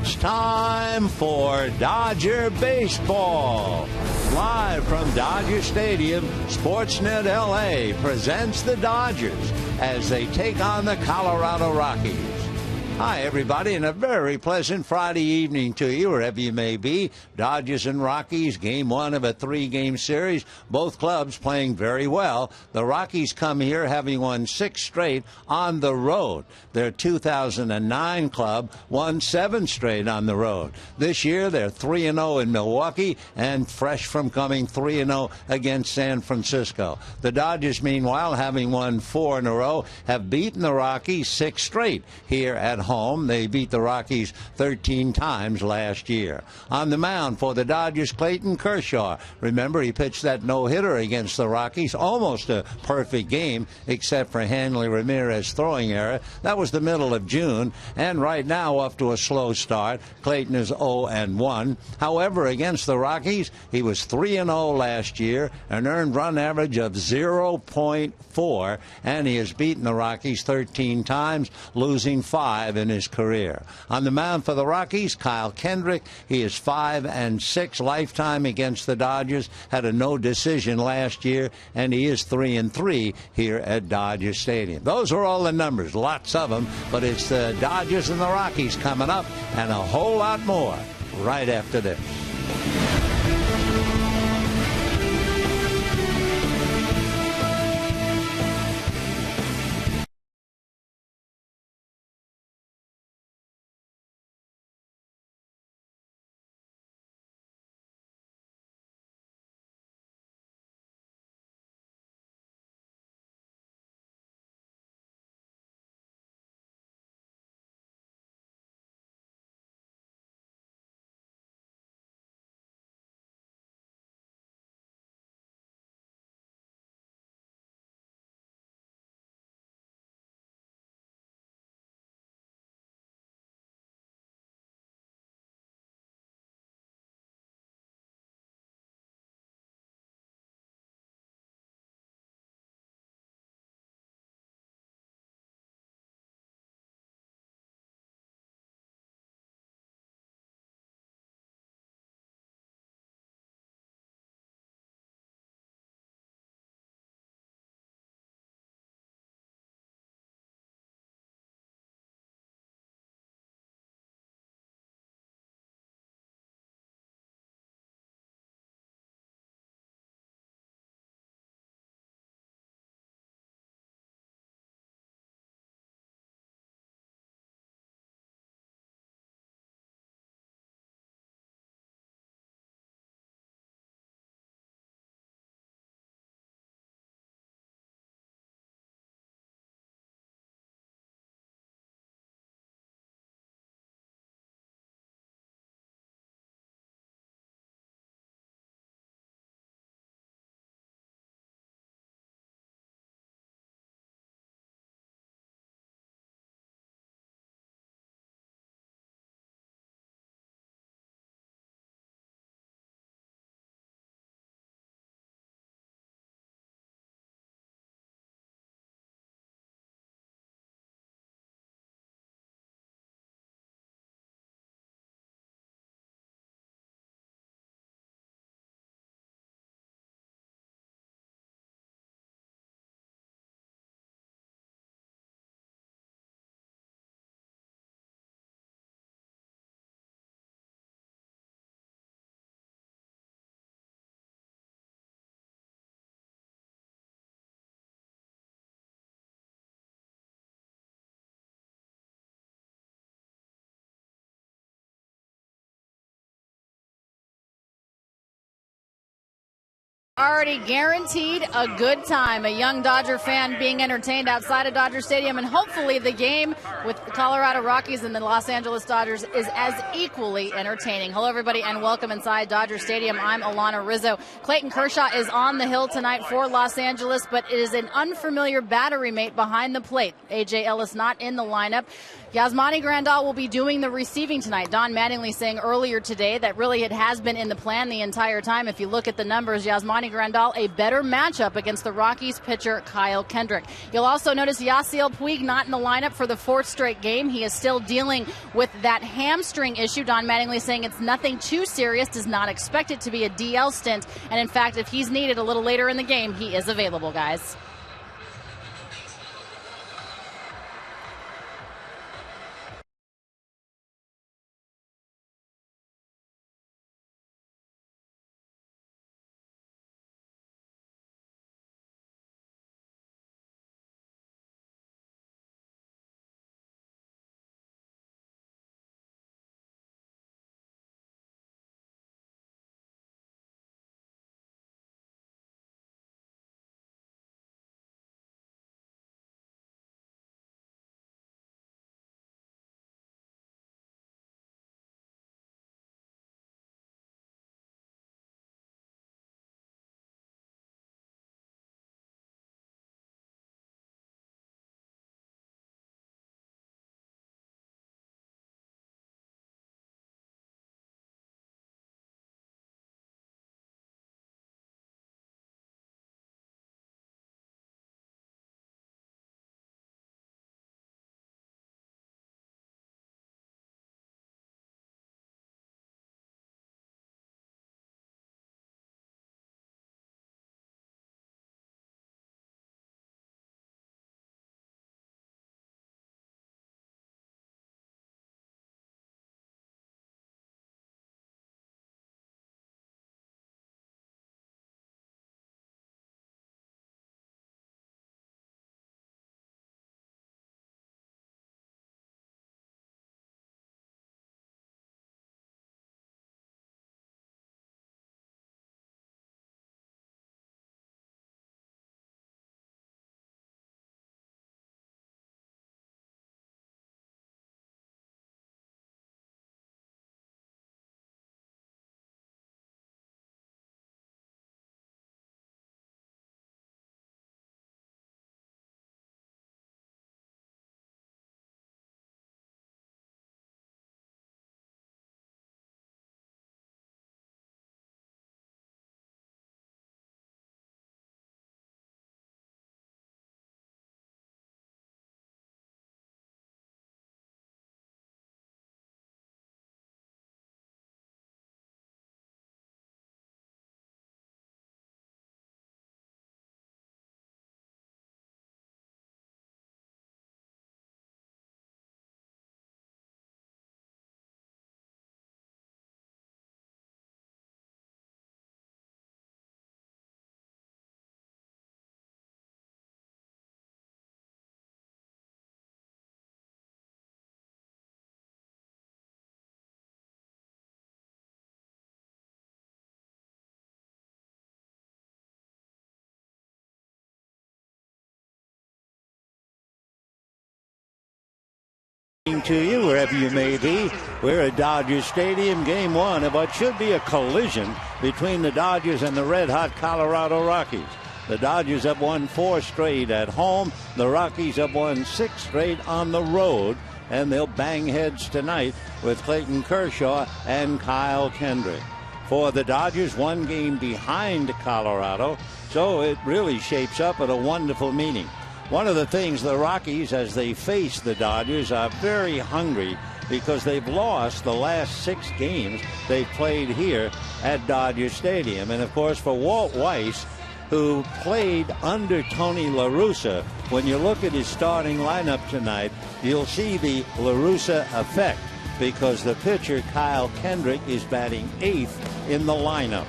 It's time for Dodger Baseball. Live from Dodger Stadium, Sportsnet LA presents the Dodgers as they take on the Colorado Rockies. Hi, everybody, and a very pleasant Friday evening to you, wherever you may be. Dodgers and Rockies, game one of a three-game series. Both clubs playing very well. The Rockies come here having won 6 straight on the road. Their 2009 club won 7 straight on the road. This year, they're 3-0 in Milwaukee and fresh from coming 3-0 against San Francisco. The Dodgers, meanwhile, having won 4 in a row, have beaten the Rockies 6 straight here at home. They beat the Rockies 13 times last year. On the mound for the Dodgers, Clayton Kershaw. Remember, he pitched that no-hitter against the Rockies, almost a perfect game, except for Hanley Ramirez's throwing error. That was the middle of June, and right now, off to a slow start. Clayton is 0-1. However, against the Rockies, he was 3-0 last year, an earned run average of 0.4, and he has beaten the Rockies 13 times, losing 5 in his career. On the mound for the Rockies, Kyle Kendrick. He is 5-6 lifetime against the Dodgers. Had a no decision last year, and he is 3-3 here at Dodger Stadium. Those are all the numbers, lots of them, but it's the Dodgers and the Rockies coming up, and a whole lot more right after this. Already guaranteed a good time. A young Dodger fan being entertained outside of Dodger Stadium, and hopefully the game with the Colorado Rockies and the Los Angeles Dodgers is as equally entertaining. Hello, everybody, and welcome inside Dodger Stadium. I'm Alana Rizzo. Clayton Kershaw is on the hill tonight for Los Angeles, but it is an unfamiliar battery mate behind the plate. A.J. Ellis not in the lineup. Yasmani Grandal will be doing the receiving tonight. Don Mattingly saying earlier today that really it has been in the plan the entire time. If you look at the numbers, Yasmani Yasmani Grandal a better matchup against the Rockies pitcher Kyle Kendrick. You'll also notice Yasiel Puig not in the lineup for the fourth straight game. He is still dealing with that hamstring issue. Don Mattingly saying it's nothing too serious, does not expect it to be a DL stint. And in fact, if he's needed a little later in the game, he is available, guys. To you wherever you may be. We're at Dodger Stadium, game one of what should be a collision between the Dodgers and the red-hot Colorado Rockies. The Dodgers have won 4 straight at home. The Rockies have won 6 straight on the road, and they'll bang heads tonight with Clayton Kershaw and Kyle Kendrick. For the Dodgers, 1 game behind Colorado, so it really shapes up at a wonderful meeting. One of the things the Rockies, as they face the Dodgers, are very hungry because they've lost the last 6 games they've played here at Dodger Stadium. And, of course, for Walt Weiss, who played under Tony La Russa, when you look at his starting lineup tonight, you'll see the La Russa effect because the pitcher, Kyle Kendrick, is batting 8th in the lineup.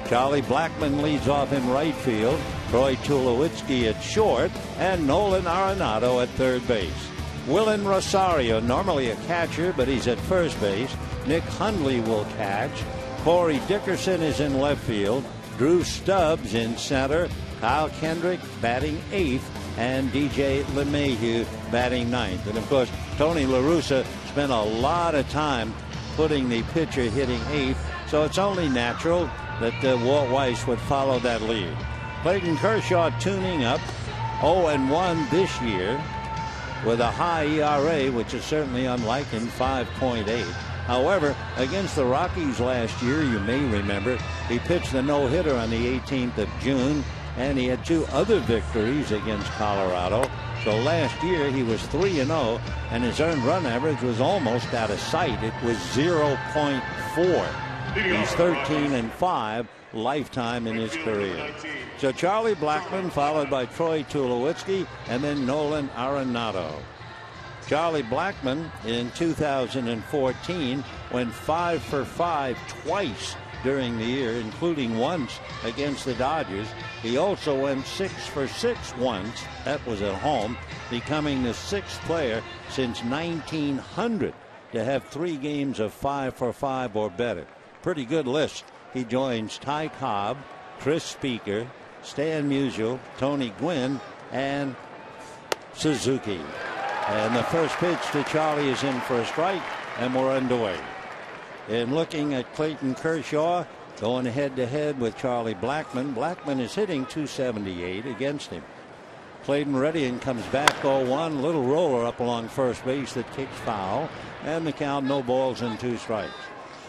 Charlie Blackman leads off in right field, Troy Tulowitzki at short, and Nolan Arenado at third base. Willen Rosario, normally a catcher, but he's at first base. Nick Hundley will catch. Corey Dickerson is in left field. Drew Stubbs in center. Kyle Kendrick batting 8th, and DJ LeMahieu batting 9th. And, of course, Tony La Russa spent a lot of time putting the pitcher hitting 8th, so it's only natural that Walt Weiss would follow that lead. Clayton Kershaw tuning up, 0-1 this year with a high ERA, which is certainly unlike him, 5.8. However, against the Rockies last year, you may remember, he pitched the no-hitter on the 18th of June, and he had 2 other victories against Colorado. So last year he was 3-0, and his earned run average was almost out of sight. It was 0.4. He's 13-5 lifetime in his career. So Charlie Blackman, followed by Troy Tulowitzki, and then Nolan Arenado. Charlie Blackman in 2014 went 5 for 5 twice during the year, including once against the Dodgers. He also went 6 for 6 once. That was at home, becoming the 6th player since 1900 to have 3 games of 5 for 5 or better. Pretty good list. He joins Ty Cobb, Chris Speaker, Stan Musial, Tony Gwynn, and Suzuki. And the first pitch to Charlie is in for a strike, and we're underway. And looking at Clayton Kershaw, going head-to-head with Charlie Blackman. Blackman is hitting .278 against him. Clayton ready and comes back 0-1. Little roller up along first base that kicks foul. And the count, no balls and 2 strikes.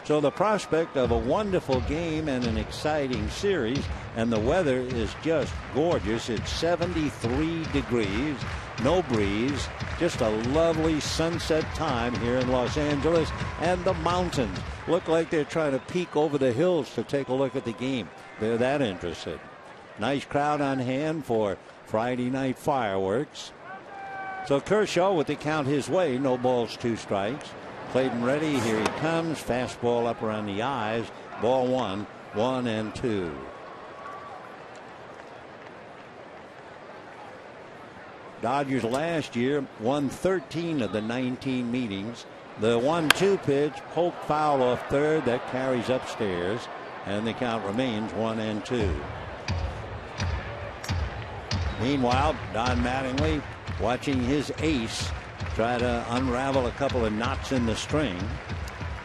So the prospect of a wonderful game and an exciting series, and the weather is just gorgeous. It's 73 degrees, no breeze, just a lovely sunset time here in Los Angeles, and the mountains look like they're trying to peek over the hills to take a look at the game. They're that interested. Nice crowd on hand for Friday night fireworks. So Kershaw with the count his way, no balls, 2 strikes. Clayton ready, here he comes, fastball up around the eyes, ball 1, 1-2. Dodgers last year won 13 of the 19 meetings. The 1-2 pitch, poked foul off third, that carries upstairs, and the count remains 1-2. Meanwhile, Don Mattingly watching his ace try to unravel a couple of knots in the string.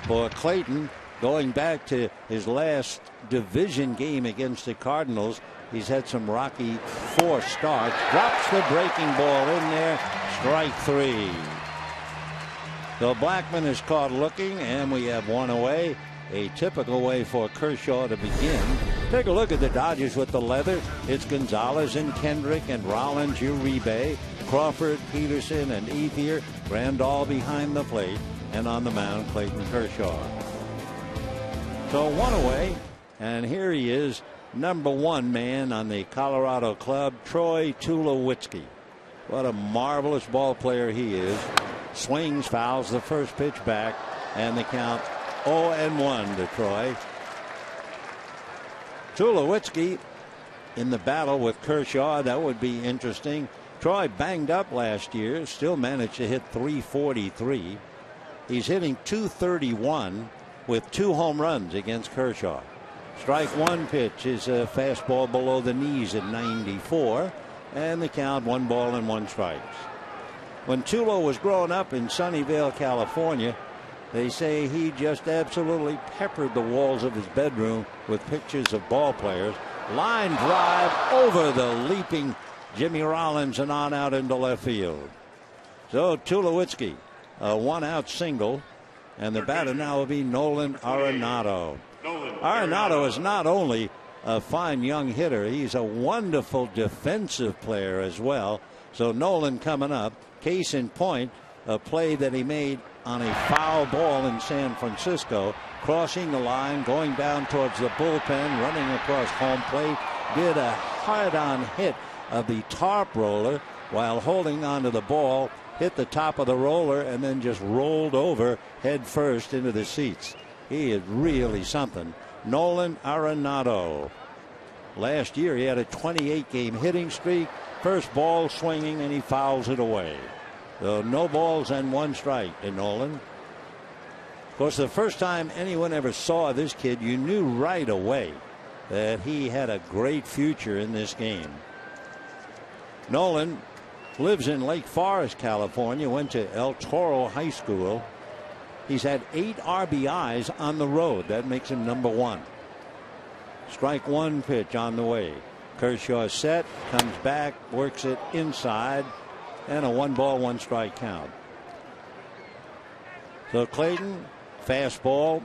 For Clayton, going back to his last division game against the Cardinals, he's had some rocky 4 starts. Drops the breaking ball in there. Strike 3. So Blackman is caught looking, and we have 1 away. A typical way for Kershaw to begin. Take a look at the Dodgers with the leather. It's Gonzalez and Kendrick and Rollins, Uribe, Crawford, Peterson, and Ethier. Grandal behind the plate, and on the mound, Clayton Kershaw. So 1 away, and here he is, number 1 man on the Colorado club, Troy Tulowitzki. What a marvelous ball player he is. Swings, fouls the first pitch back, and the count 0-1 to Troy. Tulowitzki in the battle with Kershaw. That would be interesting. Troy banged up last year, still managed to hit .343. He's hitting .231 with 2 home runs against Kershaw. Strike 1 pitch is a fastball below the knees at 94, and the count 1 ball and 1 strikes. When Tulo was growing up in Sunnyvale, California, they say he just absolutely peppered the walls of his bedroom with pictures of ball players. Line drive over the leaping Jimmy Rollins and on out into left field. So Tulowitzki, a 1-out single, and the batter now will be Nolan Arenado. Arenado is not only a fine young hitter, he's a wonderful defensive player as well. So Nolan coming up. Case in point, a play that he made on a foul ball in San Francisco, crossing the line, going down towards the bullpen, running across home plate, did a hard-on hit of the tarp roller while holding onto the ball, hit the top of the roller, and then just rolled over head first into the seats. He is really something. Nolan Arenado. Last year he had a 28-game hitting streak. First ball swinging, and he fouls it away. So no balls and 1 strike to Nolan. Of course, the first time anyone ever saw this kid, you knew right away that he had a great future in this game. Nolan lives in Lake Forest, California, went to El Toro High School. He's had 8 RBIs on the road. That makes him number 1. Strike 1 pitch on the way. Kershaw set, comes back, works it inside, and a 1 ball, 1 strike count. So Clayton Fastball,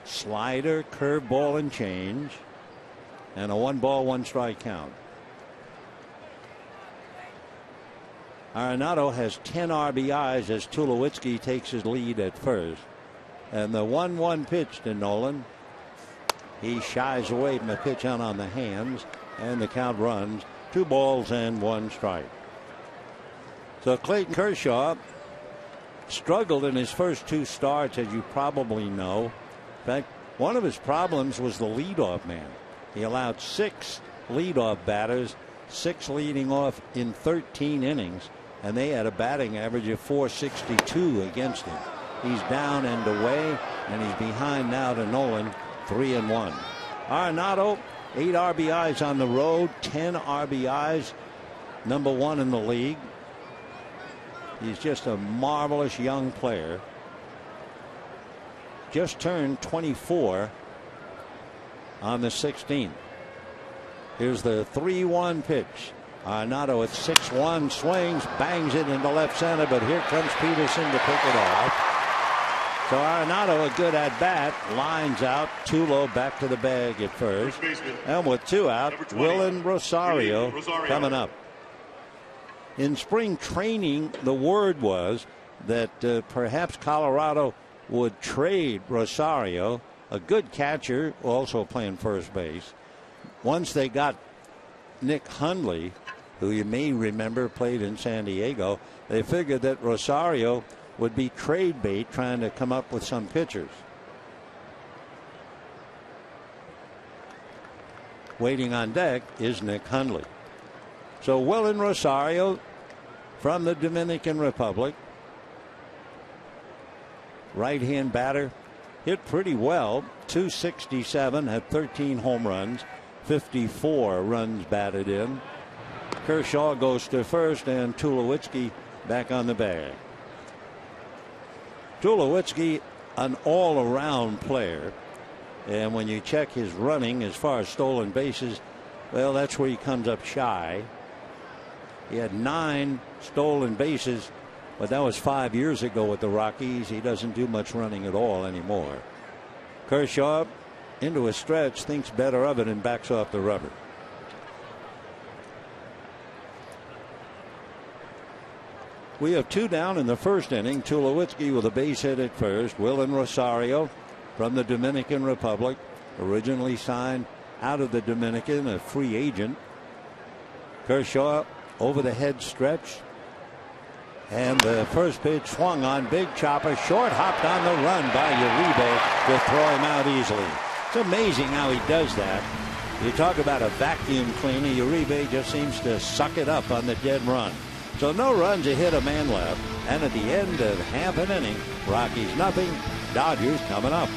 slider, curveball, and change. And a 1-ball, 1-strike count. Arenado has 10 RBIs as Tulowitzki takes his lead at first. And the 1-1 pitch to Nolan. He shies away from the pitch out on the hands, and the count runs 2 balls and 1 strike. So Clayton Kershaw struggled in his first 2 starts, as you probably know. In fact, one of his problems was the leadoff man. He allowed 6 leadoff batters, 6 leading off in 13 innings, and they had a batting average of .462 against him. He's down and away, and he's behind now to Nolan, 3-1. Arenado, 8 RBIs on the road, 10 RBIs, number 1 in the league. He's just a marvelous young player. Just turned 24 on the 16th. Here's the 3-1 pitch. Arenado at 6-1 swings, bangs it into left center, but here comes Peterson to pick it off. So Arenado, a good at bat, lines out. Tulo back to the bag at first. And with 2 out, Willen Rosario coming up. In spring training, the word was that perhaps Colorado would trade Rosario, a good catcher, also playing first base. Once they got Nick Hundley, who you may remember played in San Diego, they figured that Rosario would be trade bait, trying to come up with some pitchers. Waiting on deck is Nick Hundley. So Willen Rosario from the Dominican Republic, right-hand batter, hit pretty well. .267, had 13 home runs, 54 runs batted in. Kershaw goes to first, and Tulowitzki back on the bag. Tulowitzki, an all-around player, and when you check his running as far as stolen bases, well, that's where he comes up shy. He had 9 stolen bases, but that was 5 years ago with the Rockies. He doesn't do much running at all anymore. Kershaw into a stretch, thinks better of it, and backs off the rubber. We have 2 down in the first inning. Tulowitzki with a base hit at first. Willen Rosario from the Dominican Republic, originally signed out of the Dominican, a free agent. Kershaw over the head stretch. And the first pitch swung on, big chopper, short, hopped on the run by Uribe to throw him out easily. It's amazing how he does that. You talk about a vacuum cleaner. Uribe just seems to suck it up on the dead run. So no runs, a hit, a man left. And at the end of half an inning, Rockies nothing, Dodgers coming up.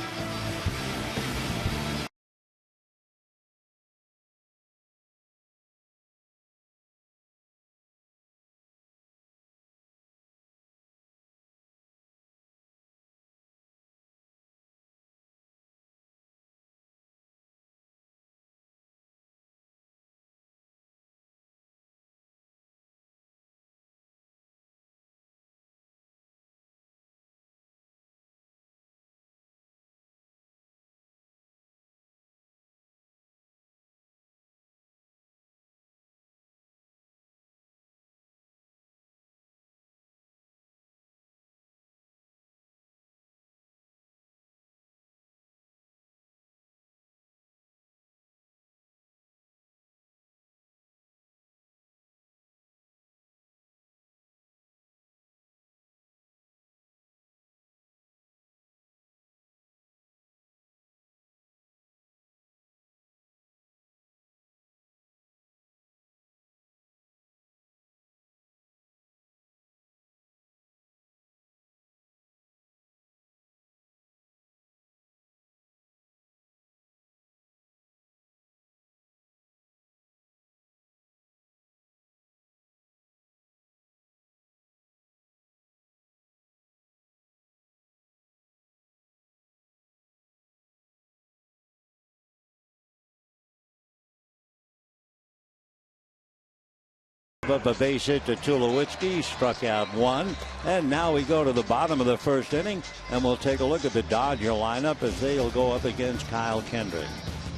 Up a base hit to Tulowitzki, struck out one, and now we go to the bottom of the first inning, and we'll take a look at the Dodger lineup as they'll go up against Kyle Kendrick.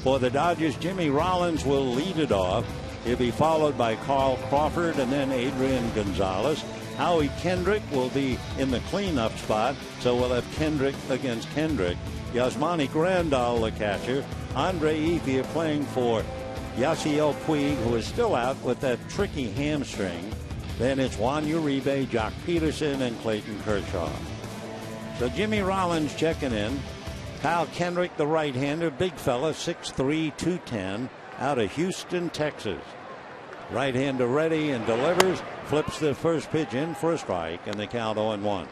For the Dodgers, Jimmy Rollins will lead it off. He'll be followed by Carl Crawford and then Adrian Gonzalez. Howie Kendrick will be in the cleanup spot, so we'll have Kendrick against Kendrick. Yasmani Grandal, the catcher. Andre Ethier playing for Yasiel Puig, who is still out with that tricky hamstring. Then it's Juan Uribe, Jock Peterson, and Clayton Kershaw. So Jimmy Rollins checking in. Kyle Kendrick, the right-hander, big fella, 6'3", 210, out of Houston, Texas. Right-hander ready and delivers, flips the first pitch in for a strike, and the count 0-1.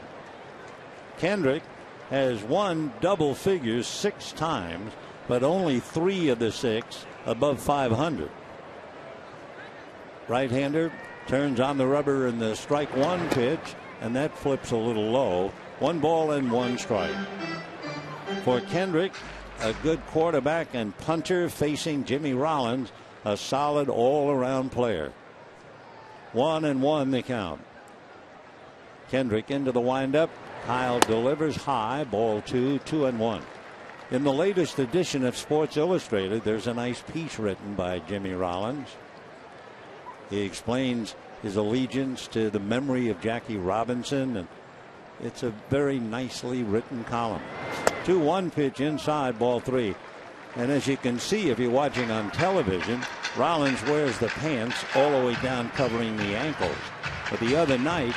Kendrick has won double figures 6 times, but only 3 of the 6 above 500. Right-hander turns on the rubber in the strike one pitch, and that flips a little low. 1 ball and 1 strike. For Kendrick, a good quarterback and punter facing Jimmy Rollins, a solid all-around player. 1-1 the count. Kendrick into the windup. Kyle delivers high, ball 2, 2-1. In the latest edition of Sports Illustrated, there's a nice piece written by Jimmy Rollins. He explains his allegiance to the memory of Jackie Robinson, and it's a very nicely written column. 2-1 pitch inside, ball 3. And as you can see if you're watching on television, Rollins wears the pants all the way down covering the ankles. But the other night,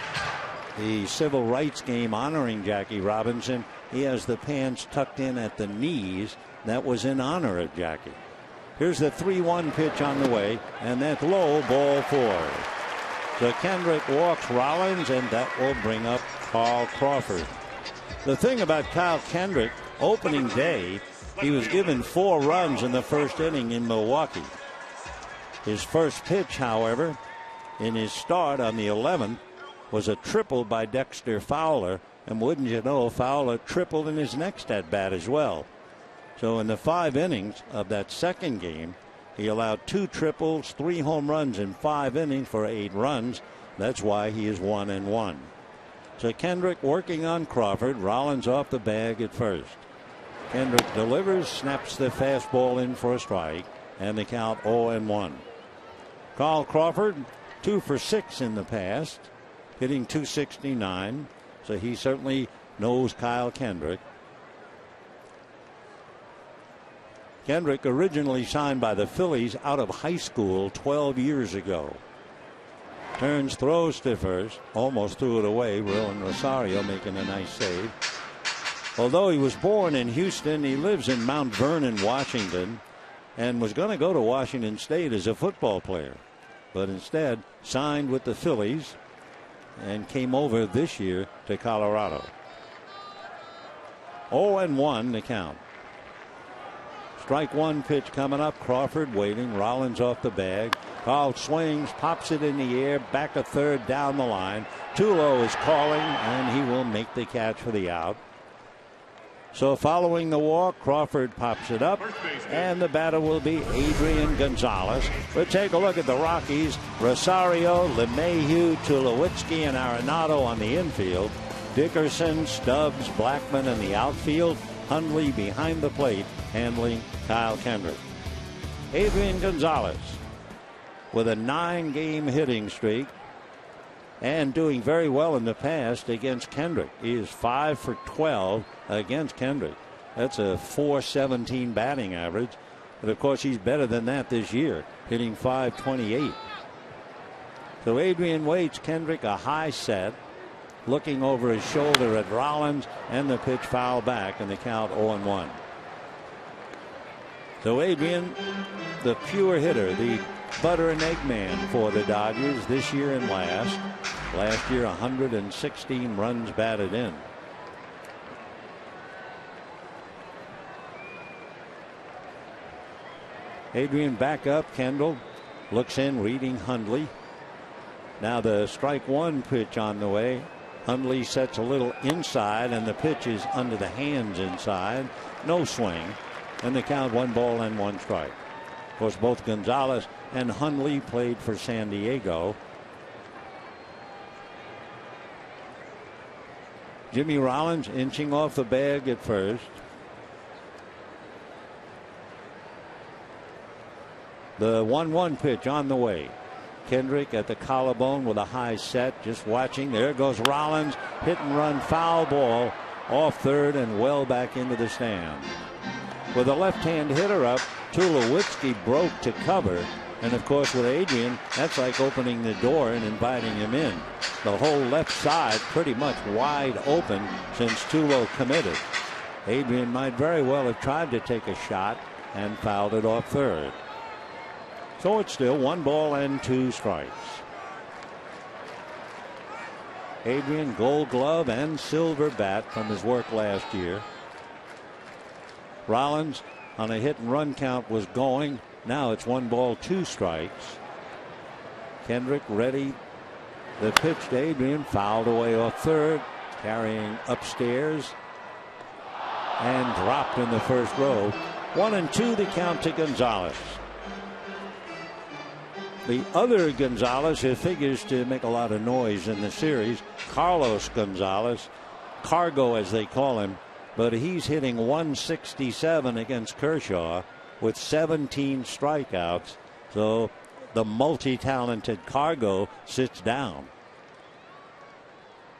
the civil rights game honoring Jackie Robinson, he has the pants tucked in at the knees. That was in honor of Jackie. Here's the 3-1 pitch on the way, and that's low, ball 4. So Kendrick walks Rollins, and that will bring up Carl Crawford. The thing about Kyle Kendrick, opening day, he was given 4 runs in the first inning in Milwaukee. His first pitch, however, in his start on the 11th, was a triple by Dexter Fowler, and wouldn't you know, Fowler tripled in his next at bat as well. So in the 5 innings of that second game, he allowed 2 triples, 3 home runs in 5 innings for 8 runs. That's why he is 1-1. So Kendrick working on Crawford. Rollins off the bag at first. Kendrick delivers, snaps the fastball in for a strike, and the count 0-1. Carl Crawford, 2 for 6 in the past, hitting .269. So he certainly knows Kyle Kendrick. Kendrick originally signed by the Phillies out of high school 12 years ago. Turns, throws to first, almost threw it away. Roland Rosario making a nice save. Although he was born in Houston, he lives in Mount Vernon, Washington, and was going to go to Washington State as a football player, but instead signed with the Phillies and came over this year to Colorado. 0-1 the count. Strike one pitch coming up. Crawford waiting. Rollins off the bag. Carl swings, pops it in the air, back a third down the line. Tulo is calling, and he will make the catch for the out. So following the walk, Crawford pops it up, and the batter will be Adrian Gonzalez. We'll take a look at the Rockies. Rosario, LeMahieu, Tulowitzki, and Arenado on the infield. Dickerson, Stubbs, Blackman in the outfield. Hundley behind the plate, handling Kyle Kendrick. Adrian Gonzalez with a 9-game hitting streak and doing very well in the past against Kendrick. He is 5 for 12 against Kendrick. That's a .417 batting average. But of course, he's better than that this year, hitting .528. So Adrian waits. Kendrick a high set, looking over his shoulder at Rollins, and the pitch foul back, and the count 0-1. So Adrian, the pure hitter, the butter and egg man for the Dodgers this year and last. Last year, 116 runs batted in. Adrian back up. Kendall looks in, reading Hundley. Now the strike one pitch on the way. Hundley sets a little inside, and the pitch is under the hands inside. No swing, and the count 1 ball and 1 strike. Of course, both Gonzalez and Hundley played for San Diego. Jimmy Rollins inching off the bag at first. The 1-1 pitch on the way. Kendrick at the collarbone with a high set, just watching. There goes Rollins, hit and run, foul ball off third and well back into the stand. With a left-hand hitter up, Tulowitzki broke to cover, and of course with Adrian, that's like opening the door and inviting him in. The whole left side pretty much wide open since Tulo committed. Adrian might very well have tried to take a shot and fouled it off third. So it's still 1 ball and 2 strikes. Adrian, Gold Glove and silver bat from his work last year. Rollins on a hit and run count was going. Now it's 1 ball, 2 strikes. Kendrick ready. The pitch to Adrian, fouled away off third, carrying upstairs and dropped in the first row. 1-2 the count to Gonzalez. The other Gonzalez, who figures to make a lot of noise in the series, Carlos Gonzalez, Cargo as they call him, but he's hitting 167 against Kershaw with 17 strikeouts. So the multi-talented Cargo sits down.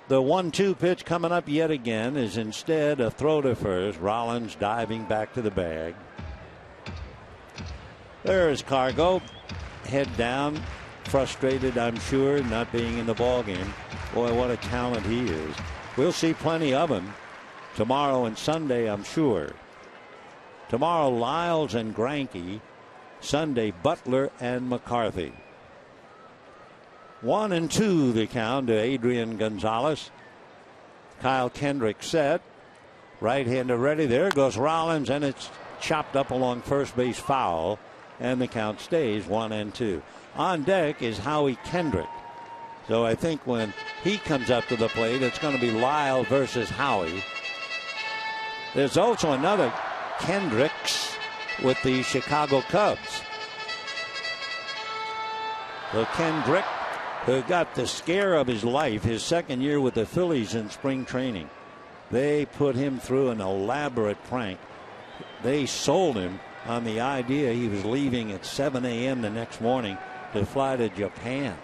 The 1-2 pitch coming up yet again is instead a throw to first. Rollins diving back to the bag. There's Cargo. Head down, frustrated, I'm sure, not being in the ballgame. Boy, what a talent he is. We'll see plenty of him tomorrow and Sunday, I'm sure. Tomorrow, Lyles and Greinke. Sunday, Butler and McCarthy. 1-2 the count to Adrian Gonzalez. Kyle Kendrick set. Right-hander ready. There goes Rollins, and it's chopped up along first base foul. And the count stays 1-2. On deck is Howie Kendrick. So I think when he comes up to the plate, it's going to be Lyle versus Howie. There's also another Kendricks with the Chicago Cubs. So Kendrick, who got the scare of his life his second year with the Phillies in spring training. They put him through an elaborate prank. They sold him on the idea he was leaving at 7 a.m. the next morning to fly to Japan.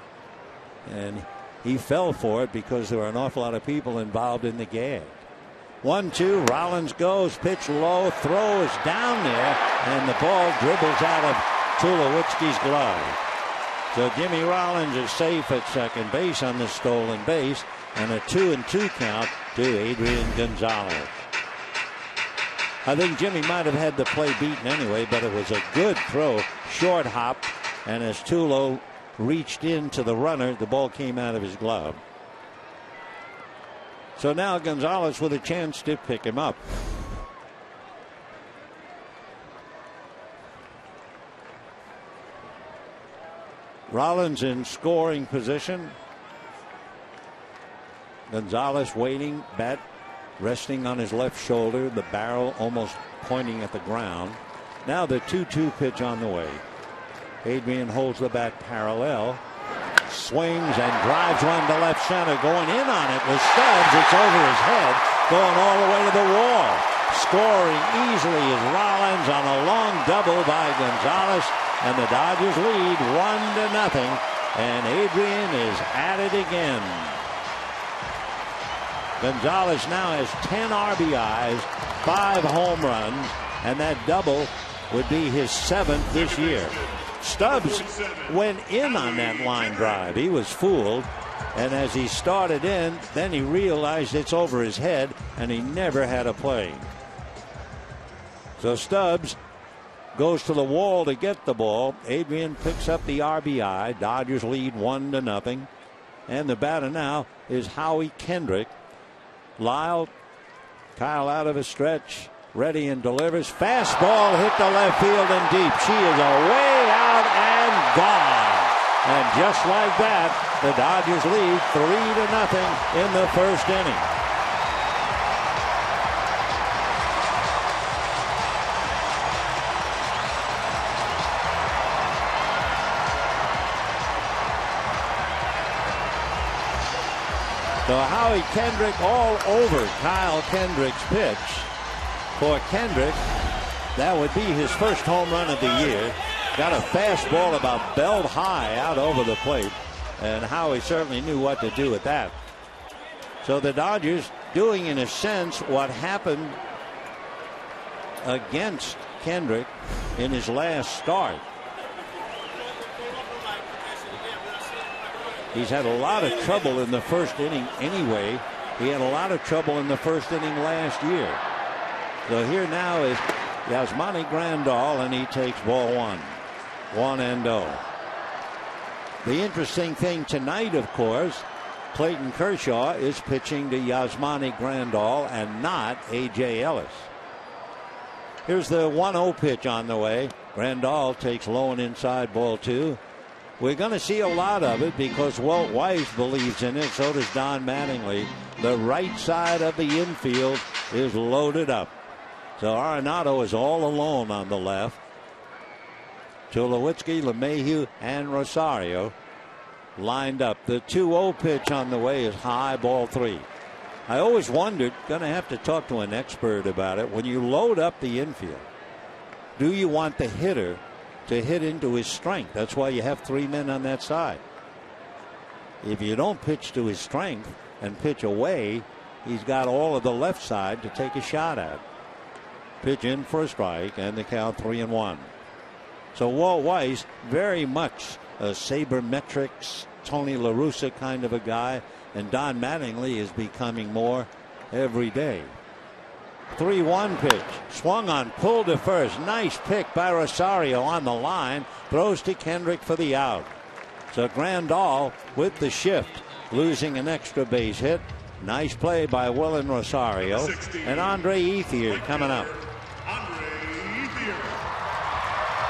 And he fell for it because there were an awful lot of people involved in the gag. 1-2, Rollins goes, pitch low, throw is down there, and the ball dribbles out of Tulowitzki's glove. So Jimmy Rollins is safe at second base on the stolen base, and a 2-2 count to Adrian Gonzalez. I think Jimmy might have had the play beaten anyway, but it was a good throw, short hop, and as Tulo reached into the runner, the ball came out of his glove. So now Gonzalez with a chance to pick him up. Rollins in scoring position. Gonzalez waiting, bat resting on his left shoulder, the barrel almost pointing at the ground. Now the 2-2 pitch on the way. Adrian holds the bat parallel, swings and drives one to left center. Going in on it was Stubbs. It's over his head, going all the way to the wall. Scoring easily is Rollins on a long double by Gonzalez, and the Dodgers lead 1-0. And Adrian is at it again. Gonzalez now has 10 RBIs, 5 home runs, and that double would be his 7th this year. Stubbs went in on that line drive. He was fooled, and as he started in, then he realized it's over his head, and he never had a play. So Stubbs goes to the wall to get the ball. Adrian picks up the RBI. Dodgers lead 1-0. And the batter now is Howie Kendrick. Lyle, Kyle out of a stretch, ready and delivers. Fastball hit the left field and deep. She is away out and gone. And just like that, the Dodgers lead 3-0 in the first inning. So Howie Kendrick all over Kyle Kendrick's pitch. For Kendrick, that would be his first home run of the year. Got a fastball about belt high out over the plate. And Howie certainly knew what to do with that. So the Dodgers doing, in a sense, what happened against Kendrick in his last start. He's had a lot of trouble in the first inning anyway. He had a lot of trouble in the first inning last year. So here now is Yasmani Grandal, and he takes ball one. 1-0. The interesting thing tonight, of course, Clayton Kershaw is pitching to Yasmani Grandal and not A.J. Ellis. Here's the 1-0 pitch on the way. Grandal takes low and inside, ball two. We're going to see a lot of it because Walt Weiss believes in it. So does Don Mattingly. The right side of the infield is loaded up. So Arenado is all alone on the left. Tulowitzki, LeMahieu, and Rosario lined up. The 2-0 pitch on the way is high, ball three. I always wondered, going to have to talk to an expert about it. When you load up the infield, do you want the hitter to hit into his strength? That's why you have three men on that side. If you don't pitch to his strength and pitch away, he's got all of the left side to take a shot at. Pitch in for a strike, and the count 3-1. So Walt Weiss, very much a sabermetrics, Tony La Russa kind of a guy, and Don Mattingly is becoming more every day. 3-1 pitch, swung on, pulled to first. Nice pick by Rosario on the line, throws to Kendrick for the out. So Grandal with the shift, losing an extra base hit. Nice play by Willen Rosario. And Andre Ethier coming up.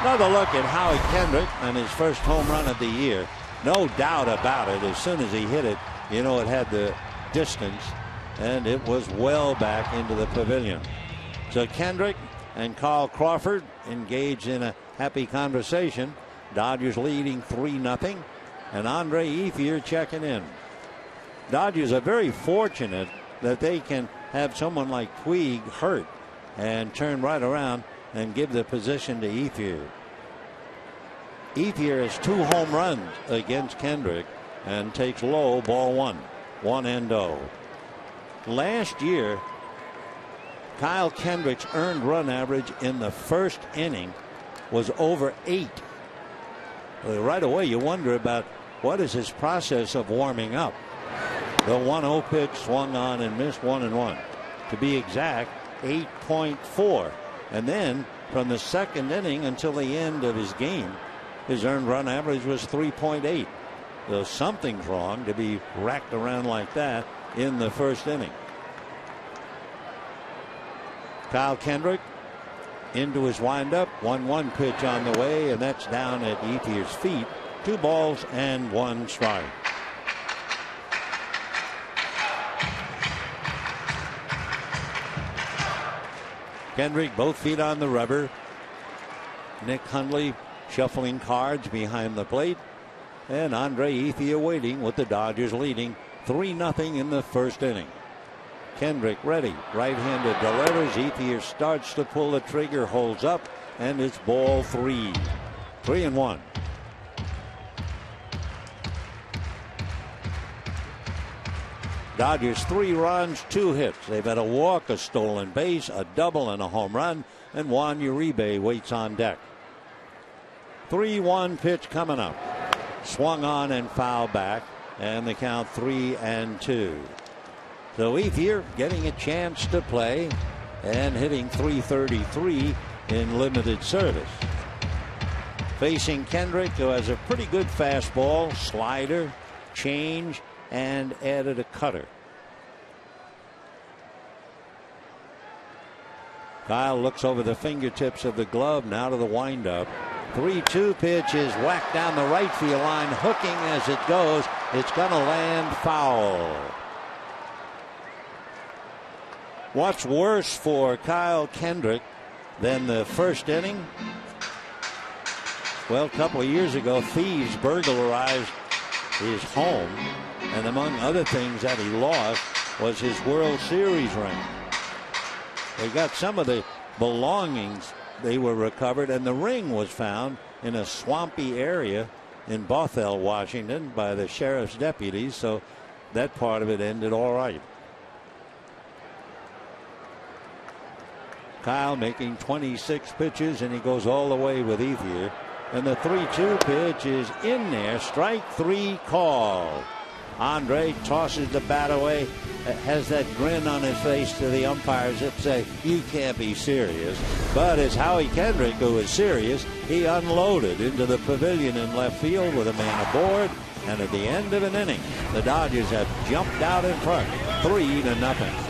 Another look at Howie Kendrick and his first home run of the year. No doubt about it. As soon as he hit it, you know, it had the distance, and it was well back into the pavilion. So Kendrick and Carl Crawford engaged in a happy conversation. Dodgers leading 3-0, and Andre Ethier checking in. Dodgers are very fortunate that they can have someone like Puig hurt and turn right around and give the position to Ethier. Ethier has 2 home runs against Kendrick and takes low, ball one. 1-0. Last year, Kyle Kendrick's earned run average in the first inning was over 8. Right away you wonder about what is his process of warming up. The 1-0 pitch swung on and missed, 1-1. To be exact, 8.4. And then from the second inning until the end of his game, his earned run average was 3.8. So something's wrong to be racked around like that in the first inning. Kyle Kendrick into his windup. 1-1 pitch on the way, and that's down at Ethier's feet. 2 balls and 1 strike. Kendrick both feet on the rubber. Nick Hundley shuffling cards behind the plate. And Andre Ethier waiting with the Dodgers leading 3-0 in the first inning. Kendrick ready. Right-handed delivers. Ethier starts to pull the trigger. Holds up. And it's ball 3. 3-1. Dodgers 3 runs, 2 hits. They've had a walk, a stolen base, a double, and a home run. And Juan Uribe waits on deck. 3-1 pitch coming up. Swung on and fouled back. And the count 3-2. So Ethier getting a chance to play and hitting .333 in limited service. Facing Kendrick, who has a pretty good fastball, slider, change, and added a cutter. Kyle looks over the fingertips of the glove now to the windup. 3-2 pitch is whacked down the right field line, hooking as it goes. It's going to land foul. What's worse for Kyle Kendrick than the first inning? Well, a couple of years ago, thieves burglarized his home And among other things that he lost was his World Series ring. They got some of the belongings. They were recovered, and the ring was found in a swampy area in Bothell, Washington, by the sheriff's deputies. So that part of it ended all right. Kyle making 26 pitches, and he goes all the way with Ethier. And the 3-2 pitch is in there. Strike three call. Andre tosses the bat away, has that grin on his face to the umpires that say, you can't be serious. But it's Howie Kendrick who is serious. He unloaded into the pavilion in left field with a man aboard. And at the end of an inning, the Dodgers have jumped out in front, 3-0.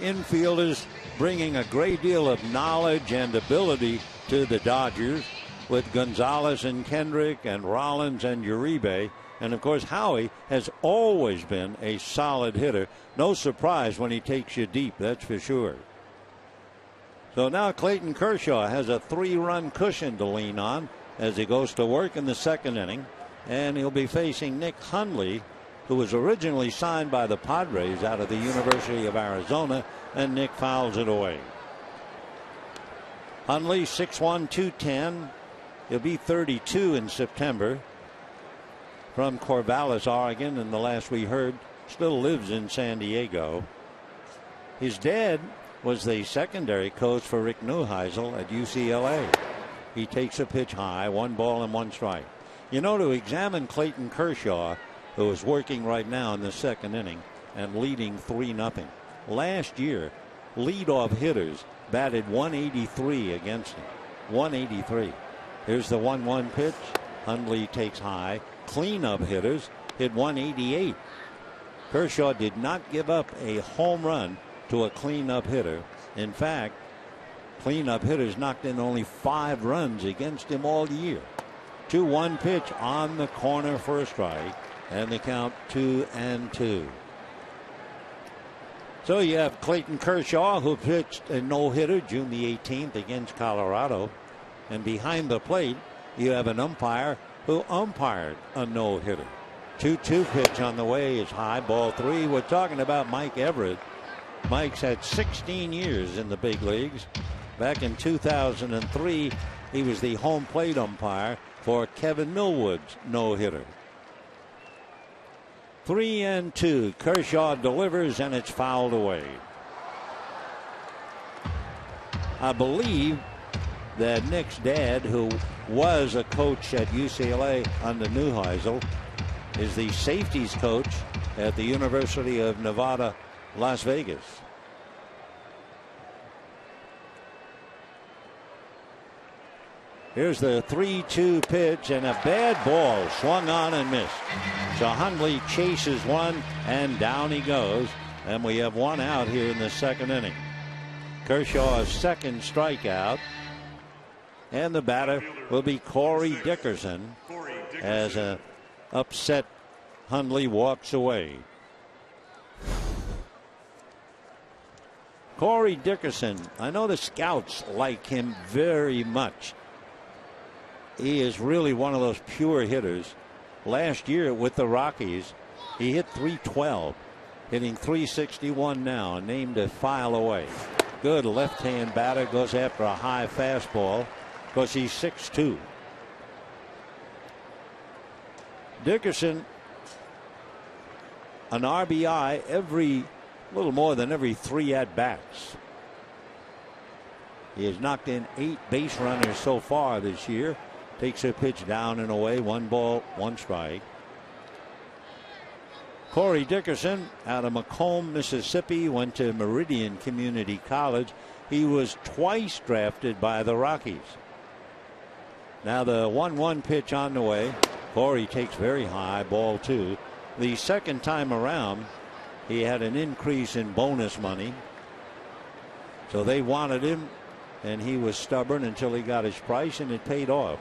Infielders bringing a great deal of knowledge and ability to the Dodgers, with Gonzalez and Kendrick and Rollins and Uribe. And of course, Howie has always been a solid hitter. No surprise when he takes you deep, that's for sure. So now Clayton Kershaw has a 3-run cushion to lean on as he goes to work in the second inning. And he'll be facing Nick Hundley, who was originally signed by the Padres out of the University of Arizona, and Nick fouls it away. Hundley, 6'1", 210. He'll be 32 in September. From Corvallis, Oregon, and the last we heard, still lives in San Diego. His dad was the secondary coach for Rick Neuheisel at UCLA. He takes a pitch high, 1 ball and 1 strike. You know, to examine Clayton Kershaw, who is working right now in the second inning and leading 3-0. Last year, leadoff hitters batted 183 against him. 183. Here's the 1-1 pitch. Hundley takes high. Cleanup hitters hit 188. Kershaw did not give up a home run to a cleanup hitter. In fact, cleanup hitters knocked in only 5 runs against him all year. 2-1 pitch on the corner for a strike. And the count 2-2. So you have Clayton Kershaw, who pitched a no-hitter June the 18th against Colorado. And behind the plate, you have an umpire who umpired a no-hitter. 2-2 pitch on the way is high, ball 3. We're talking about Mike Everett. Mike's had 16 years in the big leagues. Back in 2003, he was the home plate umpire for Kevin Millwood's no-hitter. 3-2. Kershaw delivers, and it's fouled away. I believe that Nick's dad, who was a coach at UCLA under Neuheisel, is the safeties coach at the University of Nevada, Las Vegas. Here's the 3-2 pitch, and a bad ball swung on and missed. So Hundley chases one, and down he goes. And we have one out here in the second inning. Kershaw's second strikeout. And the batter will be Corey Dickerson as a upset Hundley walks away. Corey Dickerson, I know the scouts like him very much. He is really one of those pure hitters. Last year with the Rockies, he hit .312, hitting .361 now, named a file away. Good left-hand batter, goes after a high fastball because he's 6'2". Dickerson, an RBI little more than every 3 at-bats. He has knocked in 8 base runners so far this year. Takes a pitch down and away, 1 ball, 1 strike. Corey Dickerson out of Macomb, Mississippi, went to Meridian Community College. He was twice drafted by the Rockies. Now the 1-1 pitch on the way. Corey takes very high, ball 2. The second time around, he had an increase in bonus money. So they wanted him, and he was stubborn until he got his price, and it paid off.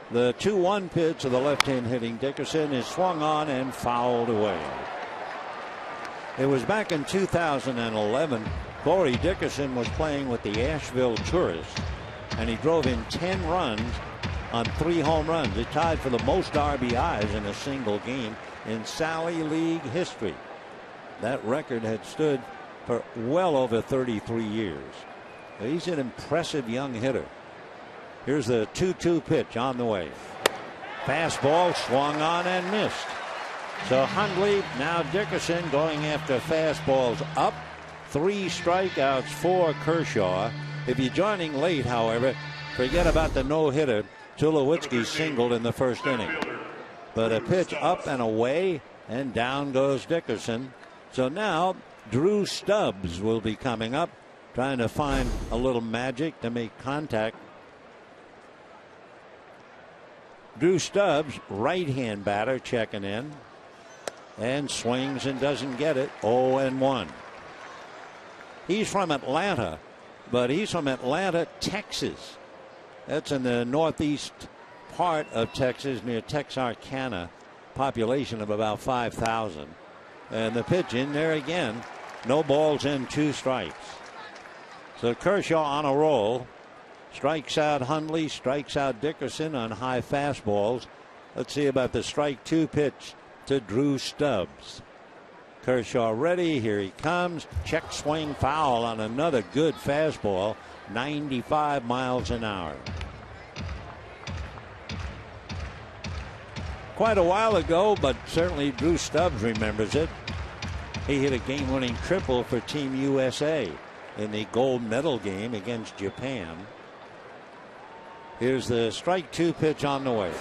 The 2-1 pitch of the left-hand hitting Dickerson is swung on and fouled away. It was back in 2011. Corey Dickerson was playing with the Asheville Tourists, and he drove in 10 runs on 3 home runs. It tied for the most RBIs in a single game in Sally League history. That record had stood for well over 33 years. He's an impressive young hitter. Here's the 2-2 pitch on the way. Fastball swung on and missed. So Hundley, now Dickerson going after fastballs up. 3 strikeouts for Kershaw. If you're joining late, however, forget about the no-hitter. Tulowitzki singled in the first inning. But a pitch up and away, and down goes Dickerson. So now Drew Stubbs will be coming up, trying to find a little magic to make contact. Drew Stubbs, right-hand batter, checking in, and swings and doesn't get it. 0-1. He's from Atlanta, but he's from Atlanta, Texas. That's in the northeast part of Texas, near Texarkana. Population of about 5,000. And the pitch in there again. No balls in, 2 strikes. So Kershaw on a roll. Strikes out Hundley, strikes out Dickerson on high fastballs. Let's see about the strike 2 pitch to Drew Stubbs. Kershaw ready. Here he comes. Check swing foul on another good fastball. 95 miles an hour. Quite a while ago, but certainly Drew Stubbs remembers it. He hit a game-winning triple for Team USA in the gold medal game against Japan. Here's the strike 2 pitch on the way.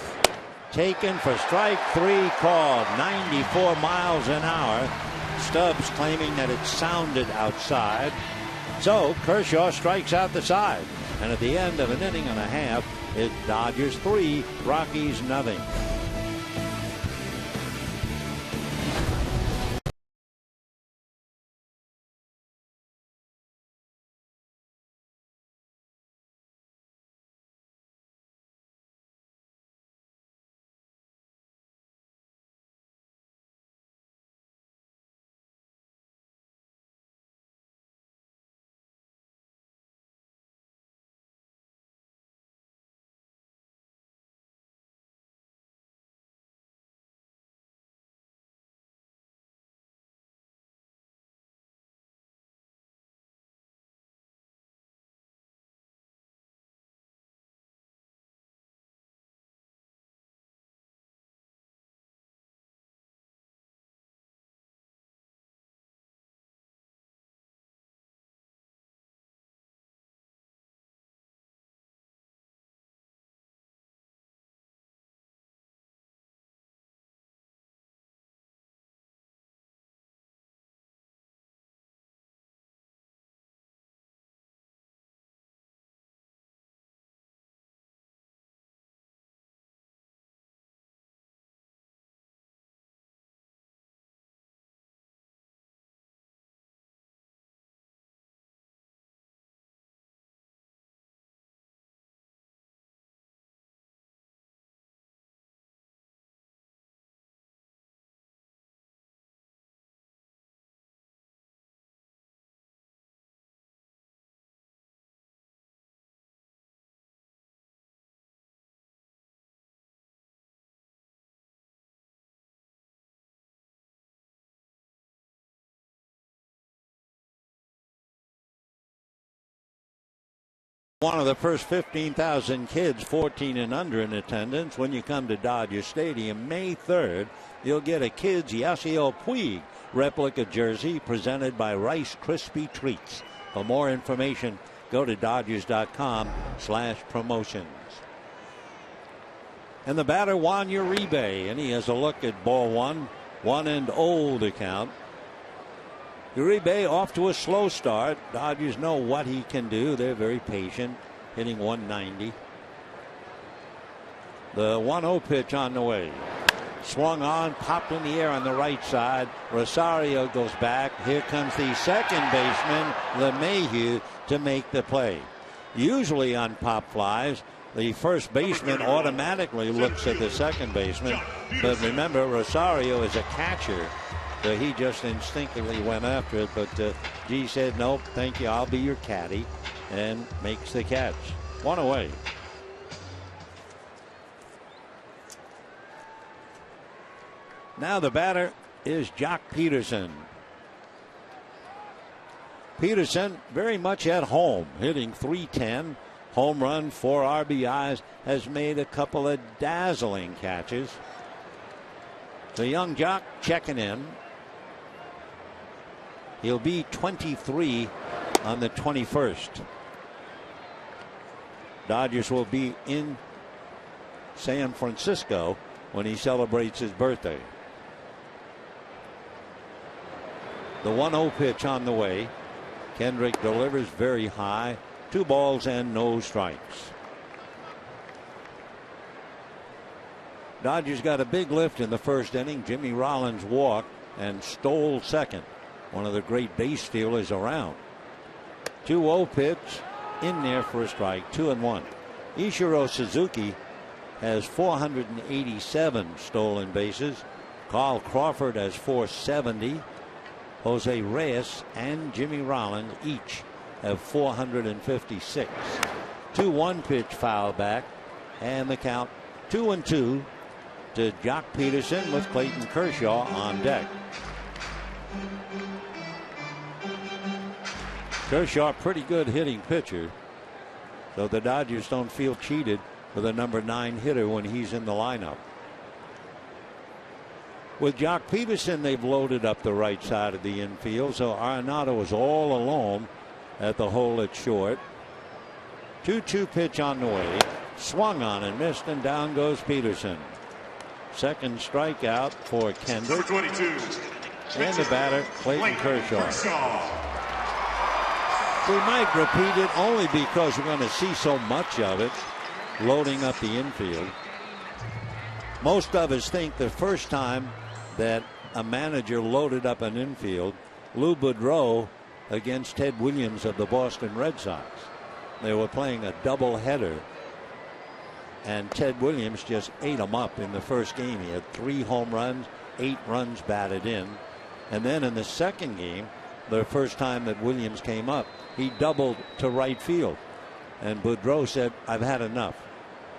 Taken for strike 3 called. 94 miles an hour. Stubbs claiming that it sounded outside. So Kershaw strikes out the side. And at the end of an inning and a half, it's Dodgers 3, Rockies nothing. One of the first 15,000 kids 14 and under in attendance when you come to Dodger Stadium May 3rd. You'll get a kid's Yasiel Puig replica jersey presented by Rice Krispie Treats. For more information, go to Dodgers.com/promotions. And the batter, Juan Uribe, and he has a look at ball one, 1-0 to count. Uribe off to a slow start. Dodgers know what he can do. They're very patient, hitting 190. The 1-0 pitch on the way. Swung on, popped in the air on the right side. Rosario goes back. Here comes the second baseman, LeMahieu, to make the play. Usually on pop flies, the first baseman automatically looks at the second baseman. But remember, Rosario is a catcher, so he just instinctively went after it. But G said, nope, thank you, I'll be your caddy, and makes the catch. One away. Now the batter is Jock Peterson. Peterson very much at home, hitting .310, home run, 4 RBIs, has made a couple of dazzling catches. The young Jock checking in. He'll be 23 on the 21st. Dodgers will be in San Francisco when he celebrates his birthday. The 1-0 pitch on the way. Kendrick delivers very high. 2 balls and no strikes. Dodgers got a big lift in the first inning. Jimmy Rollins walked and stole second. One of the great base stealers around. 2-0 pitch in there for a strike. 2-1. Ichiro Suzuki has 487 stolen bases. Carl Crawford has 470. Jose Reyes and Jimmy Rollins each have 456. 2-1 pitch foul back, and the count 2-2 to Jock Peterson with Clayton Kershaw on deck. Kershaw, pretty good hitting pitcher, so the Dodgers don't feel cheated with a number 9 hitter when he's in the lineup. With Jock Peterson, they've loaded up the right side of the infield, so Arenado is all alone at the hole at short. 2-2 pitch on the way. Swung on and missed, and down goes Peterson. Second strikeout for Kendrick. And the batter, Clayton Kershaw. We might repeat it only because we're going to see so much of it loading up the infield. Most of us think the first time that a manager loaded up an infield, Lou Boudreau against Ted Williams of the Boston Red Sox. They were playing a doubleheader, and Ted Williams just ate them up in the first game. He had 3 home runs, 8 runs batted in. And then in the second game, the first time that Williams came up, he doubled to right field. And Boudreau said, I've had enough.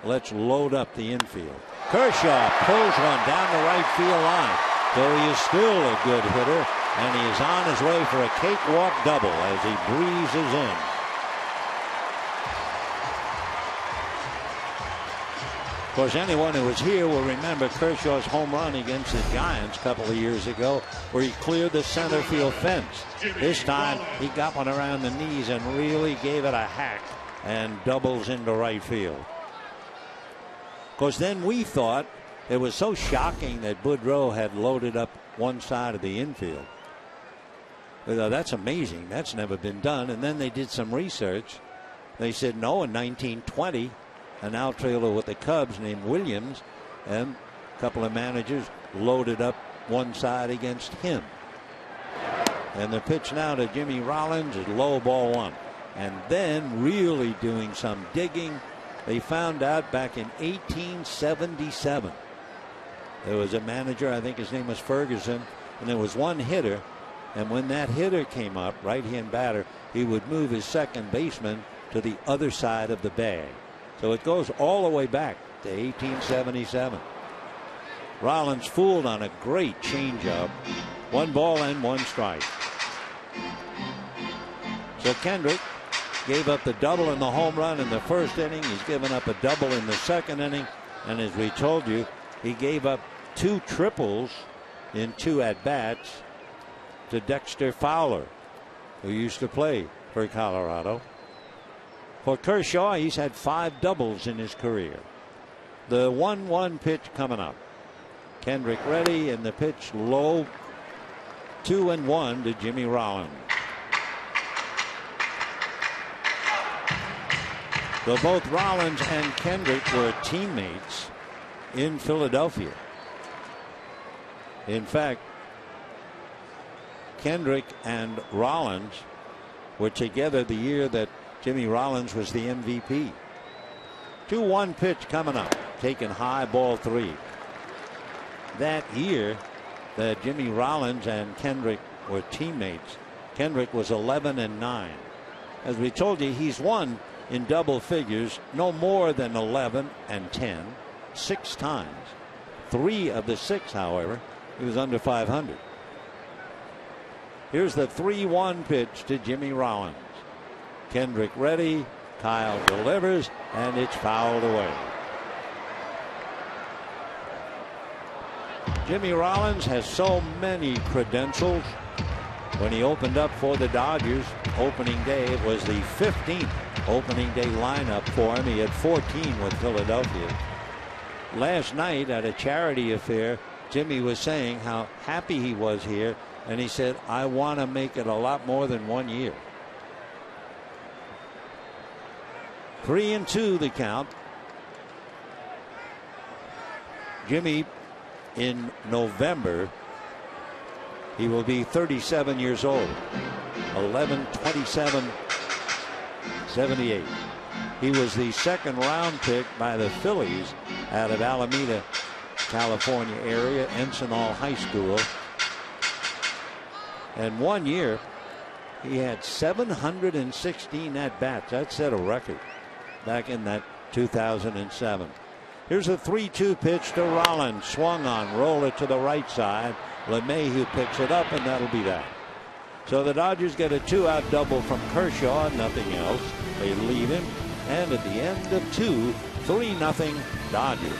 Let's load up the infield. Kershaw pulls one down the right field line. So he is still a good hitter, and he is on his way for a cakewalk double as he breezes in. Of course, anyone who was here will remember Kershaw's home run against the Giants a couple of years ago, where he cleared the center field fence. This time he got one around the knees and really gave it a hack and doubles into right field. Of course, then we thought it was so shocking that Boudreau had loaded up one side of the infield. We thought, that's amazing. That's never been done. And then they did some research. They said, no, in 1920, an outfielder with the Cubs named Williams and a couple of managers loaded up one side against him. And the pitch now to Jimmy Rollins is low, ball 1. And then really doing some digging, they found out back in 1877 there was a manager, I think his name was Ferguson, and there was one hitter, and when that hitter came up, right-hand batter, he would move his second baseman to the other side of the bag. So it goes all the way back to 1877. Rollins fooled on a great changeup. 1 ball and 1 strike. So Kendrick gave up the double and the home run in the first inning. He's given up a double in the second inning. And as we told you, he gave up 2 triples in 2 at-bats to Dexter Fowler, who used to play for Colorado. For Kershaw, he's had 5 doubles in his career. The 1-1 pitch coming up. Kendrick ready, and the pitch low. 2-1 to Jimmy Rollins. So both Rollins and Kendrick were teammates in Philadelphia. In fact, Kendrick and Rollins were together the year that Jimmy Rollins was the MVP. 2-1 pitch coming up, taken high, ball 3. That year that Jimmy Rollins and Kendrick were teammates, Kendrick was 11-9. As we told you, he's won in double figures no more than 11 and 10, 6 times. 3 of the 6, however, he was under 500. Here's the 3-1 pitch to Jimmy Rollins. Kendrick ready. Kyle delivers, and it's fouled away. Jimmy Rollins has so many credentials. When he opened up for the Dodgers opening day, it was the 15th opening day lineup for him. He had 14 with Philadelphia. Last night at a charity affair, Jimmy was saying how happy he was here, and he said, I want to make it a lot more than 1 year. 3-2 the count. Jimmy, in November, he will be 37 years old. 11/27/78. He was the second round pick by the Phillies out of Alameda, California area, Encinal High School. And 1 year, he had 716 at-bats. That set a record back in that 2007. Here's a 3-2 pitch to Rollins. Swung on, roll it to the right side. LeMahieu picks it up, and that'll be that. So the Dodgers get a 2-out double from Kershaw, nothing else. They lead him, and at the end of 2, 3-0 Dodgers.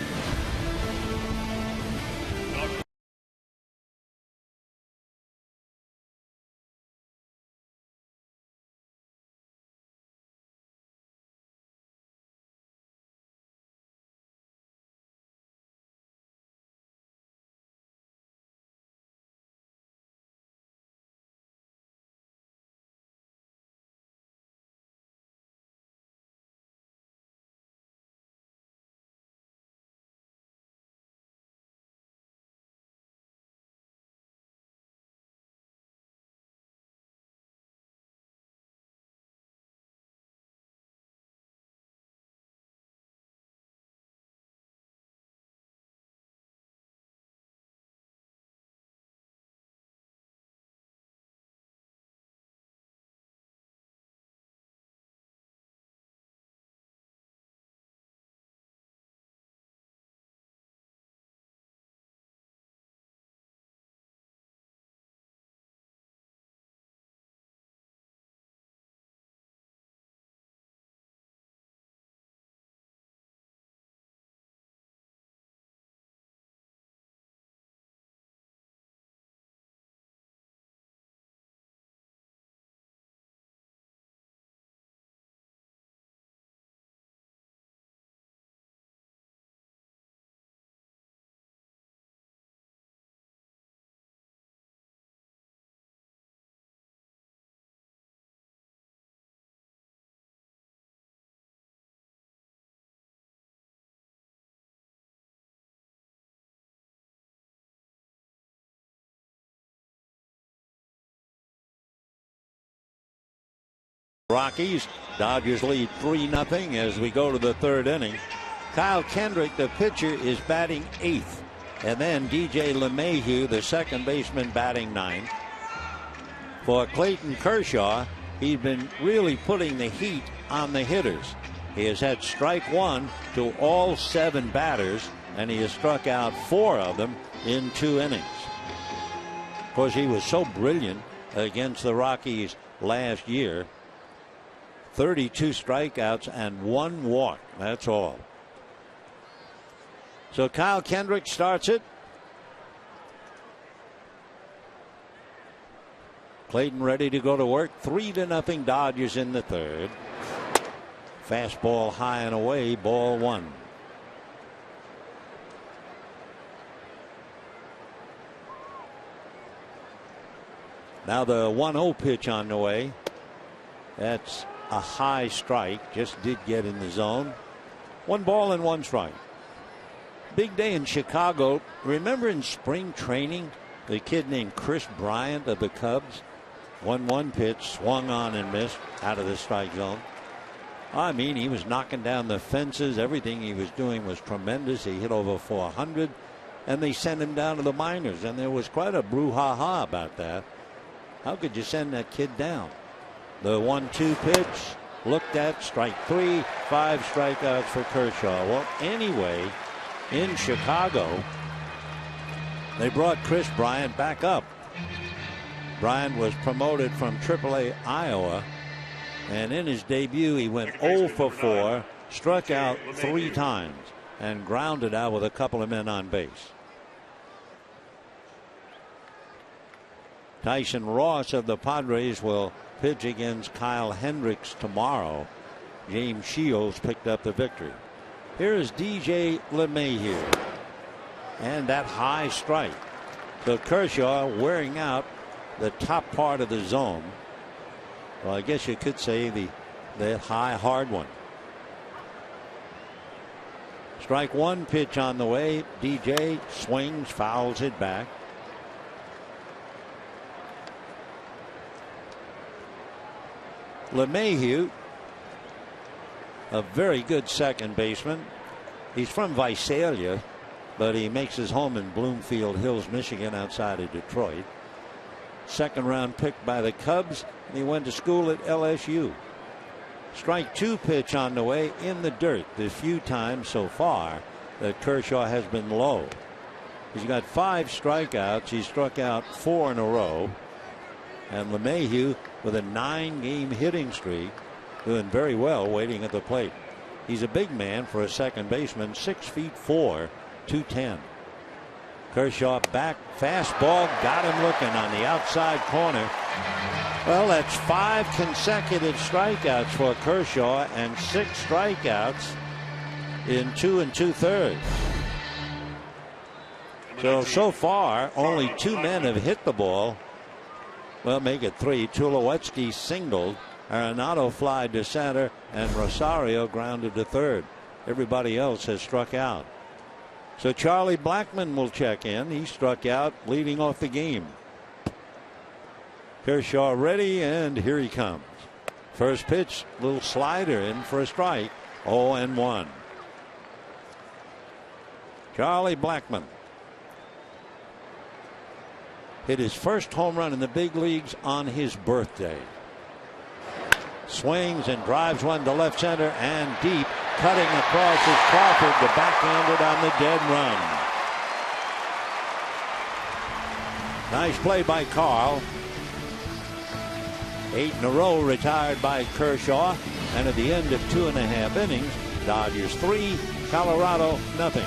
Rockies. Dodgers lead 3-0 as we go to the 3rd inning. Kyle Kendrick, the pitcher, is batting 8th. And then DJ LeMahieu, the second baseman, batting 9th. For Clayton Kershaw, he's been really putting the heat on the hitters. He has had strike 1 to all 7 batters, and he has struck out 4 of them in 2 innings. Of course, he was so brilliant against the Rockies last year. 32 strikeouts and 1 walk. That's all. So Kyle Kendrick starts it. Clayton ready to go to work. 3-0 Dodgers in the third. Fastball high and away, ball 1. Now the 1-0 pitch on the way. That's a high strike. Just did get in the zone. 1 ball and 1 strike. Big day in Chicago. Remember in spring training, the kid named Chris Bryant of the Cubs? 1-1 pitch, swung on and missed out of the strike zone. I mean, he was knocking down the fences. Everything he was doing was tremendous. He hit over 400, and they sent him down to the minors. And there was quite a brouhaha about that. How could you send that kid down? The 1-2 pitch, looked at, strike 3, 5 strikeouts for Kershaw. Well, anyway, in Chicago, they brought Chris Bryant back up. Bryant was promoted from AAA Iowa, and in his debut he went 0 for 4, struck out 3 times, and grounded out with a couple of men on base. Tyson Ross of the Padres will pitch against Kyle Hendricks tomorrow. James Shields picked up the victory. Here is DJ LeMahieu, and that high strike. So Kershaw wearing out the top part of the zone. Well, I guess you could say the high hard one. Strike 1 pitch on the way. DJ swings, fouls it back. LeMahieu, a very good second baseman. He's from Visalia, but he makes his home in Bloomfield Hills, Michigan, outside of Detroit. Second round pick by the Cubs, and he went to school at LSU. Strike 2 pitch on the way, in the dirt. The few times so far that Kershaw has been low. He's got 5 strikeouts. He struck out 4 in a row. And LeMahieu with a 9-game hitting streak, doing very well waiting at the plate. He's a big man for a second baseman, 6'4", 210. Kershaw back, fastball, got him looking on the outside corner. Well, that's 5 consecutive strikeouts for Kershaw and 6 strikeouts in 2 2/3. So far, only 2 men have hit the ball. Well, make it 3. Tulowitzki singled, Arenado flied to center, and Rosario grounded to third. Everybody else has struck out. So Charlie Blackman will check in. He struck out leading off the game. Kershaw ready, and here he comes. First pitch, little slider in for a strike. 0-1. Charlie Blackman hit his first home run in the big leagues on his birthday. Swings and drives one to left center and deep. Cutting across is Crawford, the backhanded on the dead run. Nice play by Carl. 8 in a row retired by Kershaw. And at the end of 2.5 innings, Dodgers 3, Colorado nothing.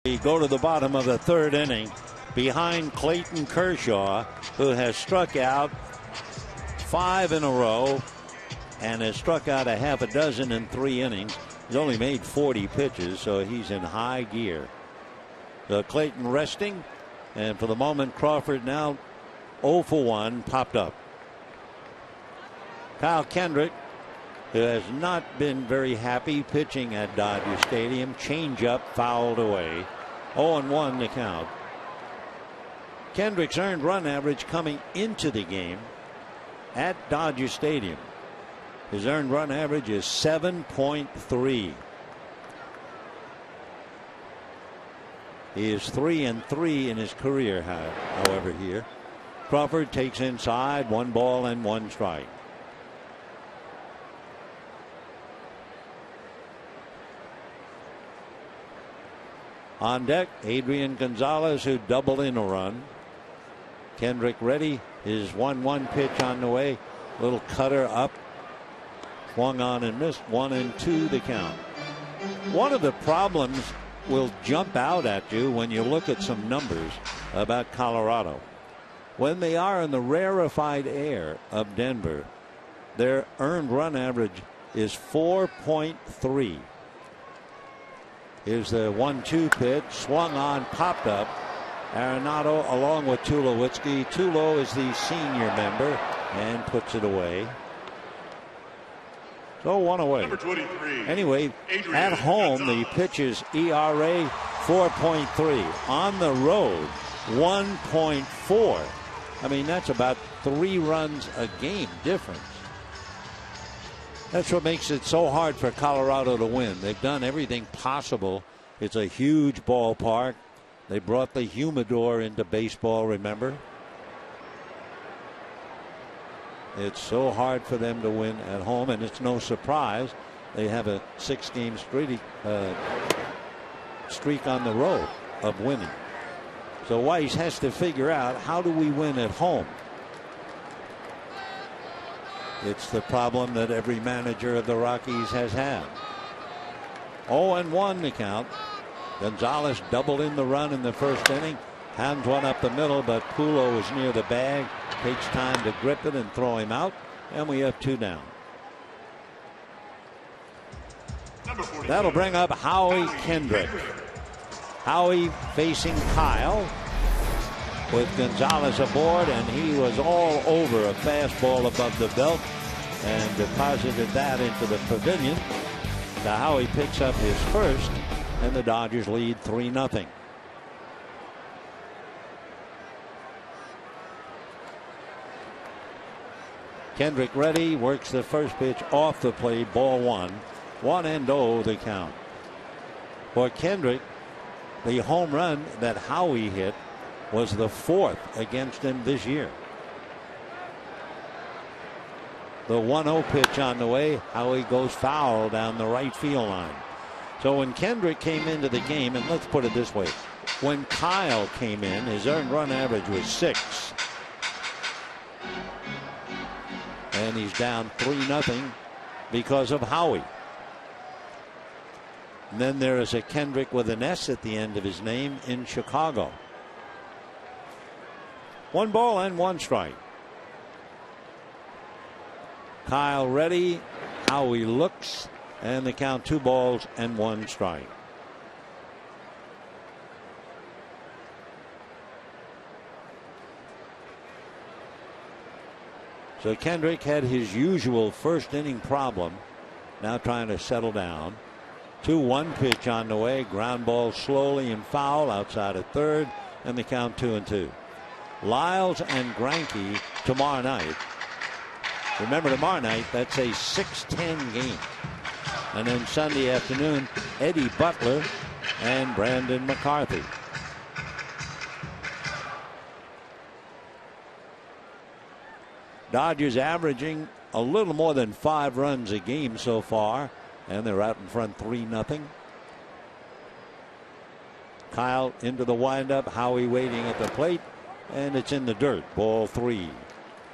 We go to the bottom of the third inning behind Clayton Kershaw, who has struck out 5 in a row and has struck out a half a dozen in 3 innings. He's only made 40 pitches, so he's in high gear. So Clayton resting, and for the moment Crawford now 0 for 1, popped up. Kyle Kendrick, who has not been very happy pitching at Dodger Stadium, changeup fouled away. 0-1 the count. Kendrick's earned run average coming into the game at Dodger Stadium, his earned run average is 7.3. He is 3-3 in his career, however, here. Crawford takes inside, 1 ball and 1 strike. On deck, Adrian Gonzalez, who doubled in a run. Kendrick ready. His 1-1 pitch on the way. Little cutter up. Swung on and missed. 1-2 the count. One of the problems will jump out at you when you look at some numbers about Colorado. When they are in the rarefied air of Denver, their earned run average is 4.3. Here's the 1-2 pitch, swung on, popped up. Arenado along with Tulowitzki. Tulo is the senior member and puts it away. So 1 away. Anyway, at home the pitcher's ERA 4.3. On the road 1.4. I mean, that's about 3 runs a game difference. That's what makes it so hard for Colorado to win. They've done everything possible. It's a huge ballpark. They brought the humidor into baseball, remember? It's so hard for them to win at home, and it's no surprise. They have a 6-game streak on the road of winning. So Weiss has to figure out, how do we win at home? It's the problem that every manager of the Rockies has had. 0-1 the count. Gonzalez doubled in the run in the first inning. Hands one up the middle, but Pulo is near the bag. Takes time to grip it and throw him out. And we have 2 down. That'll bring up Howie Kendrick. Howie facing Kyle with Gonzalez aboard, and he was all over a fastball above the belt and deposited that into the pavilion. So Howie picks up his first, and the Dodgers lead 3-0. Kendrick ready, works the first pitch off the plate, ball 1. 1-0 the count. For Kendrick, the home run that Howie hit was the 4th against him this year. The 1-0 pitch on the way. Howie goes foul down the right field line. So when Kendrick came into the game, and let's put it this way, when Kyle came in, his earned run average was 6. And he's down 3-0 because of Howie. And then there is a Kendrick with an S at the end of his name in Chicago. 1 ball and 1 strike. Kyle ready. Howie looks, and the count 2 balls and 1 strike. So Kendrick had his usual first inning problem, now trying to settle down. 2-1 pitch on the way, ground ball slowly and foul outside of third, and the count 2-2. Lyles and Greinke tomorrow night. Remember, tomorrow night, that's a 6:10 game. And then Sunday afternoon, Eddie Butler and Brandon McCarthy. Dodgers averaging a little more than 5 runs a game so far, and they're out in front 3-0. Kyle into the windup, Howie waiting at the plate, and it's in the dirt. Ball 3.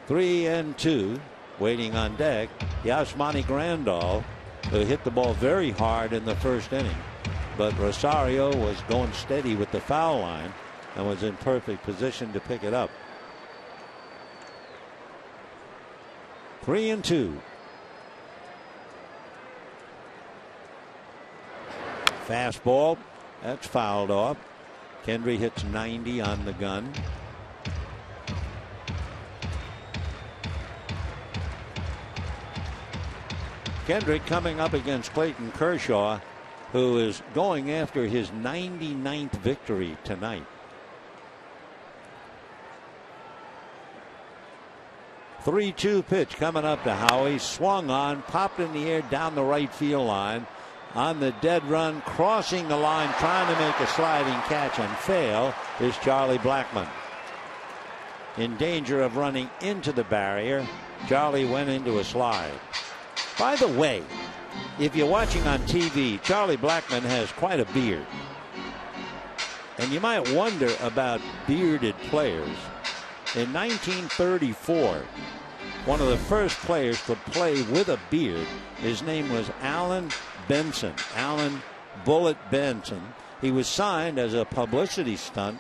3-2. Waiting on deck, Yasmani Grandal, who hit the ball very hard in the first inning. but Rosario was going steady with the foul line and was in perfect position to pick it up. 3-2. Fastball, that's fouled off. Kendry hits 90 on the gun. Kendrick coming up against Clayton Kershaw, who is going after his 99th victory tonight. 3-2 pitch coming up to Howie. Swung on, popped in the air down the right field line. On the dead run, crossing the line, trying to make a sliding catch and fail, is Charlie Blackman. In danger of running into the barrier, Charlie went into a slide. By the way, if you're watching on TV, Charlie Blackman has quite a beard. And you might wonder about bearded players. In 1934, one of the first players to play with a beard, his name was Alan Benson, Alan Bullet Benson. He was signed as a publicity stunt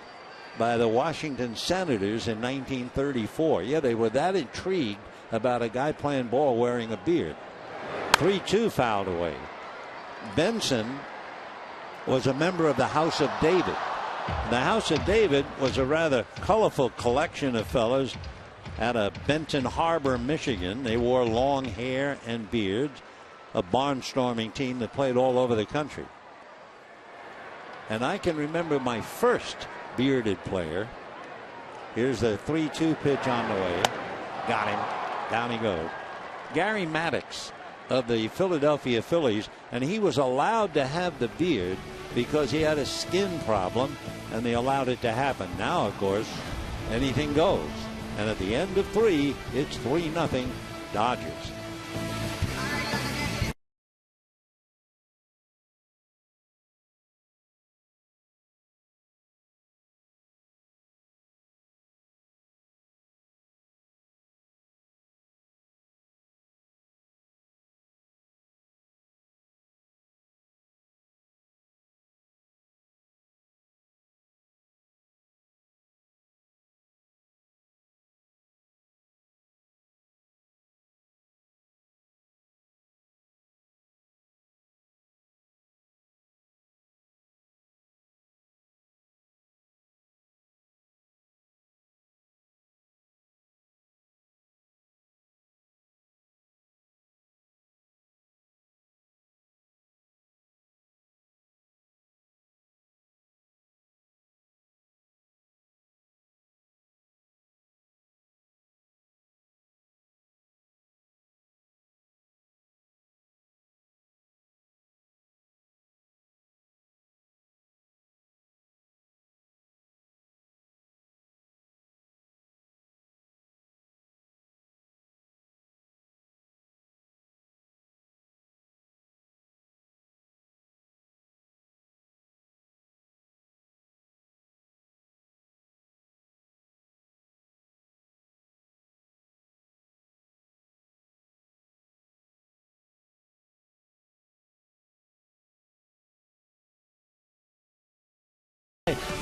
by the Washington Senators in 1934. Yeah, they were that intrigued about a guy playing ball wearing a beard. 3-2 fouled away. Benson was a member of the House of David. The House of David was a rather colorful collection of fellows out of Benton Harbor, Michigan. They wore long hair and beards. A barnstorming team that played all over the country. And I can remember my first bearded player. Here's the 3-2 pitch on the way. Got him. Down he goes. Gary Maddox of the Philadelphia Phillies, and he was allowed to have the beard because he had a skin problem, and they allowed it to happen. Now, of course, anything goes. And at the end of 3, it's 3-0 Dodgers.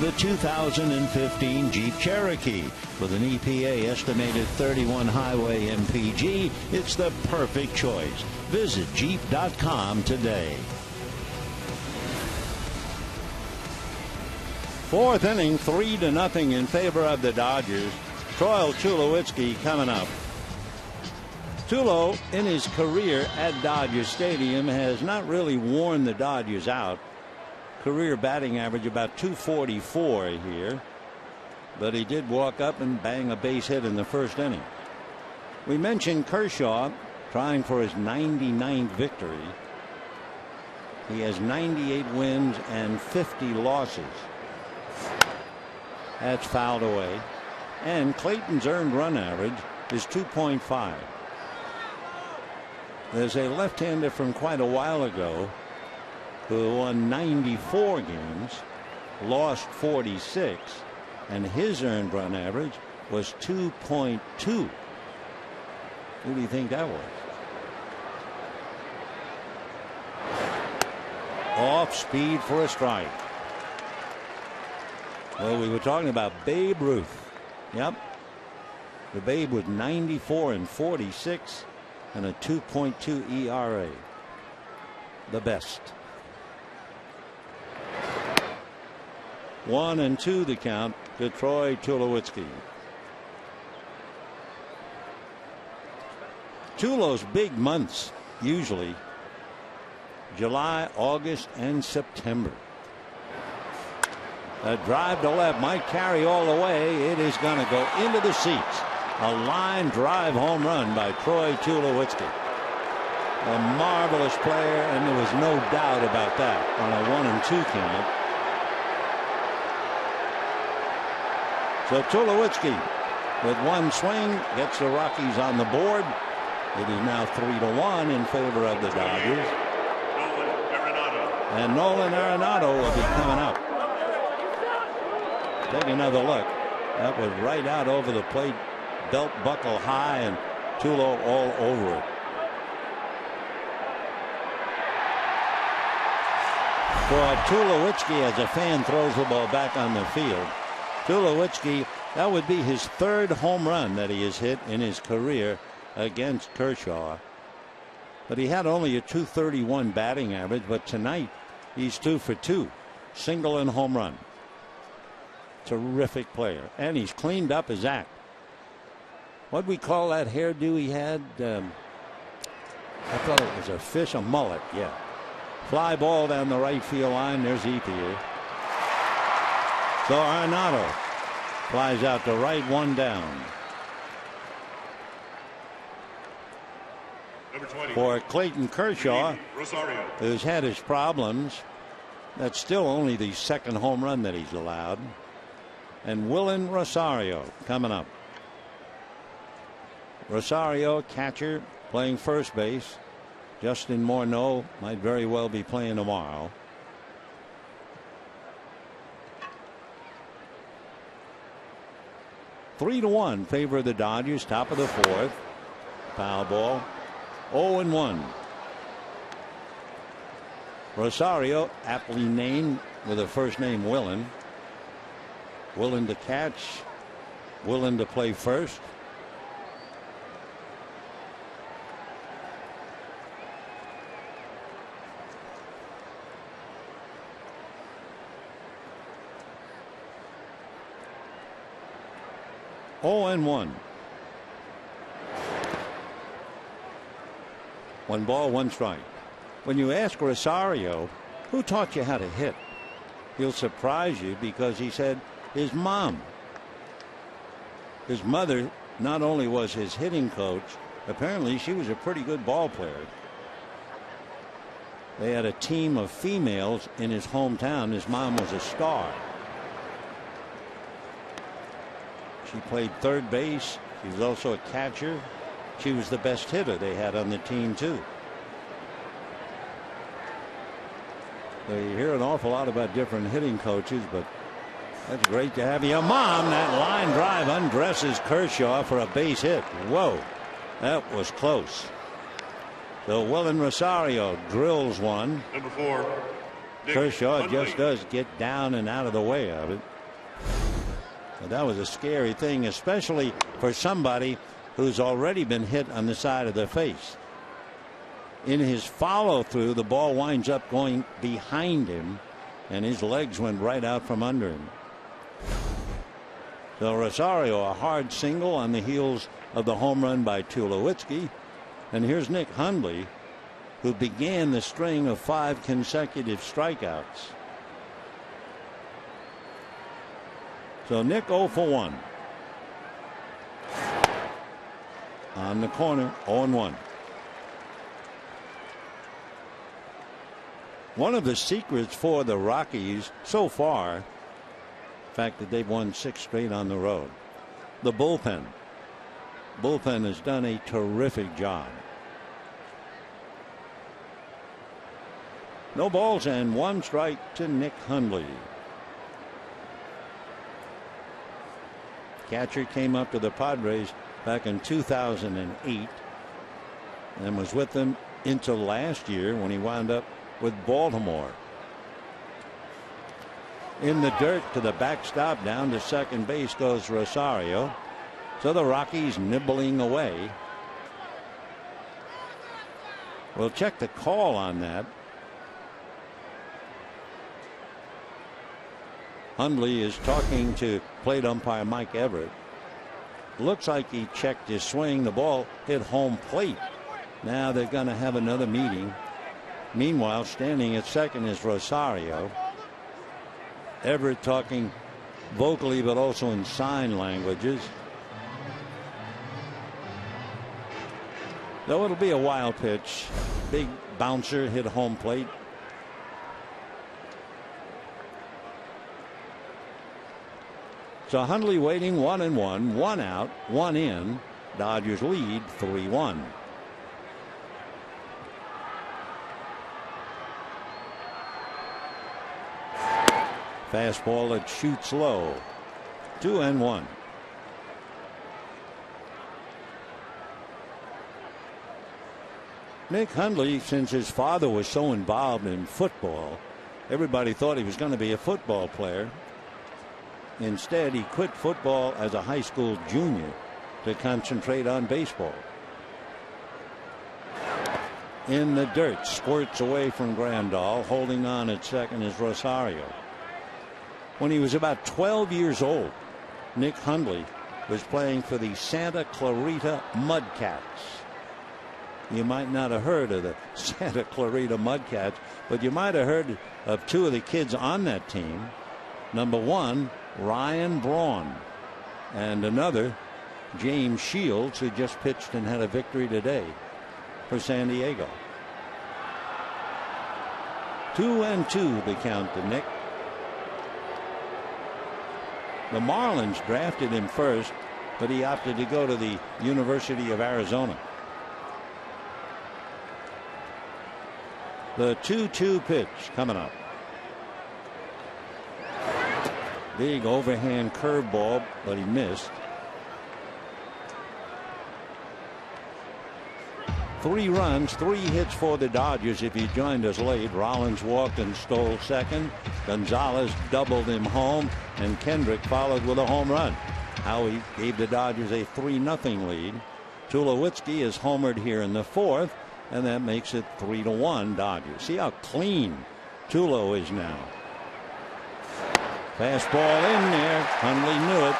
The 2015 Jeep Cherokee. With an EPA estimated 31 highway MPG, it's the perfect choice. Visit Jeep.com today. 4th inning, 3-0 in favor of the Dodgers. Troy Tulowitzki coming up. Tulo, in his career at Dodger Stadium, has not really worn the Dodgers out. Career batting average about 244 here, but he did walk up and bang a base hit in the first inning. We mentioned Kershaw trying for his 99th victory. He has 98 wins and 50 losses. That's fouled away. And Clayton's earned run average is 2.5. There's a left-hander from quite a while ago who won 94 games, lost 46, and his earned run average was 2.2. Who do you think that was? Off speed for a strike. Well, we were talking about Babe Ruth. Yep. The Babe with 94 and 46 and a 2.2 ERA. The best. 1-2 the count to Troy Tulowitzki. Tulo's big months usually July, August, and September. A drive to left might carry all the way. It is going to go into the seats. A line drive home run by Troy Tulowitzki. A marvelous player, and there was no doubt about that on a 1-2 count. So Tulowitzki, with one swing, gets the Rockies on the board. It is now 3-1 in favor of the Dodgers. And Nolan Arenado will be coming up. Take another look. That was right out over the plate, belt buckle high, and Tulo all over it. For Tulowitzki, as a fan throws the ball back on the field, Tulowitzki, that would be his third home run that he has hit in his career against Kershaw. But he had only a .231 batting average, but tonight he's 2 for 2, single and home run. Terrific player, and he's cleaned up his act. What'd we call that hairdo he had? I thought it was a fish, a mullet. Yeah. Fly ball down the right field line. There's EPA. So Arenado flies out to right, one down. For Clayton Kershaw, who's had his problems, that's still only the second home run that he's allowed. And Willen Rosario coming up. Rosario, catcher, playing first base. Justin Morneau might very well be playing tomorrow. Three to 1 favor of the Dodgers, top of the fourth. Foul ball. 0-1. Rosario, aptly named with a first name Willen. Willing to catch, willing to play first. Oh, and 1. 1 ball, 1 strike. When you ask Rosario, who taught you how to hit, he'll surprise you because he said his mom. His mother not only was his hitting coach, apparently she was a pretty good ball player. They had a team of females in his hometown. His mom was a star. She played third base. She was also a catcher. She was the best hitter they had on the team too. So you hear an awful lot about different hitting coaches, but that's great to have your mom. That line drive undresses Kershaw for a base hit. Whoa, that was close. So Willen Rosario drills one. Number 4. Kershaw just does get down and out of the way of it. But that was a scary thing, especially for somebody who's already been hit on the side of the face. In his follow through, the ball winds up going behind him, and his legs went right out from under him. So Rosario, a hard single on the heels of the home run by Tulowitzki. And here's Nick Hundley, who began the string of 5 consecutive strikeouts. So Nick 0 for 1. On the corner, 0-1. One of the secrets for the Rockies so far, the fact that they've won 6 straight on the road, the bullpen. Bullpen has done a terrific job. No balls and 1 strike to Nick Hundley. Catcher came up to the Padres back in 2008 and was with them into last year when he wound up with Baltimore. In the dirt to the backstop, down to second base goes Rosario. So the Rockies nibbling away. We'll check the call on that. Hundley is talking to plate umpire Mike Everett. Looks like he checked his swing. The ball hit home plate. Now they're going to have another meeting. Meanwhile, standing at second is Rosario. Everett talking vocally but also in sign languages. Though it'll be a wild pitch. Big bouncer hit home plate. So Hundley waiting 1-1, 1 out, 1 in. Dodgers lead 3-1. Fastball that shoots low. 2-1. Nick Hundley, since his father was so involved in football, everybody thought he was going to be a football player. Instead, he quit football as a high school junior to concentrate on baseball. In the dirt, squirts away from Grandal. Holding on at second is Rosario. When he was about 12 years old, Nick Hundley was playing for the Santa Clarita Mudcats. You might not have heard of the Santa Clarita Mudcats, but you might have heard of two of the kids on that team. Number one, Ryan Braun, and another, James Shields, who just pitched and had a victory today for San Diego. 2-2 the count to Nick. The Marlins drafted him first, but he opted to go to the University of Arizona. The 2-2 pitch coming up. Big overhand curveball, but he missed. 3 runs, 3 hits for the Dodgers. If you joined us late, Rollins walked and stole second. Gonzalez doubled him home, and Kendrick followed with a home run. Howie gave the Dodgers a 3-0 lead. Tulowitzki is homered here in the 4th, and that makes it 3-1 Dodgers. See how clean Tulo is now. Fastball in there. Hundley knew it,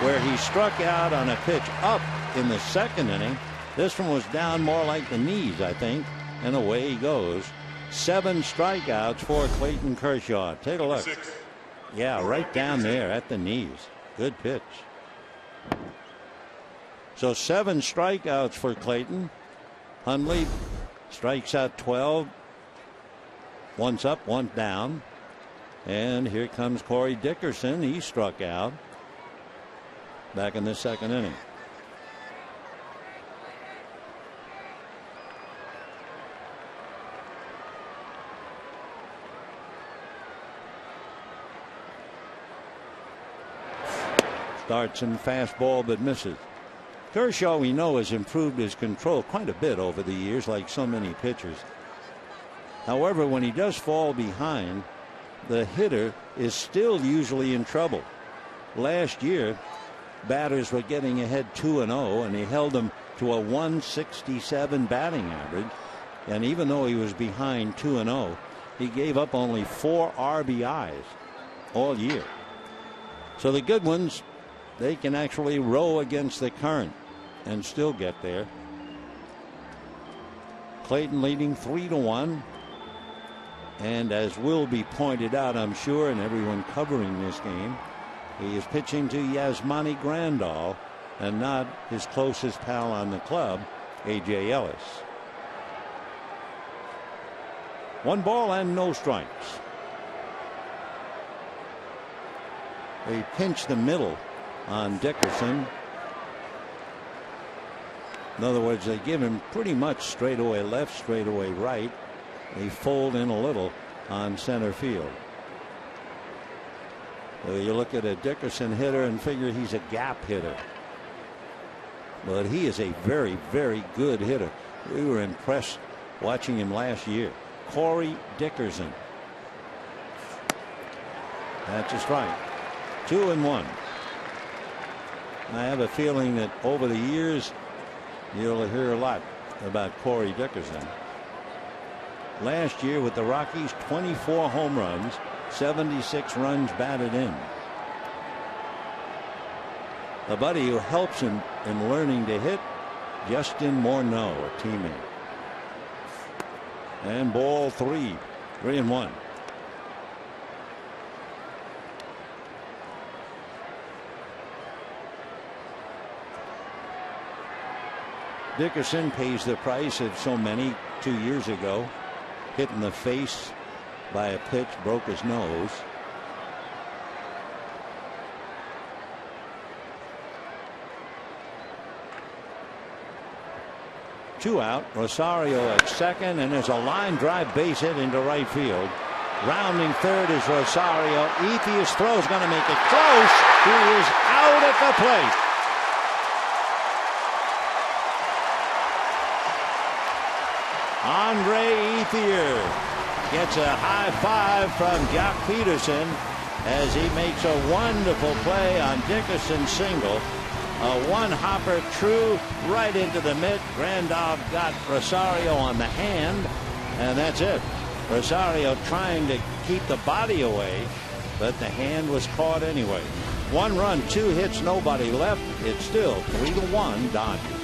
where he struck out on a pitch up in the 2nd inning. This one was down more like the knees, I think, and away he goes. 7 strikeouts for Clayton Kershaw. Take a look. Yeah, right down there at the knees. Good pitch. So 7 strikeouts for Clayton. Hundley strikes out 12. One's up, one down. And here comes Corey Dickerson. He struck out back in the 2nd inning. Starts in fastball but misses. Kershaw, we know, has improved his control quite a bit over the years, like so many pitchers. However, when he does fall behind, the hitter is still usually in trouble. Last year, batters were getting ahead 2-0, and he held them to a 167 batting average. And even though he was behind 2-0, he gave up only 4 RBIs all year. So the good ones, they can actually row against the current and still get there. Clayton leading 3-1. And as will be pointed out, I'm sure, and everyone covering this game, he is pitching to Yasmani Grandal and not his closest pal on the club, A.J. Ellis. 1 ball and no strikes. They pinch the middle on Dickerson. In other words, they give him pretty much straightaway left, straightaway right. They fold in a little on center field. So you look at a Dickerson hitter and figure he's a gap hitter. But he is a very, very good hitter. We were impressed watching him last year. Corey Dickerson. That's a strike. 2-1. I have a feeling that over the years you'll hear a lot about Corey Dickerson. Last year with the Rockies, 24 home runs, 76 runs batted in. A buddy who helps him in learning to hit, Justin Morneau, a teammate. And ball 3, 3-1. Dickerson pays the price of so many 2 years ago. Hit in the face by a pitch, broke his nose. Two out. Rosario at second, and there's a line drive base hit into right field. Rounding third is Rosario. Ethiers throws going to make it close. He is out at the plate. Andre Ethier gets a high five from Jock Peterson as he makes a wonderful play on Dickerson's single. A one-hopper true right into the mitt. Grandal got Rosario on the hand, and that's it. Rosario trying to keep the body away, but the hand was caught anyway. 1 run, 2 hits, nobody left. It's still 3-1 Dodgers.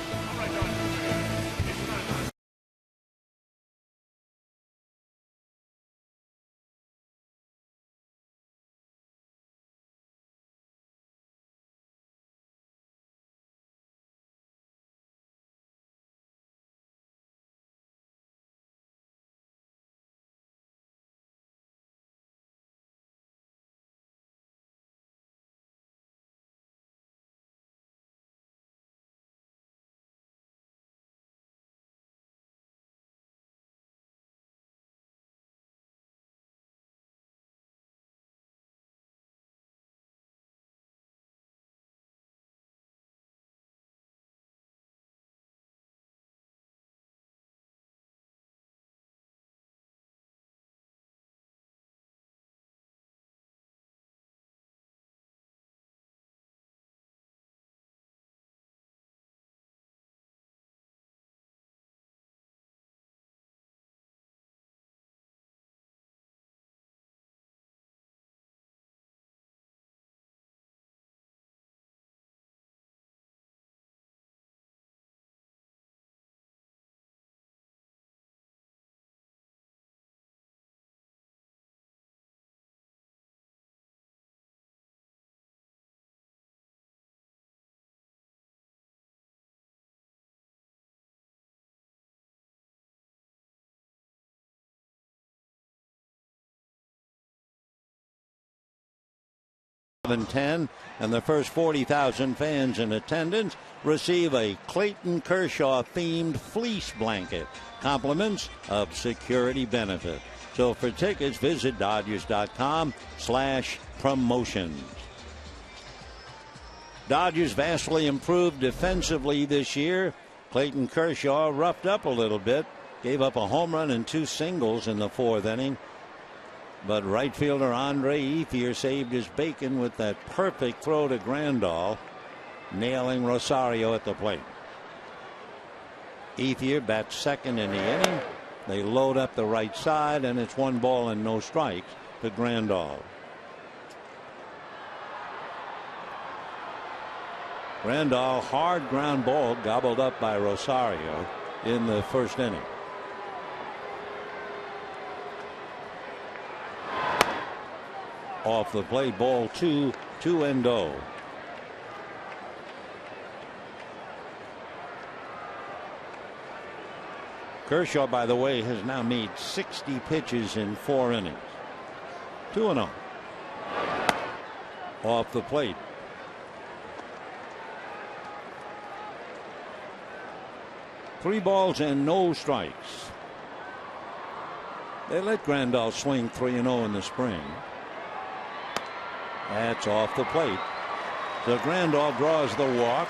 And 10, and the first 40,000 fans in attendance receive a Clayton Kershaw themed fleece blanket. Compliments of security benefit. So for tickets, visit Dodgers.com/promotions. Dodgers vastly improved defensively this year. Clayton Kershaw roughed up a little bit, gave up a home run and 2 singles in the 4th inning. But right fielder Andre Ethier saved his bacon with that perfect throw to Grandal, nailing Rosario at the plate. Ethier bats second in the inning. They load up the right side, and it's 1 ball and no strikes to Grandal. Grandal, hard ground ball gobbled up by Rosario in the 1st inning. Off the plate, ball 2, 2-0. Kershaw, by the way, has now made 60 pitches in 4 innings. 2-0. Off the plate. Three balls and no strikes. They let Grandal swing 3-0 in the spring. That's off the plate. So Grandal draws the walk.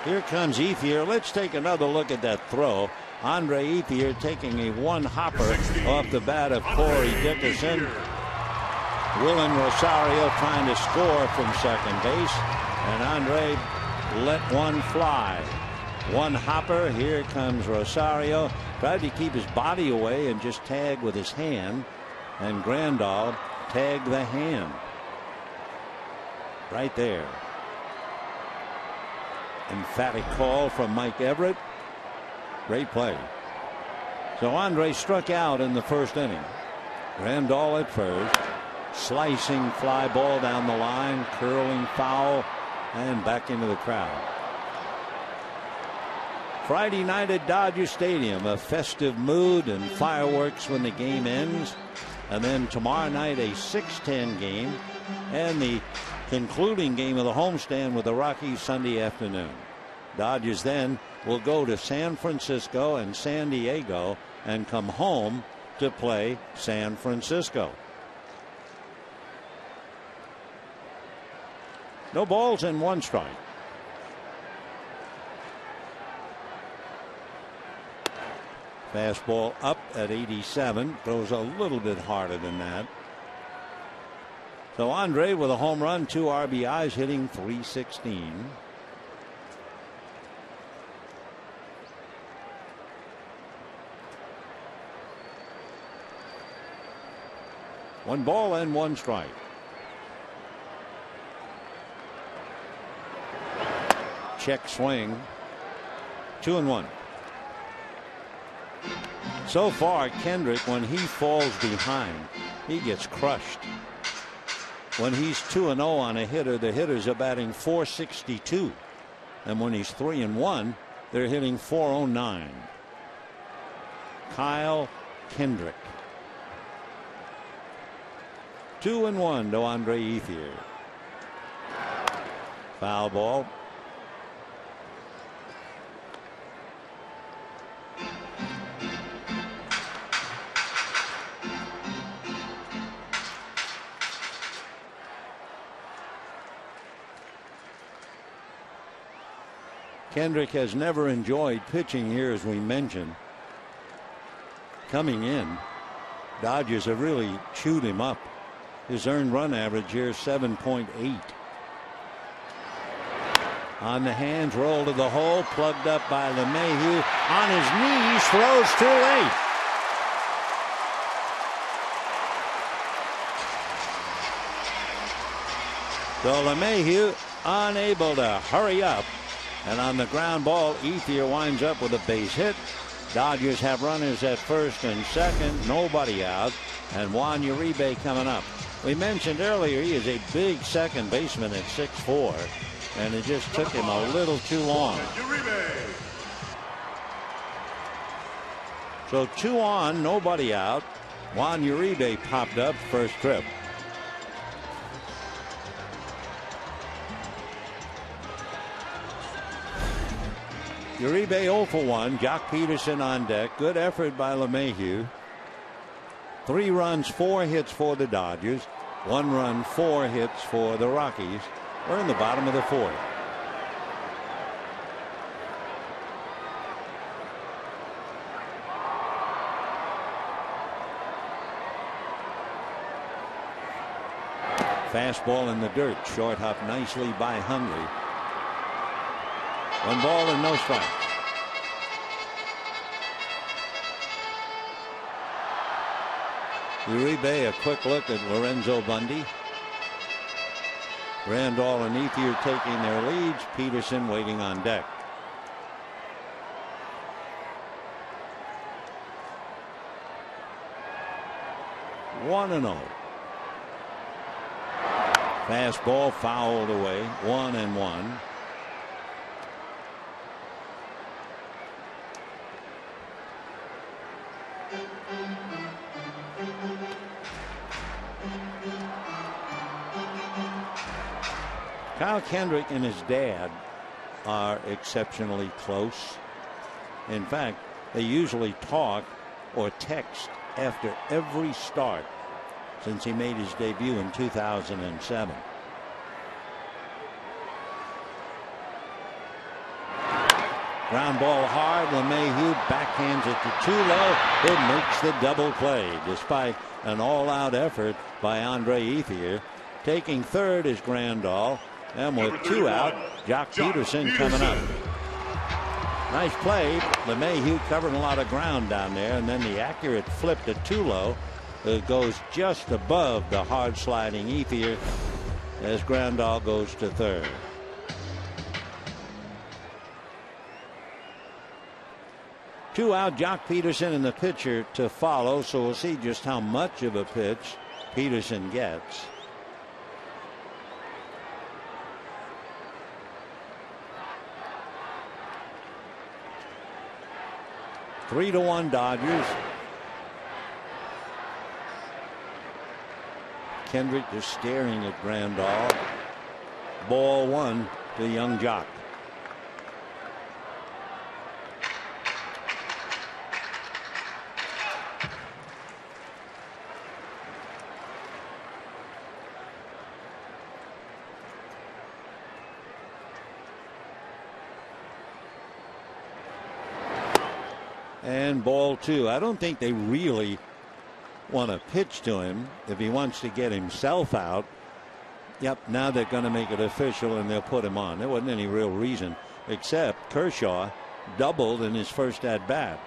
Here comes Ethier. Let's take another look at that throw. Andre Ethier taking a one-hopper off the bat of Corey Dickerson. Willen Rosario trying to score from second base, and Andre let one fly. One hopper. Here comes Rosario. Tried to keep his body away and just tag with his hand, and Grandal tagged the hand right there. Emphatic call from Mike Everett. Great play. So Andre struck out in the first inning. Grandal at first. Slicing fly ball down the line, curling foul, and back into the crowd. Friday night at Dodger Stadium, a festive mood and fireworks when the game ends. And then tomorrow night, a 6:10 game, and the concluding game of the homestand with the Rockies Sunday afternoon. Dodgers then will go to San Francisco and San Diego and come home to play San Francisco. No balls and one strike. Fastball up at 87. Throws a little bit harder than that. So Andre with a home run, 2 RBIs, hitting .316. One ball and one strike. Check swing. 2-1. So far, Kendrick, when he falls behind, he gets crushed. When he's 2-0 on a hitter, the hitters are batting .462. And when he's 3-1, they're hitting .409. Kyle Kendrick. 2-1 to Andre Ethier. Foul ball. Kendrick has never enjoyed pitching here, as we mentioned. Coming in, Dodgers have really chewed him up. His earned run average here is 7.8. On the hands, roll to the hole, plugged up by LeMahieu. On his knees, throws too late. So LeMahieu unable to hurry up. And on the ground ball, Ethier winds up with a base hit. Dodgers have runners at first and second, nobody out, and Juan Uribe coming up. We mentioned earlier he is a big second baseman at 6'4", and it just took him a little too long. So 2 on, nobody out. Juan Uribe popped up first trip. Uribe 0 for 1. Jock Peterson on deck. Good effort by LeMahieu. 3 runs, 4 hits for the Dodgers. 1 run, 4 hits for the Rockies. We're in the bottom of the 4th. Fastball in the dirt. Short hop nicely by Hundley. 1 ball and no strike. Uribe, a quick look at Lorenzo Bundy. Grandal and Ethier taking their leads. Peterson waiting on deck. One and 0. Fastball fouled away. 1-1. Kyle Kendrick and his dad are exceptionally close. In fact, they usually talk or text after every start since he made his debut in 2007. Ground ball hard. LeMahieu backhands it to Tulo, who makes the double play despite an all-out effort by Andre Ethier. Taking third is Grandal, and with 2 out, Jock Peterson coming up. Nice play. LeMahieu covering a lot of ground down there, and then the accurate flip to Tulo goes just above the hard sliding Ethier as Grandal goes to third. Two out, Jock Peterson and the pitcher to follow, so we'll see just how much of a pitch Peterson gets. Three to 1 Dodgers. Kendrick just staring at Grandal. Ball 1 to young Jock. And ball 2. I don't think they really want to pitch to him if he wants to get himself out. Yep, now they're going to make it official and they'll put him on. There wasn't any real reason except Kershaw doubled in his first at bat.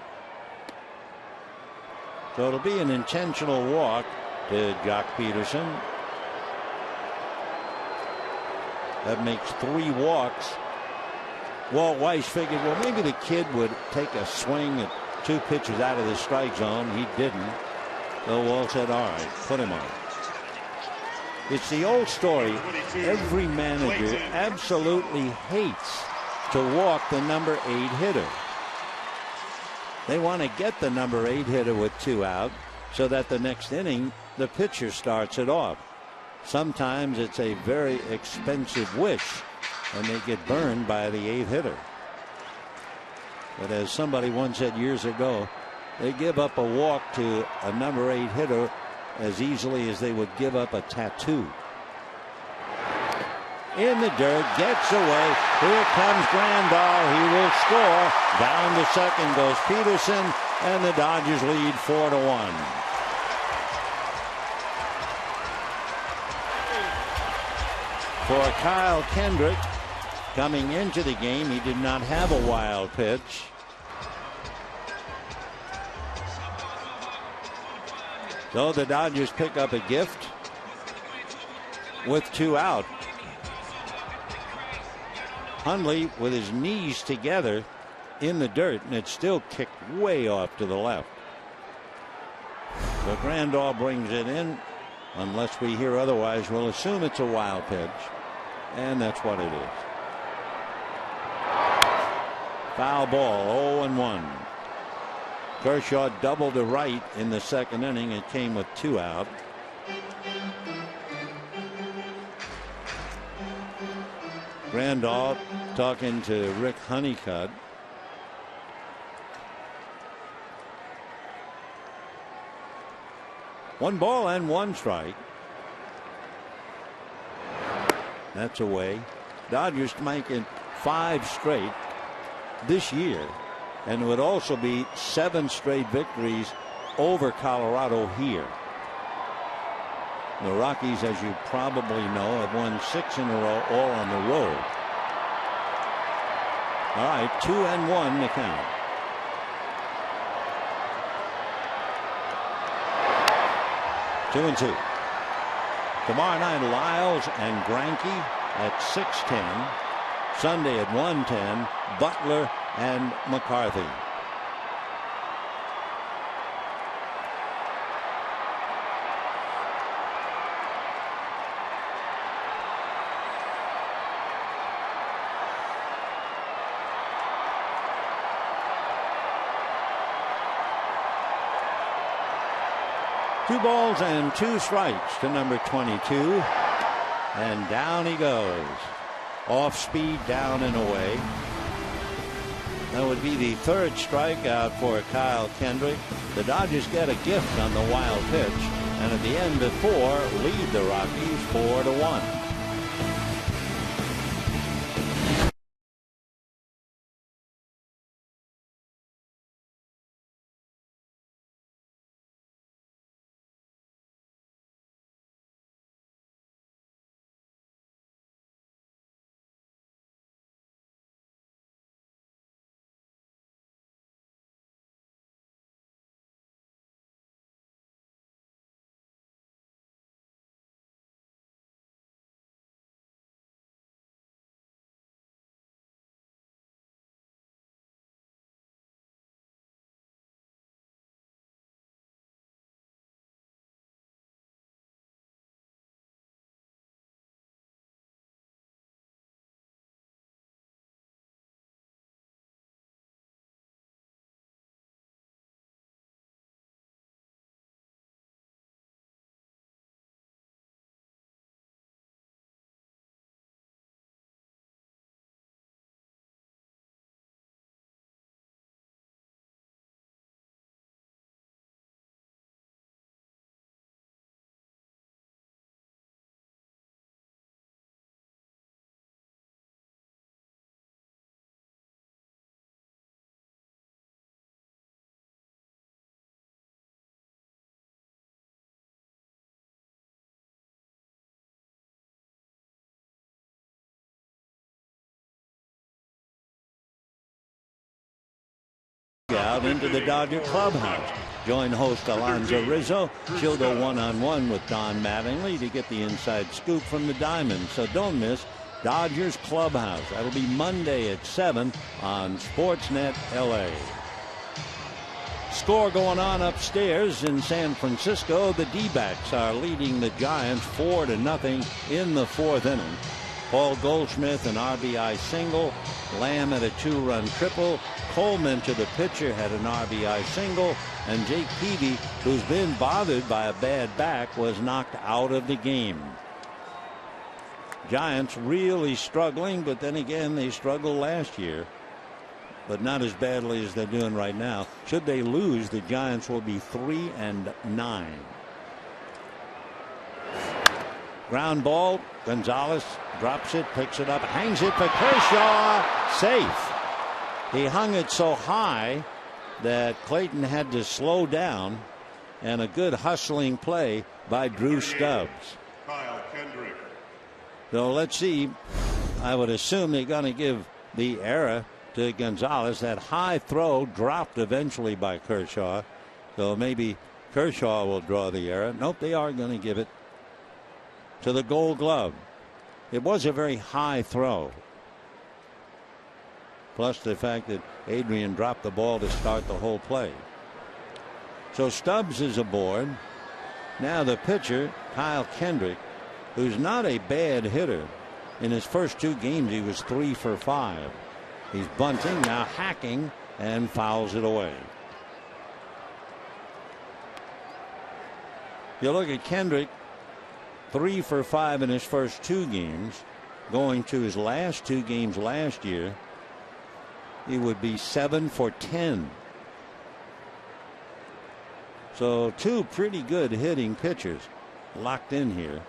So it'll be an intentional walk to Jock Peterson. That makes 3 walks. Walt Weiss figured, well, maybe the kid would take a swing at 2 pitches out of the strike zone. He didn't. So Walt said, all right, put him on. It's the old story. Every manager absolutely hates to walk the number 8 hitter. They want to get the number 8 hitter with 2 out so that the next inning the pitcher starts it off. Sometimes it's a very expensive wish and they get burned by the 8th hitter. But as somebody once said years ago, they give up a walk to a number 8 hitter as easily as they would give up a tattoo. In the dirt, gets away. Here comes Grandal. He will score. Down to second goes Peterson, and the Dodgers lead 4-1. For Kyle Kendrick, coming into the game, he did not have a wild pitch. So the Dodgers pick up a gift with 2 out. Hundley with his knees together in the dirt, and it's still kicked way off to the left. So Grandal brings it in. Unless we hear otherwise, we'll assume it's a wild pitch, and that's what it is. Foul ball, 0-1. Kershaw doubled to right in the second inning. It came with 2 out. Grandal talking to Rick Honeycutt. One ball and 1 strike. That's away. Dodgers make it 5 straight this year, and it would also be 7 straight victories over Colorado here. The Rockies, as you probably know, have won 6 in a row, all on the road. All right, 2-1 the count. Two and 2. Tomorrow night, Lyles and Greinke at 6:10. Sunday at 1:10, Butler and McCarthy. Two balls and 2 strikes to number 22, and down he goes. Off speed, down and away. That would be the 3rd strikeout for Kyle Kendrick. The Dodgers get a gift on the wild pitch, and at the end of 4, lead the Rockies 4-1. out into the Dodger clubhouse. Join host Alonzo Rizzo. She'll go one-on-one with Don Mattingly to get the inside scoop from the Diamond. So don't miss Dodgers Clubhouse. That'll be Monday at 7 on Sportsnet LA. Score going on upstairs in San Francisco. The D-backs are leading the Giants 4-0 in the fourth inning. Paul Goldschmidt an RBI single. Lamb at a 2-run triple. Coleman to the pitcher had an RBI single. And Jake Peavy, who's been bothered by a bad back, was knocked out of the game. Giants really struggling, but then again they struggled last year, but not as badly as they're doing right now. Should they lose, the Giants will be 3-9. Ground ball. Gonzalez drops it, picks it up, hangs it for Kershaw. Safe. He hung it so high that Clayton had to slow down, and a good hustling play by Drew Stubbs. So let's see. I would assume they're going to give the error to Gonzalez. That high throw dropped eventually by Kershaw. So maybe Kershaw will draw the error. Nope, they are going to give it to the Gold Glove. It was a very high throw. Plus the fact that Adrian dropped the ball to start the whole play. So Stubbs is aboard. Now the pitcher, Kyle Kendrick, who's not a bad hitter. In his first 2 games, he was 3 for 5. He's bunting, now hacking, and fouls it away. You look at Kendrick, 3 for 5 in his first 2 games. Going to his last 2 games last year, he would be 7 for 10. So 2 pretty good hitting pitchers locked in here.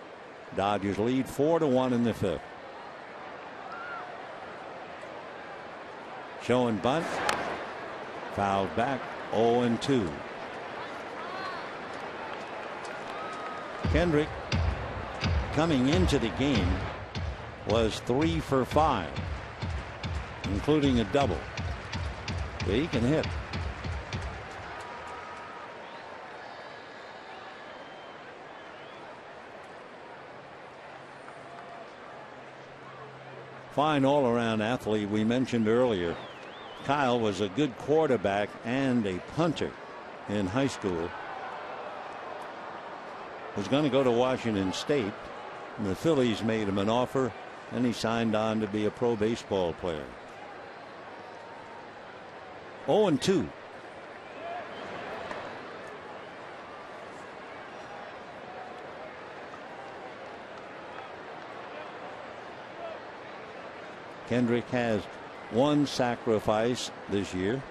Dodgers lead 4-1 in the 5th. Showing bunt. Fouled back. 0-2. Kendrick, coming into the game, was 3 for 5, including a double. But he can hit. Fine all-around athlete. We mentioned earlier, Kyle was a good quarterback and a punter in high school. Was going to go to Washington State, and the Phillies made him an offer, and he signed on to be a pro baseball player. 0-2. Kendrick has 1 sacrifice this year.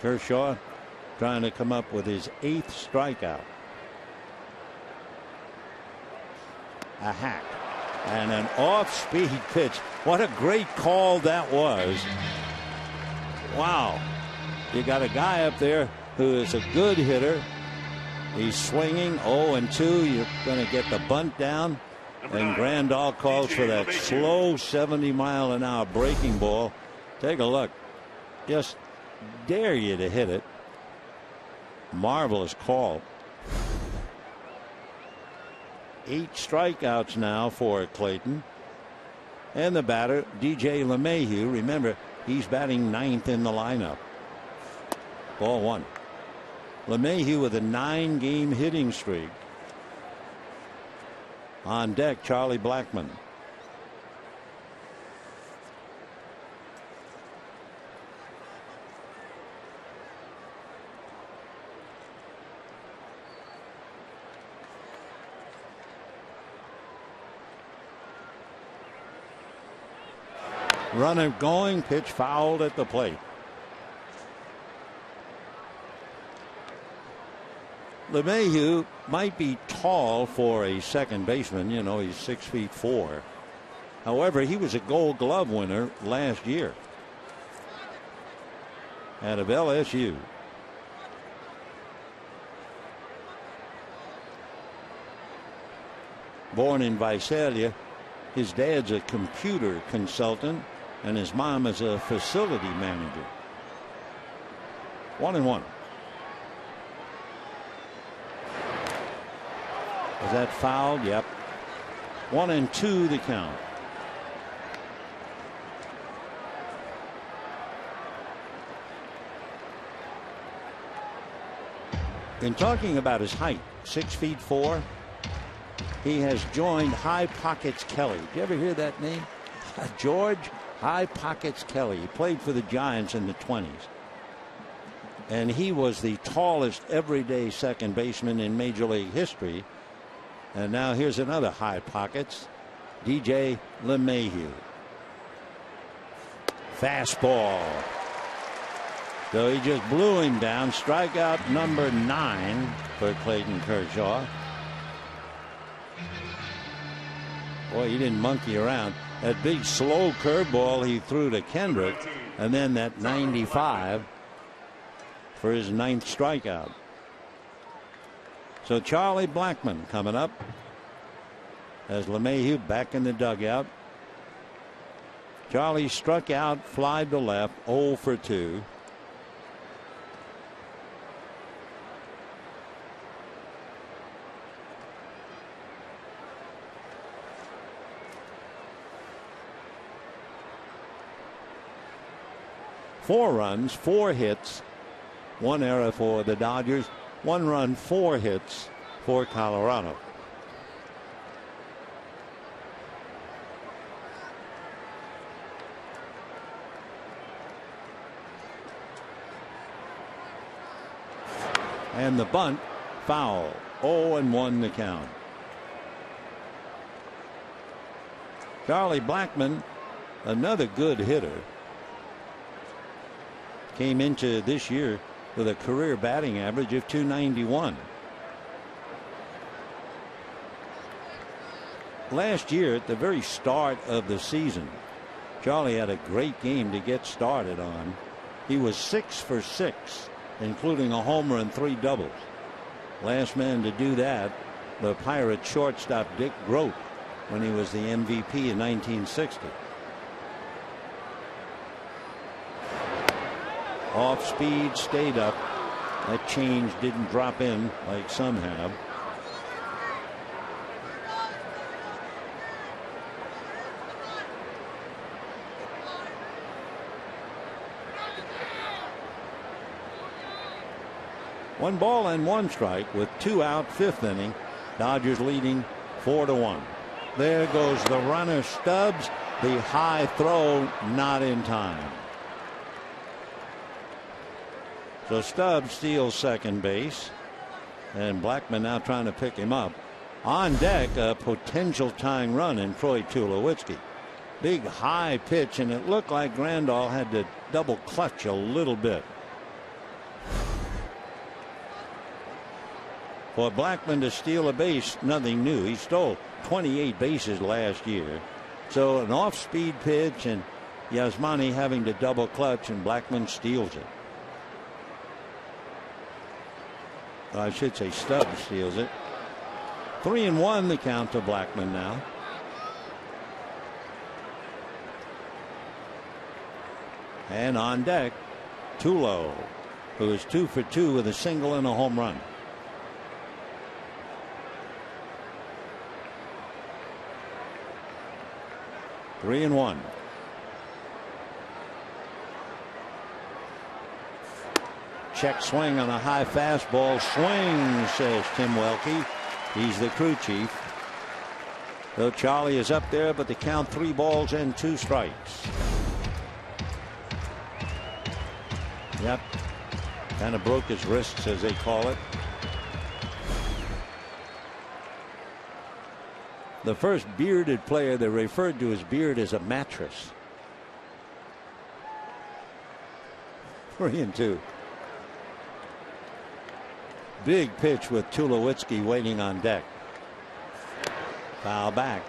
Kershaw trying to come up with his 8th strikeout. A hack and an off-speed pitch. What a great call that was. Wow. You got a guy up there who is a good hitter. He's swinging. 0-2. You're going to get the bunt down. And Grandal calls for that slow 70-mile-an-hour breaking ball. Take a look. Just dare you to hit it. Marvelous call. 8 strikeouts now for Clayton. And the batter, DJ LeMahieu. Remember, he's batting 9th in the lineup. Ball 1. LeMahieu with a 9-game hitting streak. On deck, Charlie Blackman. Runner going, pitch fouled at the plate. LeMahieu might be tall for a second baseman. You know, he's 6'4". However, he was a Gold Glove winner last year out of LSU. Born in Visalia, his dad's a computer consultant and his mom is a facility manager. 1-1. Was that fouled? Yep. 1-2 the count. In talking about his height, 6'4", he has joined High Pockets Kelly. Did you ever hear that name? George High Pockets Kelly. He played for the Giants in the 20s. And he was the tallest everyday second baseman in Major League history. And now here's another High Pockets, DJ LeMahieu. Fastball. So he just blew him down. Strikeout number 9 for Clayton Kershaw. Boy, he didn't monkey around. That big slow curveball he threw to Kendrick, and then that 95 for his 9th strikeout. So Charlie Blackman coming up as LeMahieu back in the dugout. Charlie struck out, fly to left, 0 for 2. Four runs, 4 hits, 1 error for the Dodgers, 1 run, 4 hits for Colorado. And the bunt, foul. 0-1 the count. Charlie Blackman, another good hitter. Came into this year with a career batting average of .291. Last year, at the very start of the season, Charlie had a great game to get started on. He was 6 for 6, including a homer and 3 doubles. Last man to do that, the Pirate shortstop Dick Groat, when he was the MVP in 1960. Off speed, stayed up. That change didn't drop in like some have. One ball and 1 strike with 2 out, 5th inning. Dodgers leading 4-1. There goes the runner, Stubbs. The high throw, not in time. So Stubbs steals second base, and Blackman now trying to pick him up. On deck, a potential tying run in Troy Tulowitzki. Big high pitch, and it looked like Grandal had to double clutch a little bit. For Blackman to steal a base, nothing new. He stole 28 bases last year. So an off-speed pitch, and Yasmani having to double clutch, and Blackman steals it. I should say Stubbs steals it. 3-1 the count to Blackman now. And on deck, Tulo, who is 2 for 2 with a single and a home run. Three and 1. Check swing on a high fastball. Swing, says Tim Welke. He's the crew chief. Though Charlie is up there, but the count 3 balls and 2 strikes. Yep. Kind of broke his wrists, as they call it. The first bearded player that referred to his beard as a mattress. 3-2. Big pitch with Tulowitzki waiting on deck. Foul back.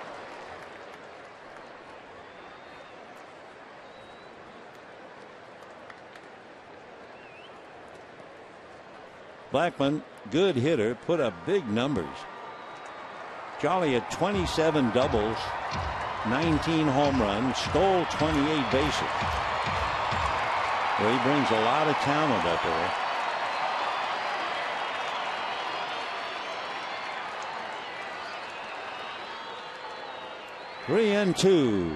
Blackman, good hitter, put up big numbers. Charlie had 27 doubles, 19 home runs, stole 28 bases. Well, he brings a lot of talent up there. Three and two.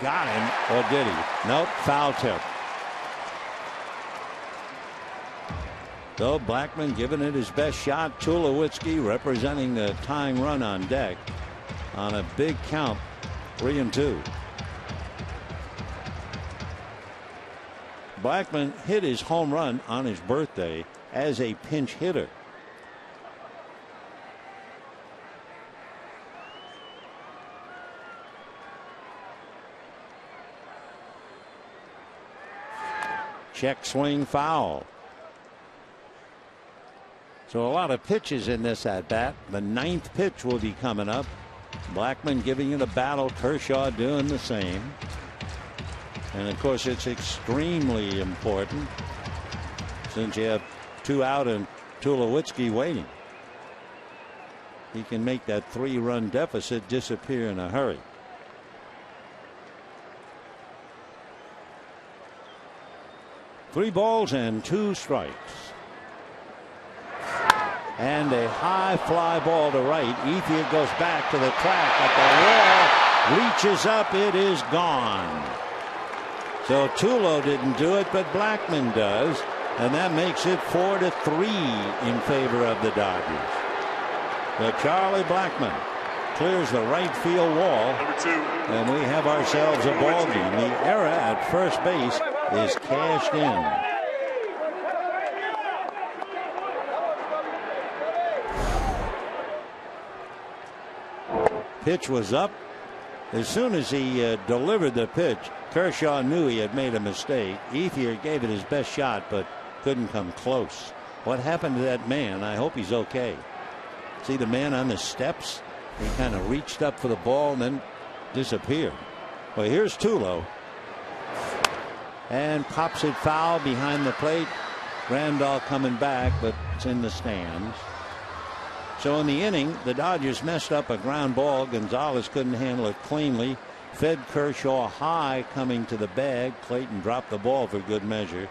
Got him, or did he? Nope, foul tip. So Blackman giving it his best shot. Tulowitzki representing the tying run on deck on a big count. 3 and 2. Blackman hit his home run on his birthday as a pinch hitter. Check swing foul. So a lot of pitches in this at bat. The 9th pitch will be coming up. Blackman giving it a battle. Kershaw doing the same. And of course it's extremely important since you have 2 out and Tulowitzki waiting. He can make that 3-run deficit disappear in a hurry. Three balls and 2 strikes. And a high fly ball to right. Ethier goes back to the track at the wall. Reaches up. It is gone. So Tulo didn't do it, but Blackman does. And that makes it 4-3 in favor of the Dodgers. So Charlie Blackman clears the right field wall. And we have ourselves a ball game. The error at first base is cashed in. Pitch was up. As soon as he delivered the pitch, Kershaw knew he had made a mistake. Ethier gave it his best shot, but couldn't come close. What happened to that man? I hope he's okay. See the man on the steps? He kind of reached up for the ball and then disappeared. Well, here's Tulo. And pops it foul behind the plate. Randall coming back, but it's in the stands. So in the inning, the Dodgers messed up a ground ball. Gonzalez couldn't handle it cleanly. Fed Kershaw high coming to the bag. Clayton dropped the ball for good measure.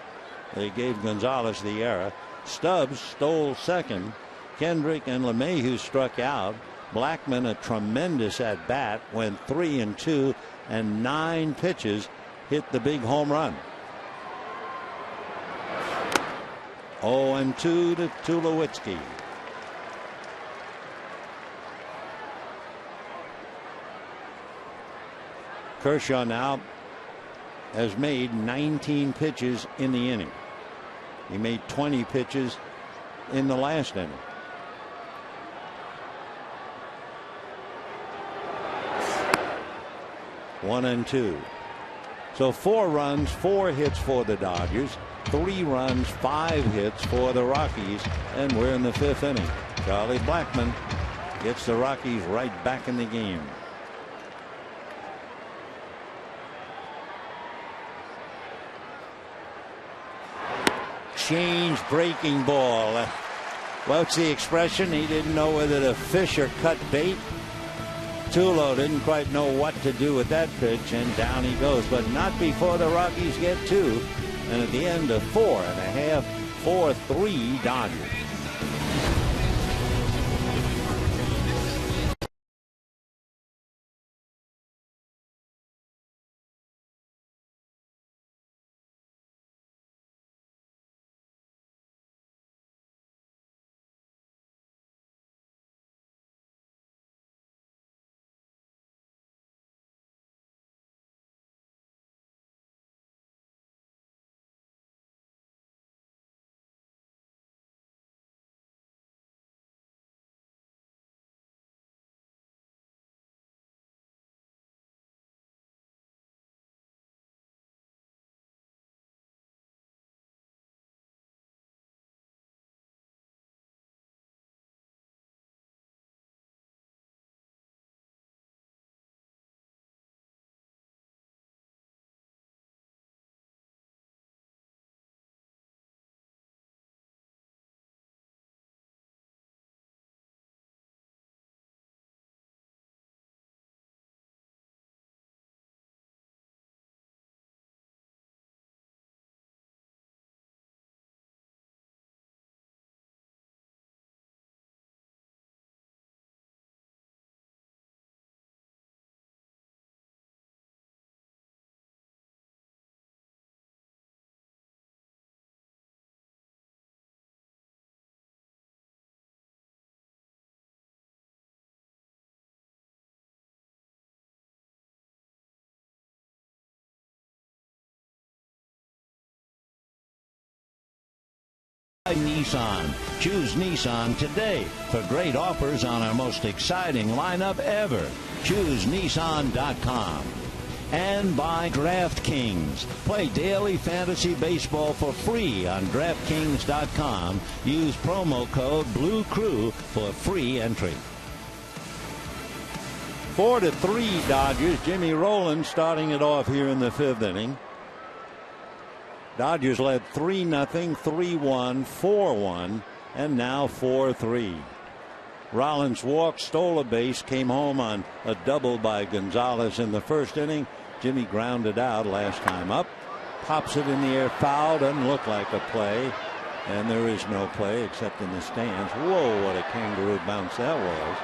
They gave Gonzalez the error. Stubbs stole second. Kendrick and LeMahieu struck out. Blackman, a tremendous at bat, went 3 and 2 and 9 pitches, hit the big home run. 0 and 2 to Tulowitzki. Kershaw now has made 19 pitches in the inning. He made 20 pitches in the last inning. One and 2. So 4 runs, 4 hits for the Dodgers, 3 runs, 5 hits for the Rockies, and we're in the 5th inning. Charlie Blackman gets the Rockies right back in the game. Change breaking ball. What's the expression? He didn't know whether to fish or cut bait. Tulo didn't quite know what to do with that pitch, and down he goes, but not before the Rockies get 2. And at the end of 4.5, 4-3 Dodgers. Nissan. Choose Nissan today for great offers on our most exciting lineup ever. Choose Nissan.com. And by DraftKings. Play daily fantasy baseball for free on DraftKings.com. Use promo code BLUECREW for free entry. 4-3 Dodgers. Jimmy Rollins starting it off here in the fifth inning. Dodgers led 3-0, 3-1, 4-1, and now 4-3. Rollins walked, stole a base, came home on a double by Gonzalez in the first inning. Jimmy grounded out last time up. Pops it in the air, foul. Doesn't look like a play. And there is no play except in the stands. Whoa, what a kangaroo bounce that was.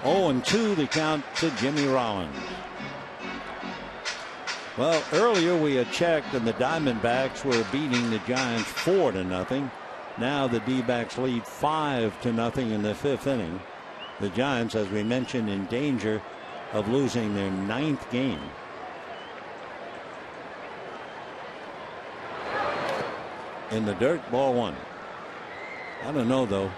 Oh, and 2 the count to Jimmy Rollins. Well, earlier we had checked and the Diamondbacks were beating the Giants 4-0. Now the D-backs lead 5-0 in the fifth inning. The Giants, as we mentioned, in danger of losing their 9th game. In the dirt, ball 1. I don't know though.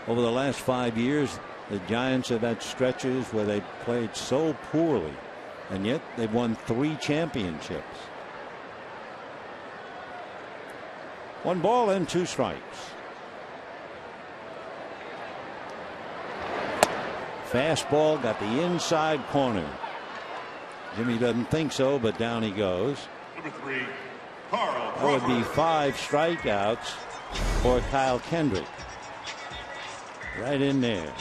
Over the last 5 years, the Giants have had stretches where they played so poorly, and yet they've won 3 championships. 1 ball and 2 strikes. Fastball got the inside corner. Jimmy doesn't think so, but down he goes. Number 3, Carl. That would be 5 strikeouts for Kyle Kendrick. Right in there.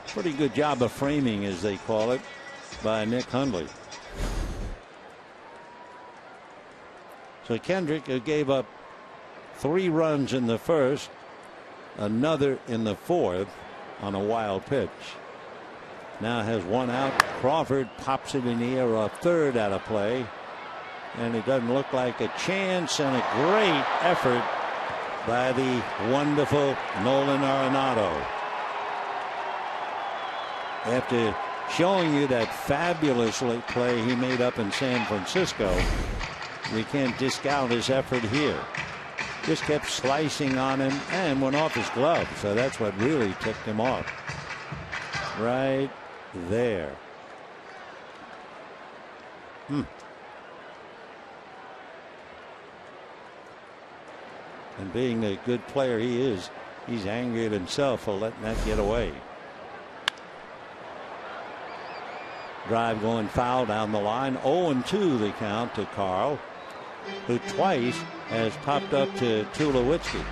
Pretty good job of framing, as they call it, by Nick Hundley. So Kendrick gave up 3 runs in the first, another in the fourth on a wild pitch. Now has 1 out. Crawford pops it in the air off third out of play. And it doesn't look like a chance, and a great effort by the wonderful Nolan Arenado. After showing you that fabulous play he made up in San Francisco, we can't discount his effort here. Just kept slicing on him and went off his glove. So that's what really ticked him off. Right there. And being the good player he is, he's angry at himself for letting that get away. Drive going foul down the line. 0-2 the count to Carl, who twice has popped up to Tulowitzki.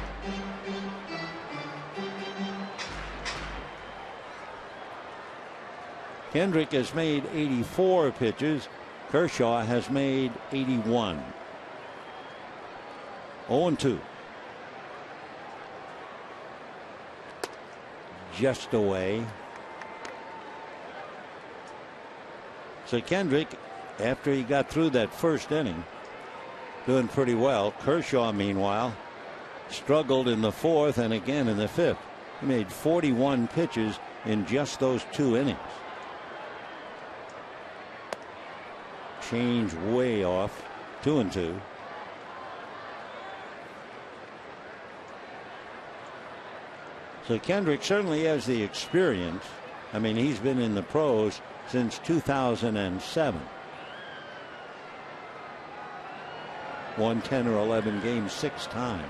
Kendrick has made 84 pitches. Kershaw has made 81. 0-2. Just away. So Kendrick, after he got through that first inning, doing pretty well. Kershaw, meanwhile, struggled in the fourth and again in the fifth. He made 41 pitches in just those 2 innings. Change way off. 2-2. So Kendrick certainly has the experience. I mean, he's been in the pros since 2007. Won 10 or 11 games 6 times.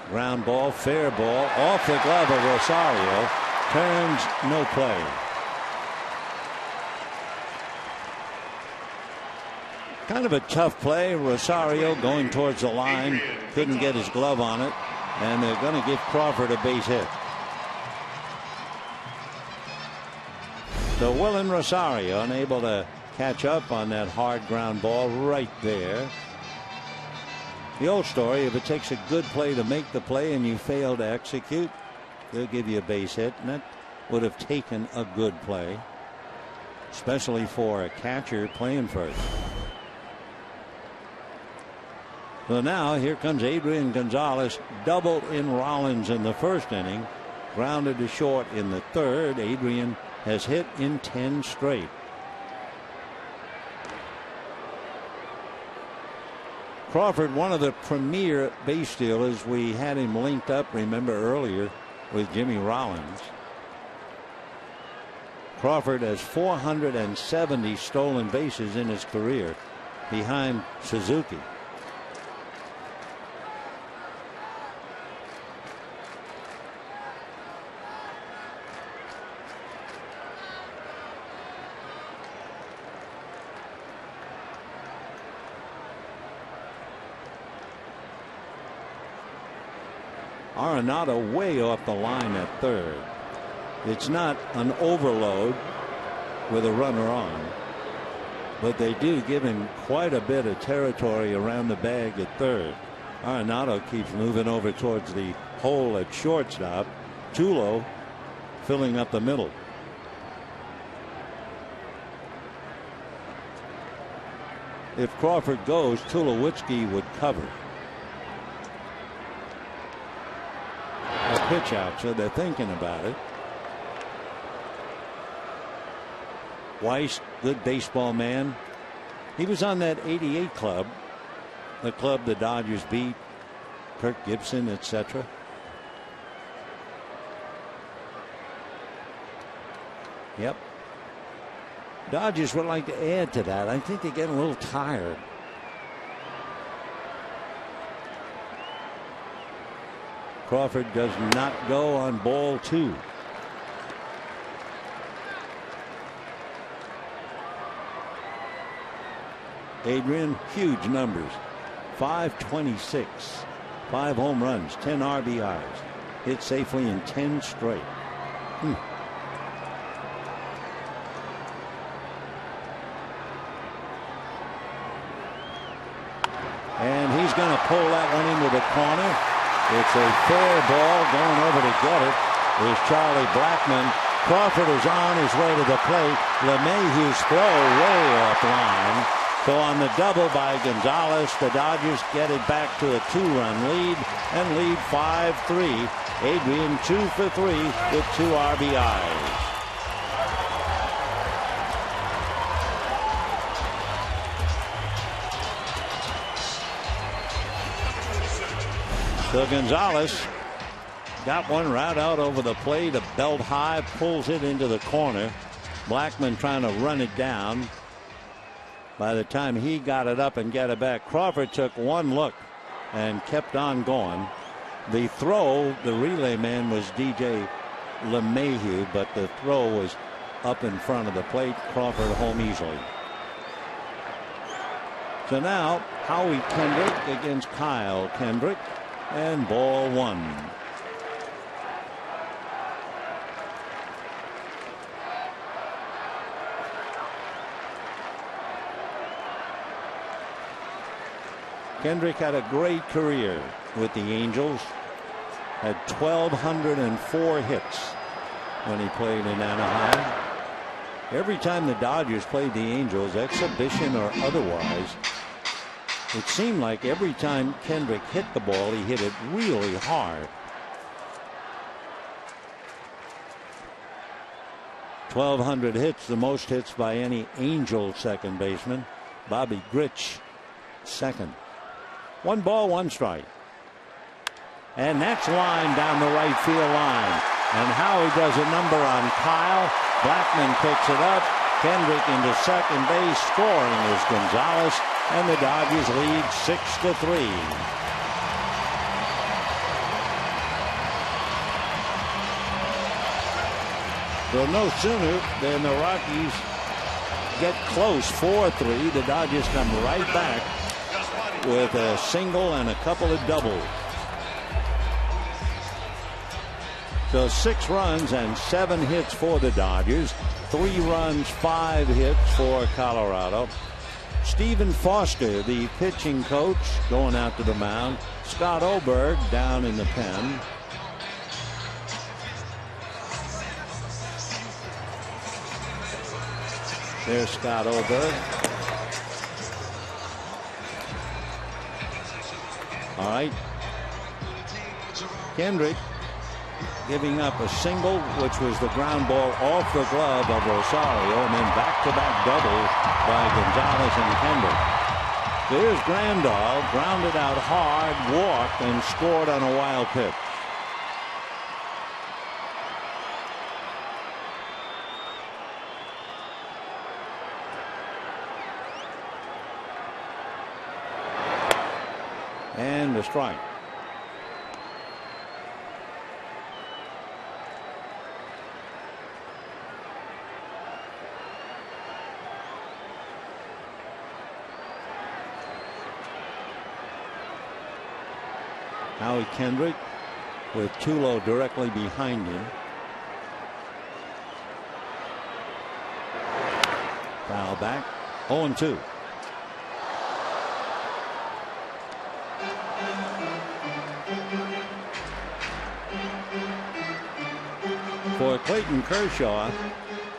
Ground ball, fair ball, off the glove of Rosario. Turns, no play. Kind of a tough play. Rosario going towards the line, couldn't get his glove on it, and they're going to give Crawford a base hit. So Willen Rosario unable to catch up on that hard ground ball right there. The old story, if it takes a good play to make the play and you fail to execute, they'll give you a base hit, and that would have taken a good play, especially for a catcher playing first. So now here comes Adrian Gonzalez, doubled in Rollins in the first inning, grounded to short in the third. Adrian has hit in 10 straight. Crawford, one of the premier base stealers. We had him linked up, remember, earlier with Jimmy Rollins. Crawford has 470 stolen bases in his career, behind Suzuki. Arenado way off the line at third. It's not an overload with a runner on, but they do give him quite a bit of territory around the bag at third. Arenado keeps moving over towards the hole at shortstop. Tulo filling up the middle. If Crawford goes, Tulowitzki would cover. A pitch out, so they're thinking about it. Weiss, good baseball man. He was on that '88 club, the club the Dodgers beat, Kirk Gibson, etc. Yep. Dodgers would like to add to that. I think they're getting a little tired. Crawford does not go on ball 2. Adrian, huge numbers. 526, 5 home runs, 10 RBIs, hit safely in 10 straight. And he's going to pull that one into the corner. It's a fair ball. Going over to get it is Charlie Blackman. Crawford is on his way to the plate. LeMahieu's throw way offline. So on the double by Gonzalez, the Dodgers get it back to a 2-run lead and lead 5-3. Adrian 2 for 3 with 2 RBIs. So Gonzalez got one right out over the plate, a belt high, pulls it into the corner. Blackman trying to run it down. By the time he got it up and got it back, Crawford took one look and kept on going. The throw, the relay man was DJ LeMahieu, but the throw was up in front of the plate. Crawford home easily. So now Howie Kendrick against Kyle Kendrick, and ball 1. Kendrick had a great career with the Angels. Had 1,204 hits when he played in Anaheim. Every time the Dodgers played the Angels, exhibition or otherwise, it seemed like every time Kendrick hit the ball, he hit it really hard. 1,200 hits, the most hits by any Angel second baseman. Bobby Grich second. 1 ball, 1 strike. And that's line down the right field line. And Howie does a number on Kyle. Blackman picks it up. Kendrick into second base. Scoring is Gonzalez. And the Dodgers lead 6-3. So no sooner than the Rockies get close, 4-3, the Dodgers come right back with a single and a couple of doubles. So 6 runs and 7 hits for the Dodgers. 3 runs, 5 hits for Colorado. Stephen Foster, the pitching coach, going out to the mound. Scott Oberg down in the pen. There's Scott Oberg. All right. Kendrick giving up a single, which was the ground ball off the glove of Rosario, and then back-to-back doubles by Gonzalez and Kendrick. There's Grandal, grounded out hard, walked, and scored on a wild pitch. And a strike. Howie Kendrick with Tulo directly behind him. Foul back. 0-2. For Clayton Kershaw,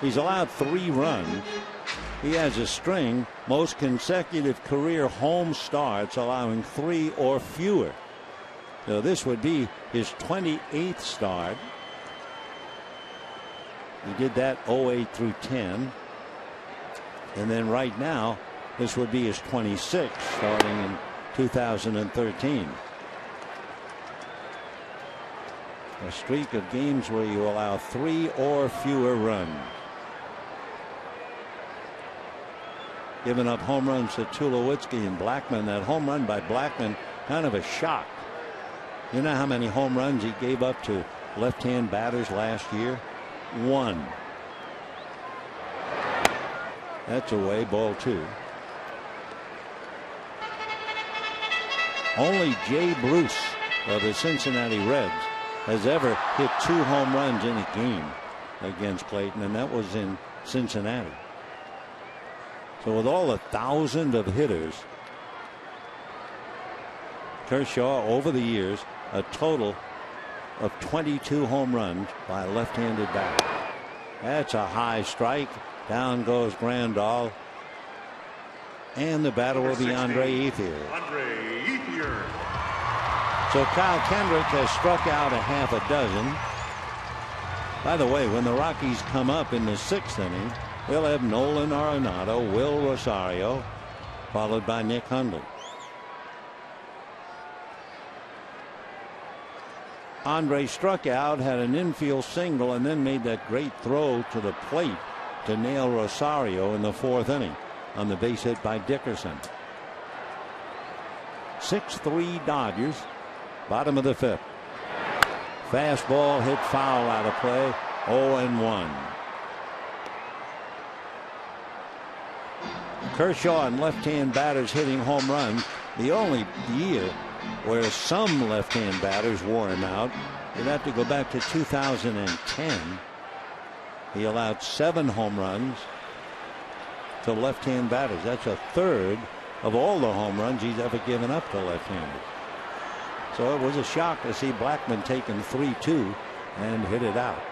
he's allowed 3 runs. He has a string, most consecutive career home starts, allowing 3 or fewer. So this would be his 28th start. He did that 08 through 10. And then right now, this would be his 26th, starting in 2013. A streak of games where you allow 3 or fewer runs. Giving up home runs to Tulowitzki and Blackman. That home run by Blackman, kind of a shock. You know how many home runs he gave up to left-hand batters last year? 1. That's away, ball 2. Only Jay Bruce of the Cincinnati Reds has ever hit 2 home runs in a game against Clayton, and that was in Cincinnati. So with all 1,000 of hitters, Kershaw over the years a total of 22 home runs by a left-handed batter. That's a high strike. Down goes Grandal, and the batter will be Andre Ethier. So Kyle Kendrick has struck out a half a dozen. By the way, when the Rockies come up in the 6th inning, they'll have Nolan Arenado, Will Rosario, followed by Nick Hundley. Andre struck out, had an infield single, and then made that great throw to the plate to nail Rosario in the 4th inning on the base hit by Dickerson. 6-3 Dodgers, bottom of the 5th. Fastball hit foul out of play, 0-1. Kershaw and left-hand batters hitting home runs. The only year where some left-hand batters wore him out, you'd have to go back to 2010. He allowed 7 home runs to left-hand batters. That's a third of all the home runs he's ever given up to left-handers. So it was a shock to see Blackman taking 3-2 and hit it out.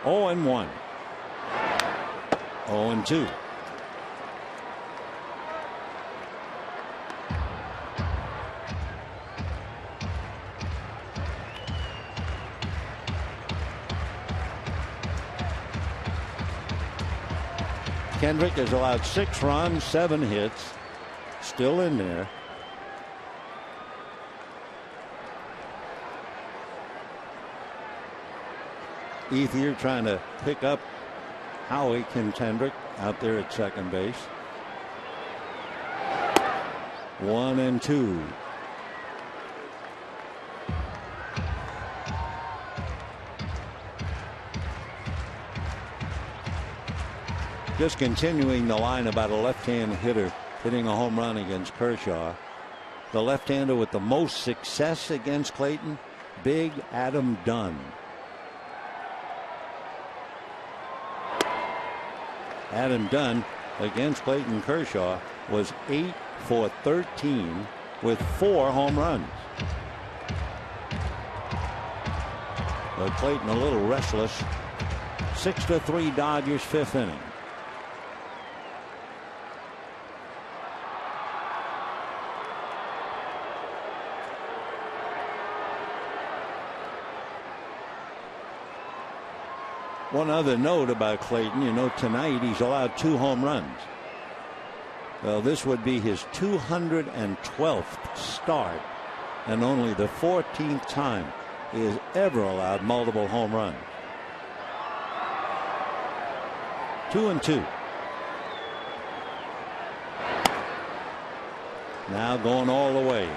0-1. 0-2. Kendrick has allowed 6 runs, 7 hits, still in there. Ethier trying to pick up Howie Kendrick out there at second base. 1-2. Just continuing the line about a left-hand hitter hitting a home run against Kershaw. The left-hander with the most success against Clayton, Big Adam Dunn. Adam Dunn against Clayton Kershaw was 8 for 13 with 4 home runs. But Clayton a little restless. 6-3 Dodgers, 5th inning. One other note about Clayton, you know, tonight he's allowed 2 home runs. Well, this would be his 212th start and only the 14th time he has ever allowed multiple home runs. 2-2. Now going all the way.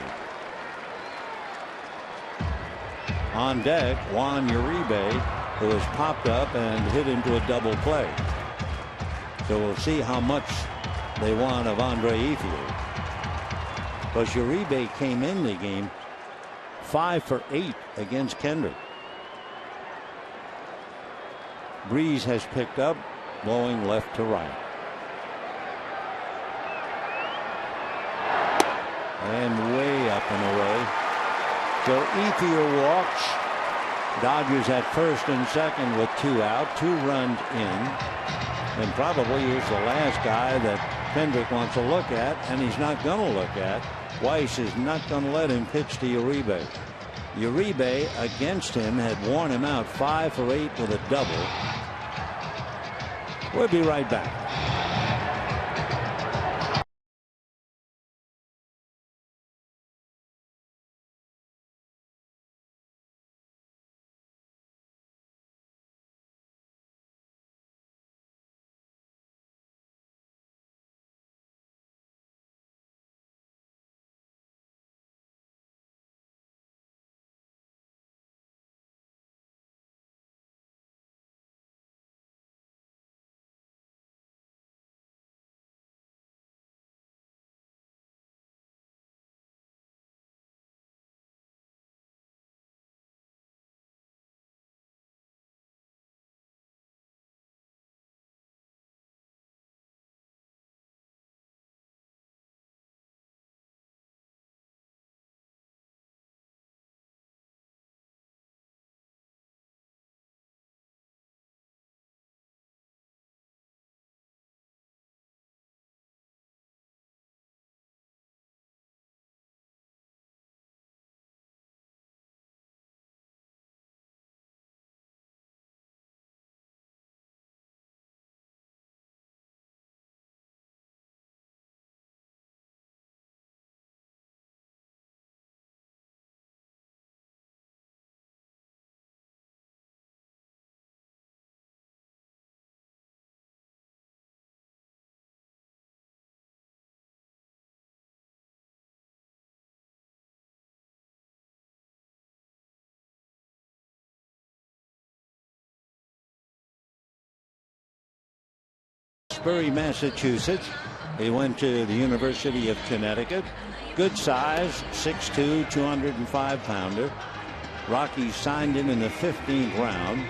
On deck, Juan Uribe, who has popped up and hit into a double play. So we'll see how much they want of Andre Ethier. But Uribe came in the game 5 for 8 against Kendrick. Breeze has picked up, blowing left to right. And way up and away. So Ethier walks. Dodgers at first and second with 2 out, 2 runs in. And probably is the last guy that Kendrick wants to look at, and he's not going to look at. Weiss is not going to let him pitch to Uribe. Uribe against him had worn him out 5 for 8 with a double. We'll be right back. Hawkesbury, Massachusetts. He went to the University of Connecticut. Good size, 6'2", 205-pounder. Rockies signed him in the 15th round.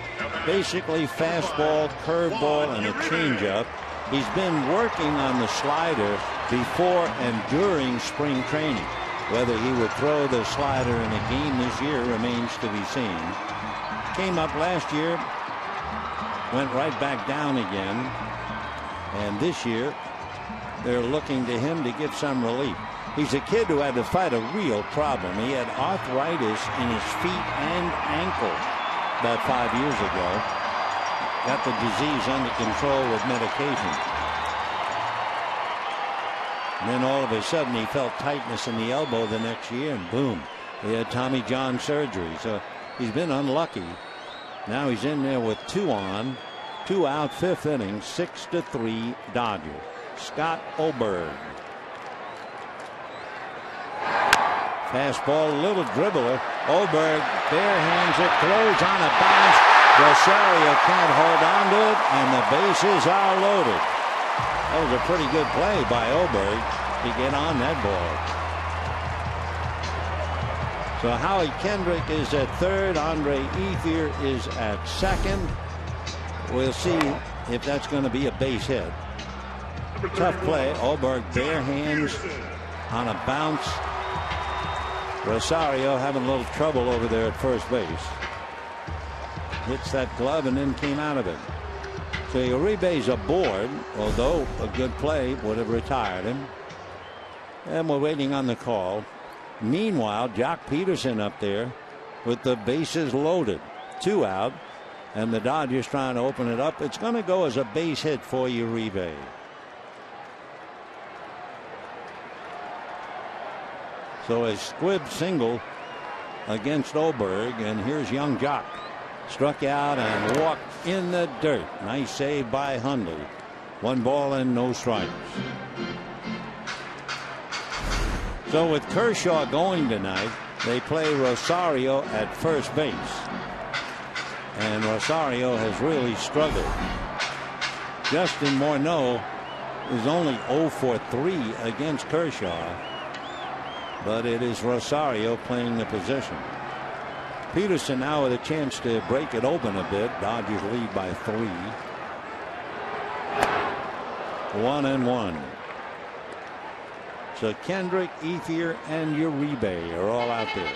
Basically fastball, curveball, and a changeup. He's been working on the slider before and during spring training. Whether he would throw the slider in a game this year remains to be seen. Came up last year, went right back down again. And this year, they're looking to him to give some relief. He's a kid who had to fight a real problem. He had arthritis in his feet and ankle about 5 years ago. Got the disease under control with medication. And then all of a sudden he felt tightness in the elbow the next year, and boom, he had Tommy John surgery. So he's been unlucky. Now he's in there with 2 on, 2 out, 5th inning, 6-3 Dodgers. Scott Oberg. Fastball, little dribbler. Oberg barehands it, throws on a bounce. Rosario can't hold on to it, and the bases are loaded. That was a pretty good play by Oberg to get on that ball. So Howie Kendrick is at third. Andre Ethier is at second. We'll see if that's going to be a base hit. Tough play. Oberg bare hands on a bounce. Rosario having a little trouble over there at first base. Hits that glove and then came out of it. So Uribe's aboard, although a good play would have retired him. And we're waiting on the call. Meanwhile, Jock Peterson up there with the bases loaded. 2 out. And the Dodgers trying to open it up. It's going to go as a base hit for Uribe. So a squib single against Oberg, and here's Young Jock. Struck out and walked in the dirt. Nice save by Hundley. 1 ball and no strikes. So with Kershaw going tonight, they play Rosario at first base. And Rosario has really struggled. Justin Morneau is only 0 for 3 against Kershaw, but it is Rosario playing the position. Peterson now with a chance to break it open a bit. Dodgers lead by 3. 1-1. So Kendrick, Ethier, and Uribe are all out there.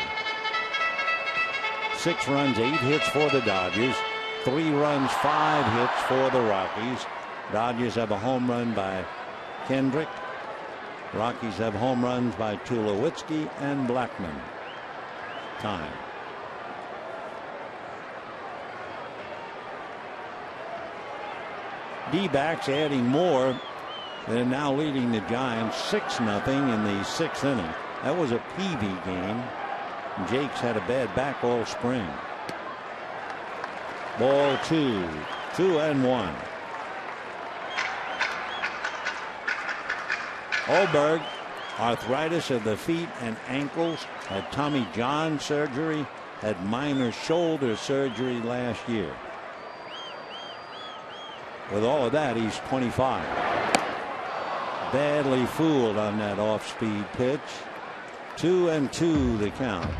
6 runs, 8 hits for the Dodgers. 3 runs, 5 hits for the Rockies. Dodgers have a home run by Kendrick. Rockies have home runs by Tulowitzki and Blackman. Time. D-backs adding more. They're now leading the Giants 6-0 in the 6th inning. That was a Peavy game. Jakes had a bad back all spring. Ball 2. 2-1. Oberg, arthritis of the feet and ankles, had Tommy John surgery, had minor shoulder surgery last year. With all of that, he's 25. Badly fooled on that off-speed pitch. 2-2 the count.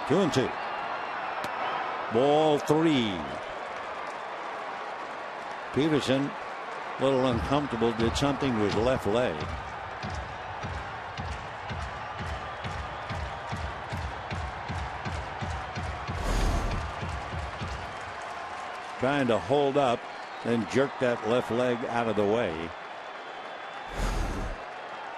Two and two. Ball 3. Peterson, a little uncomfortable, did something to his left leg. Trying to hold up, then jerk that left leg out of the way.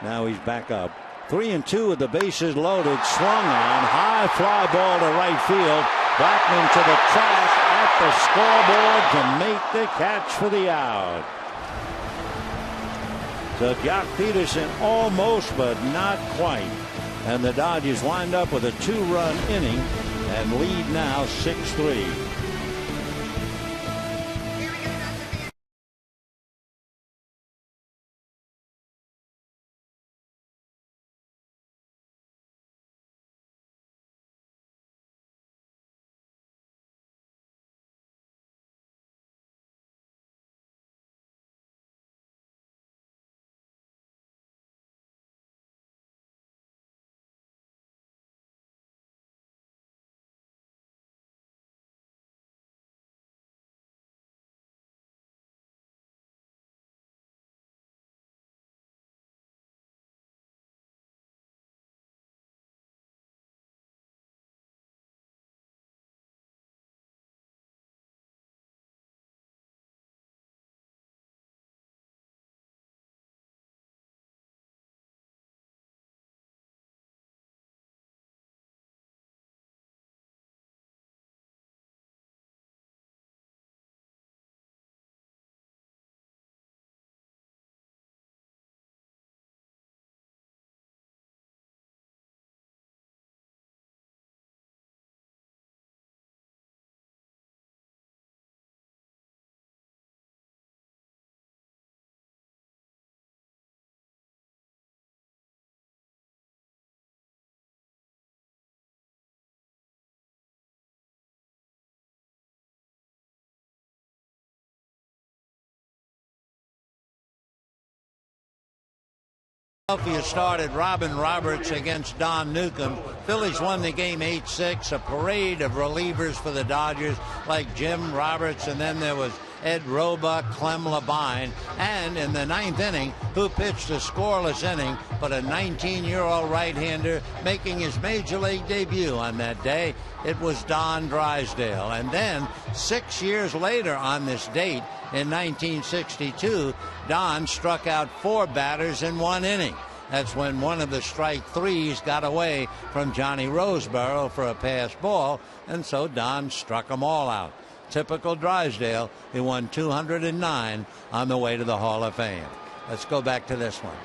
Now he's back up. 3-2 with the bases loaded. Swung on. High fly ball to right field. Blackman to the track at the scoreboard to make the catch for the out. So Jock Peterson almost, but not quite. And the Dodgers wind up with a 2-run inning and lead now 6-3. Philadelphia started Robin Roberts against Don Newcomb. Phillies won the game 8-6. A parade of relievers for the Dodgers like Jim Roberts, and then there was Ed Roebuck, Clem Labine, and in the 9th inning, who pitched a scoreless inning, but a 19-year-old right-hander making his major league debut on that day. It was Don Drysdale. And then 6 years later on this date, in 1962, Don struck out 4 batters in 1 inning. That's when one of the strike threes got away from Johnny Roseboro for a pass ball, and so Don struck them all out. Typical Drysdale. He won 209 on the way to the Hall of Fame. Let's go back to this one.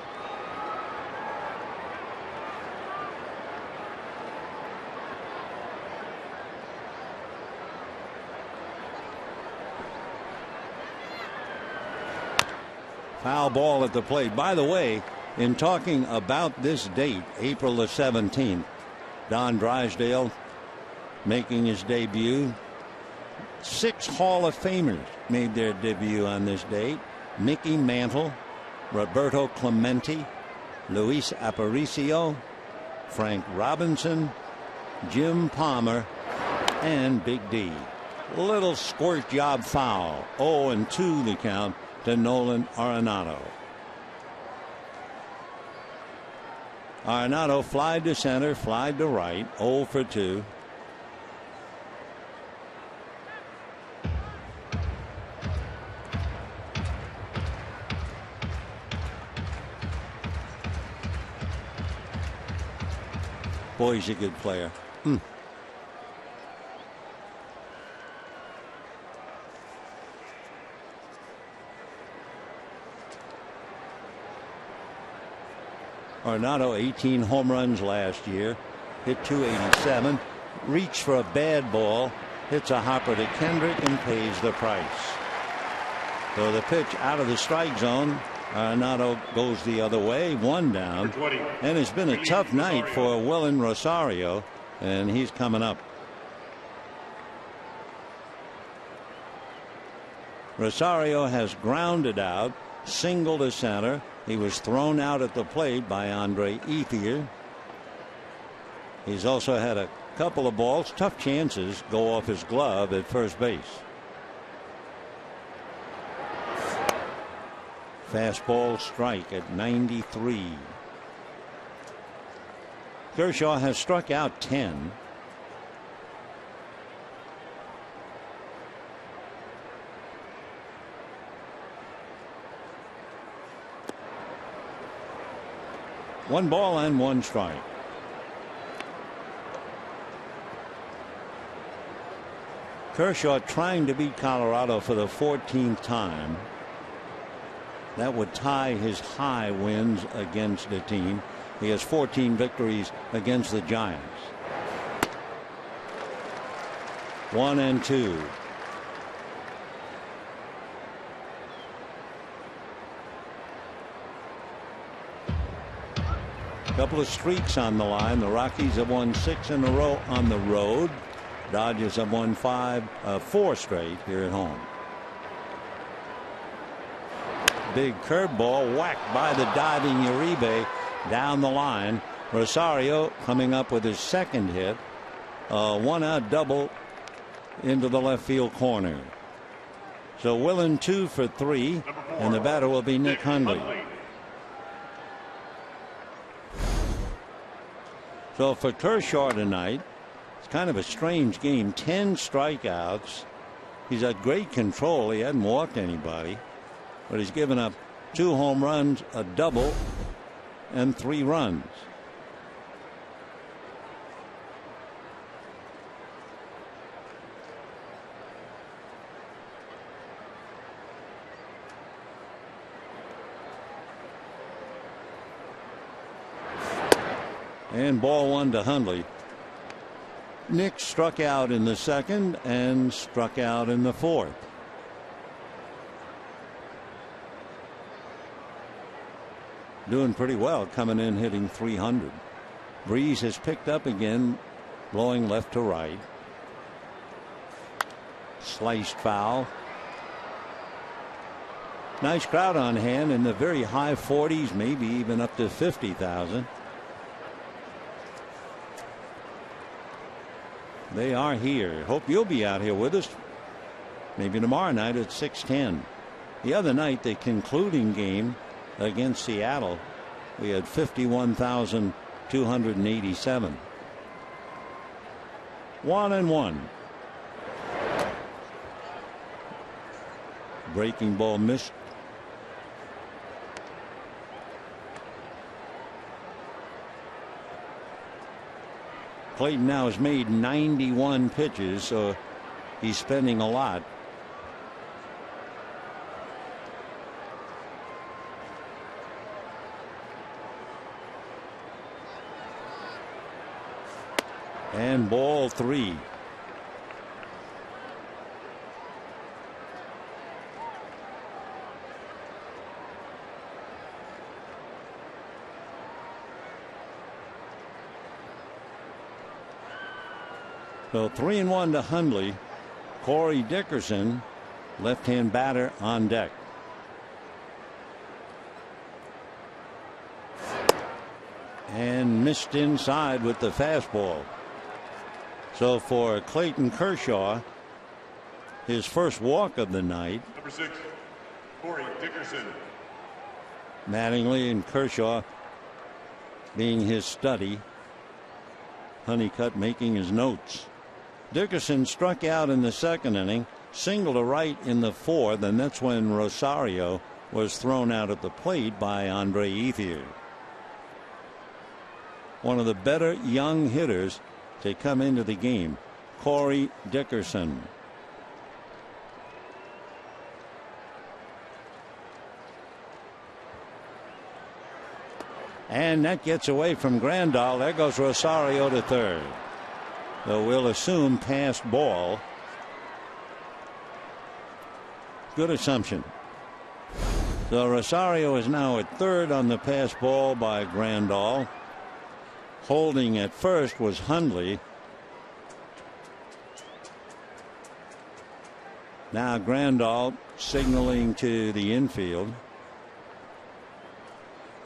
Foul ball at the plate. By the way, in talking about this date, April the 17th, Don Drysdale making his debut. 6 Hall of Famers made their debut on this date. Mickey Mantle, Roberto Clemente, Luis Aparicio, Frank Robinson, Jim Palmer, and Big D. Little squirt job foul. 0-2 the count to Nolan Arenado. Arenado flied to center, flied to right, 0 for 2. Boy, he's a good player. Arenado, 18 home runs last year, hit 287, reached for a bad ball, hits a hopper to Kendrick and pays the price. So the pitch out of the strike zone. Arenado goes the other way, 1 down, and it's been a tough night for Willen Rosario, and he's coming up. Rosario has grounded out, single to center. He was thrown out at the plate by Andre Ethier. He's also had a couple of balls, tough chances, go off his glove at first base. Fastball strike at 93. Kershaw has struck out 10. One ball and 1 strike. Kershaw trying to beat Colorado for the 14th time. That would tie his high wins against the team. He has 14 victories against the Giants. 1-2. Couple of streaks on the line. The Rockies have won 6 in a row on the road. Dodgers have won 4 straight here at home. Big curveball whacked by the diving Uribe down the line. Rosario coming up with his second hit. 1-out double into the left field corner. So Willen 2 for 3, and the batter will be Nick Hundley. So for Kershaw tonight, it's kind of a strange game. 10 strikeouts. He's had great control. He hadn't walked anybody. But he's given up 2 home runs, a double, and 3 runs. And ball 1 to Hundley. Nick struck out in the second and struck out in the fourth. Doing pretty well, coming in hitting 300. Breeze has picked up again, blowing left to right. Sliced foul. Nice crowd on hand in the very high 40s, maybe even up to 50,000. They are here. Hope you'll be out here with us. Maybe tomorrow night at 6:10. The other night, the concluding game against Seattle, we had 51,287. 1-1. Breaking ball missed. Clayton now has made 91 pitches, so he's spending a lot. And ball 3. So 3-1 to Hundley. Corey Dickerson, left-hand batter, on deck. And missed inside with the fastball. So for Clayton Kershaw, his first walk of the night. Number 6, Corey Dickerson. Mattingly and Kershaw being his study. Honeycutt making his notes. Dickerson struck out in the second inning, single to right in the fourth, and that's when Rosario was thrown out at the plate by Andre Ethier. One of the better young hitters to come into the game, Corey Dickerson. And that gets away from Grandal. There goes Rosario to third. So we'll assume passed ball. Good assumption. So Rosario is now at third on the pass ball by Grandal. Holding at first was Hundley. Now Grandal signaling to the infield.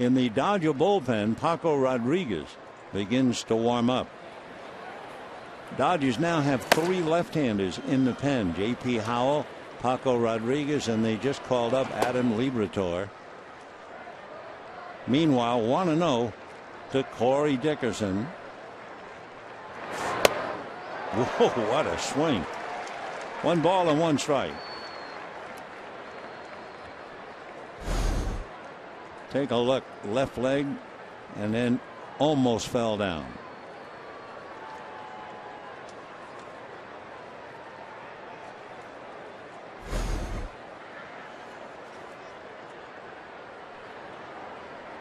In the Dodger bullpen, Paco Rodriguez begins to warm up. Dodgers now have 3 left-handers in the pen. J.P. Howell, Paco Rodriguez, and they just called up Adam Liberatore. Meanwhile, 1-0 to Corey Dickerson. Whoa, what a swing. 1 ball and 1 strike. Take a look. Left leg, and then almost fell down.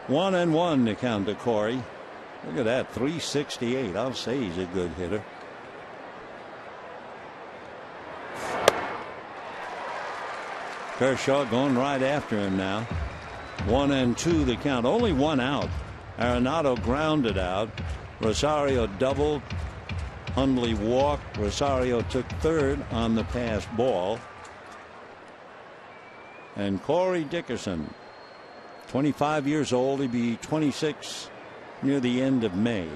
One and 1 to count to Corey. Look at that, 368. I'll say he's a good hitter. Kershaw going right after him now. 1-2 the count. Only 1 out. Arenado grounded out. Rosario doubled. Hundley walked. Rosario took third on the pass ball. And Corey Dickerson, 25 years old. He'll be 26 near the end of May.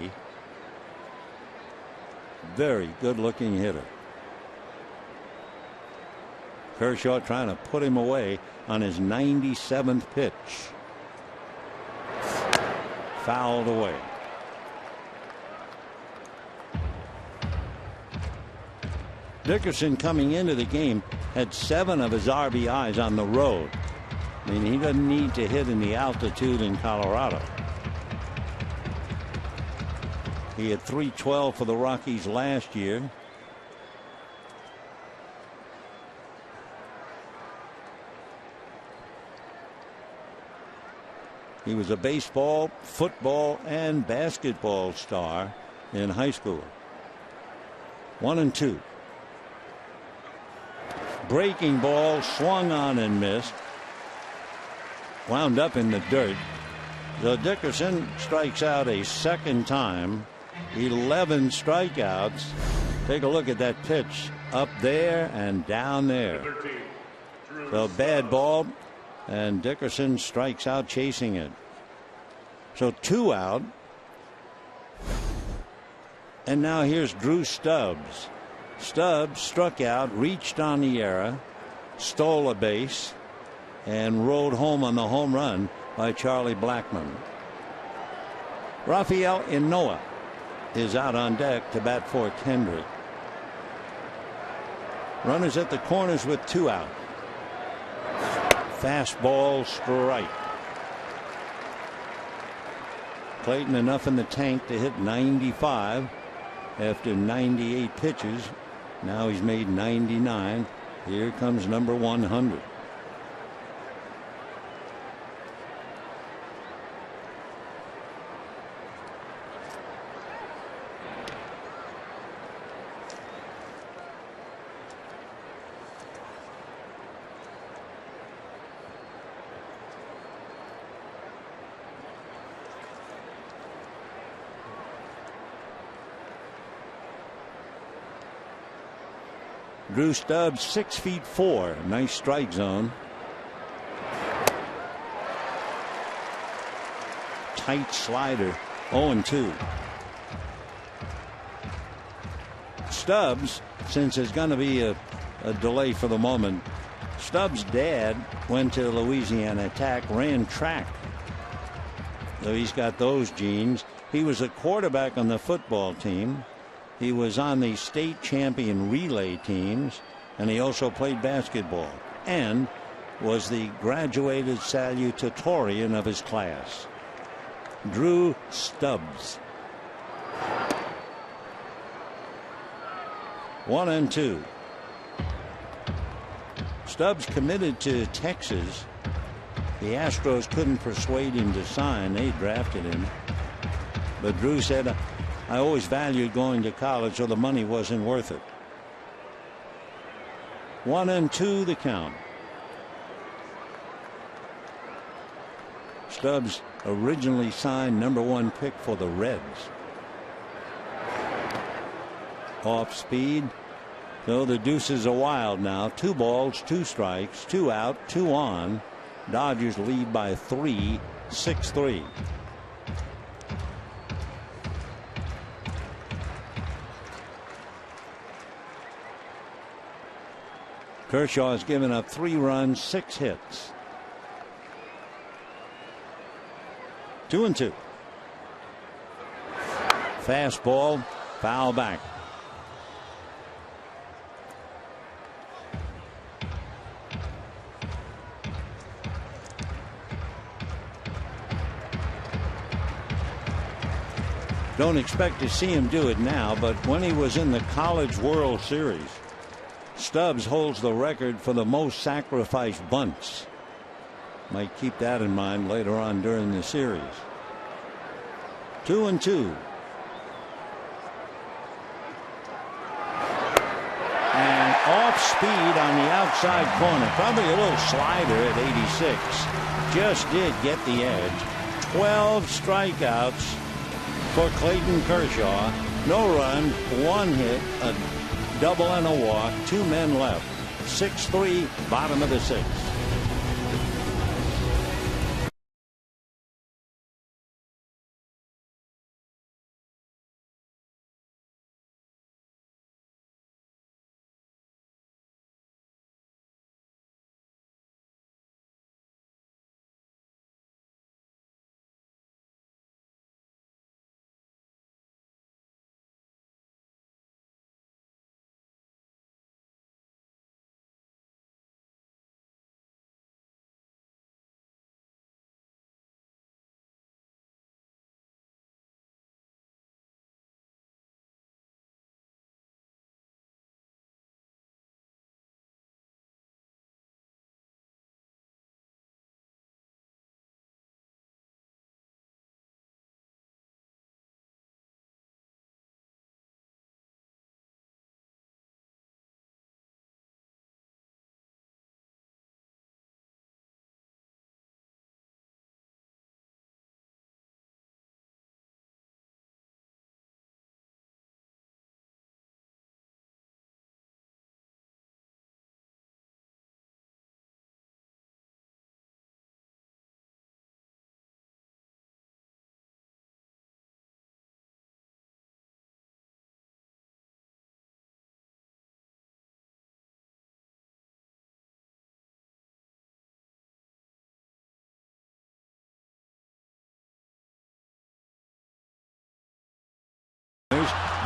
Very good looking hitter. Kershaw trying to put him away on his 97th pitch. Fouled away. Dickerson coming into the game had 7 of his RBIs on the road. I mean, he doesn't need to hit in the altitude in Colorado. He had 312 for the Rockies last year. He was a baseball, football, and basketball star in high school. 1-2. Breaking ball swung on and missed. Wound up in the dirt. So Dickerson strikes out a second time. 11 strikeouts. Take a look at that pitch. Up there and down there. So bad ball. And Dickerson strikes out chasing it. So 2 out. And now here's Drew Stubbs. Stubbs struck out, reached on the error, stole a base, and rode home on the home run by Charlie Blackman. Rafael Inoa is out on deck to bat for Kendrick. Runners at the corners with 2 out. Fastball strike. Clayton enough in the tank to hit 95. after 98 pitches. Now he's made 99. Here comes number 100. Drew Stubbs 6'4". Nice strike zone. Tight slider. 0-2. Stubbs, since there's going to be a delay for the moment, Stubbs' dad went to Louisiana Tech, ran track. So he's got those genes. He was a quarterback on the football team. He was on the state champion relay teams, and he also played basketball and was the graduated salutatorian of his class. Drew Stubbs. 1-2. Stubbs committed to Texas. The Astros couldn't persuade him to sign. They drafted him. But Drew said, I always valued going to college, so the money wasn't worth it. 1-2 the count. Stubbs originally signed #1 pick for the Reds. Off speed. So the deuces are wild now. 2 balls, 2 strikes, 2 out, 2 on. Dodgers lead by 3, 6-3. Kershaw has given up 3 runs, 6 hits. 2-2. Fastball, foul back. Don't expect to see him do it now, but when he was in the College World Series, Stubbs holds the record for the most sacrificed bunts. Might keep that in mind later on during the series. 2-2. And off speed on the outside corner. Probably a little slider at 86. Just did get the edge. 12 strikeouts for Clayton Kershaw. No run, 1 hit, a double and a walk, 2 men left. 6-3, bottom of the 6th.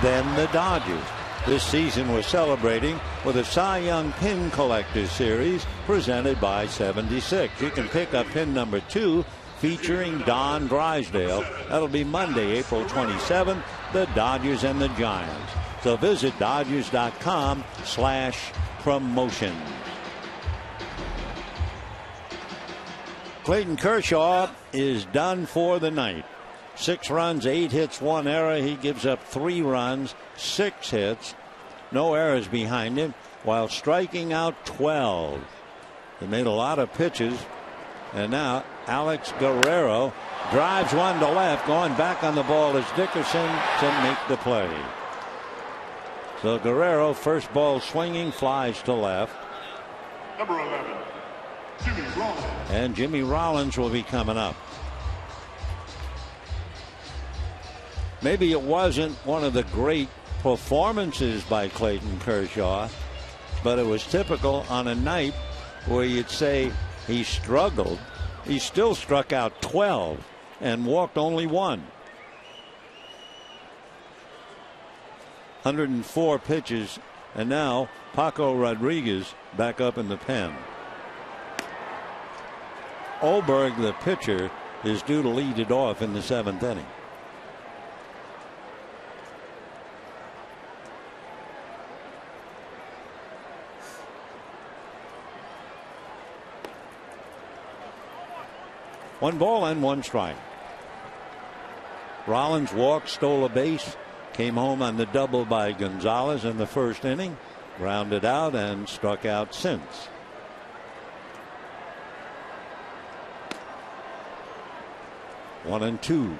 Then the Dodgers. This season we're celebrating with a Cy Young Pin Collector Series presented by 76. You can pick up pin number 2 featuring Don Drysdale. That'll be Monday, April 27th, the Dodgers and the Giants. So visit Dodgers.com/promotion. Clayton Kershaw is done for the night. 6 runs, 8 hits, 1 error. He gives up 3 runs, 6 hits, no errors behind him, while striking out 12. He made a lot of pitches. And now Alex Guerrero drives one to left. Going back on the ball is Dickerson to make the play. So Guerrero, first ball swinging, flies to left. Number 11, Jimmy Rollins. And Jimmy Rollins will be coming up. Maybe it wasn't one of the great performances by Clayton Kershaw, but it was typical on a night where you'd say he struggled. He still struck out 12 and walked only 1. 104 pitches, and now Paco Rodriguez back up in the pen. Ohlberg, the pitcher, is due to lead it off in the 7th inning. One ball and 1 strike. Rollins walked, stole a base, came home on the double by Gonzalez in the 1st inning, grounded out and struck out since. One and 2.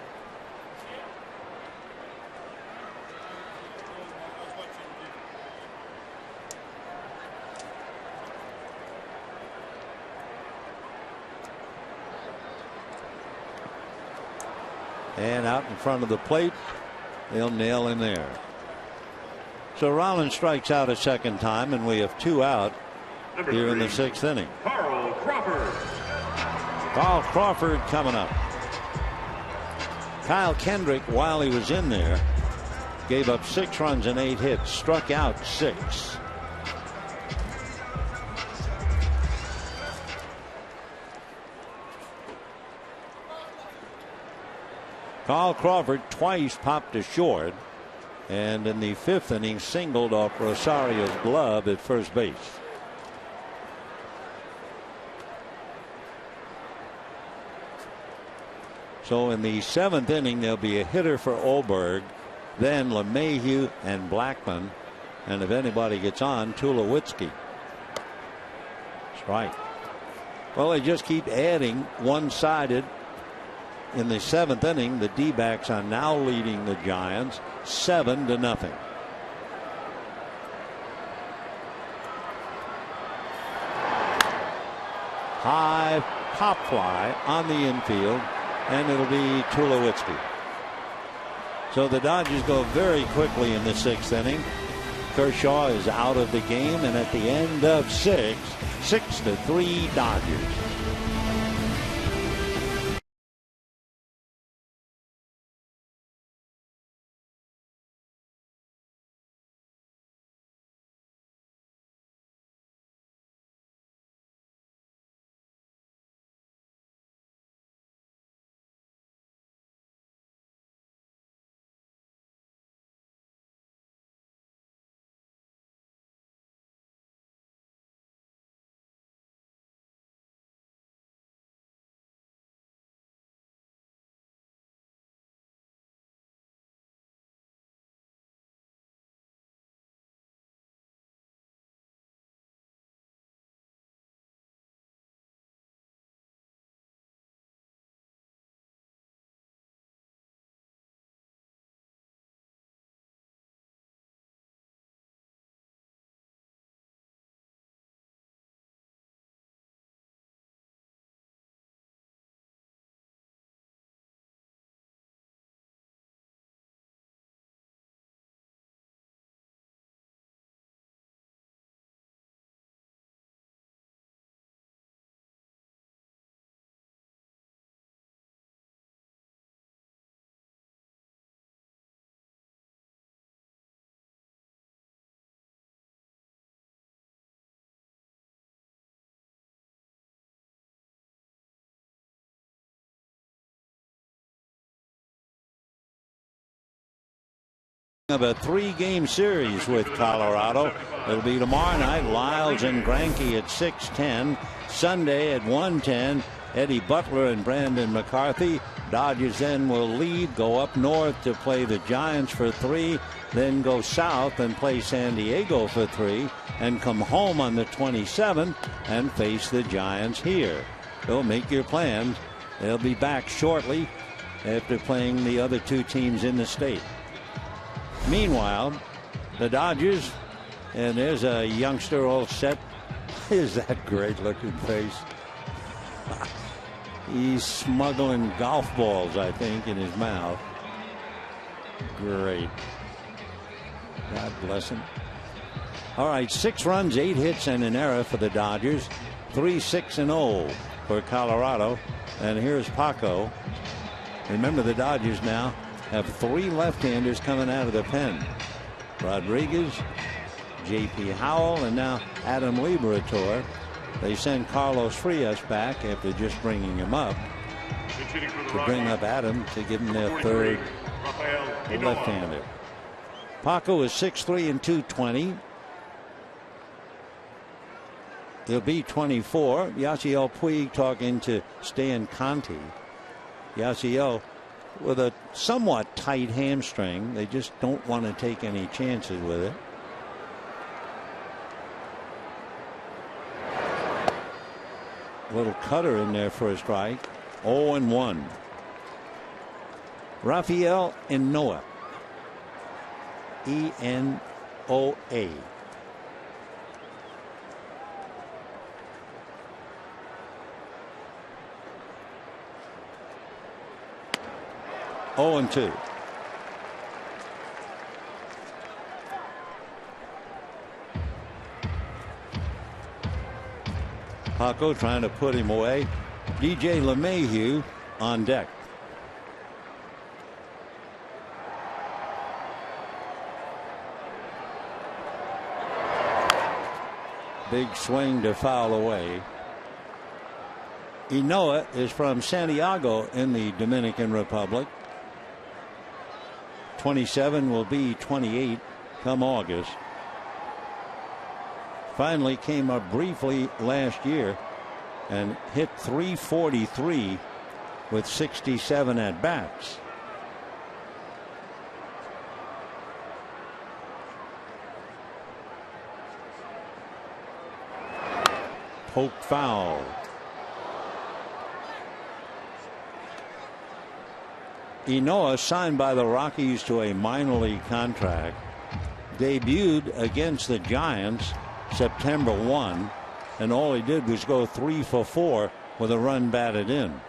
And out in front of the plate, they'll nail him there. So Rollins strikes out a second time, and we have 2 out here in the 6th inning. Carl Crawford. Carl Crawford coming up. Kyle Kendrick, while he was in there, gave up 6 runs and 8 hits, struck out 6. Carl Crawford twice popped to short, and in the 5th inning singled off Rosario's glove at first base. So in the 7th inning there'll be a hitter for Ohlberg, then LeMahieu and Blackman, and if anybody gets on, Tulowitzki. Strike. Well, they just keep adding one-sided. In the 7th inning, the D-backs are now leading the Giants 7-0. High pop fly on the infield, and it'll be Tulowitzki. So the Dodgers go very quickly in the 6th inning. Kershaw is out of the game, and at the end of 6-3 Dodgers. of a 3-game series with Colorado. It'll be tomorrow night. Lyles and Greinke at 6:10. Sunday at 1:10. Eddie Butler and Brandon McCarthy. Dodgers then will leave, go up north to play the Giants for 3, then go south and play San Diego for 3, and come home on the 27th and face the Giants here. So make your plans. They'll be back shortly after playing the other 2 teams in the state. Meanwhile, the Dodgers, and there's a youngster all set. Is that great looking face? He's smuggling golf balls, I think, in his mouth. Great. God bless him. All right, 6 runs, 8 hits, and an error for the Dodgers. 3-6-0 for Colorado. And here's Paco. Remember, the Dodgers now have 3 left-handers coming out of the pen. Rodriguez, J.P. Howell, and now Adam Liberatore. They send Carlos Frias back after just bringing him up to bring up Adam to give him their 3rd left-hander. Paco is 6'3" and 220. He'll be 24. Yasiel Puig talking to Stan Conti. Yasiel with a somewhat tight hamstring. They just don't want to take any chances with it. Little cutter in there for a strike. 0-1. Rafael Enoa. E-N-O-A. Oh, and 2. Paco trying to put him away. DJ LeMahieu on deck. Big swing to foul away. Enoa is from Santiago in the Dominican Republic. 27, will be 28 come August. Finally came up briefly last year and hit .343 with 67 at bats. Poked foul. Enoa signed by the Rockies to a minor league contract. Debuted against the Giants September 1, and all he did was go 3 for 4 with a run batted in.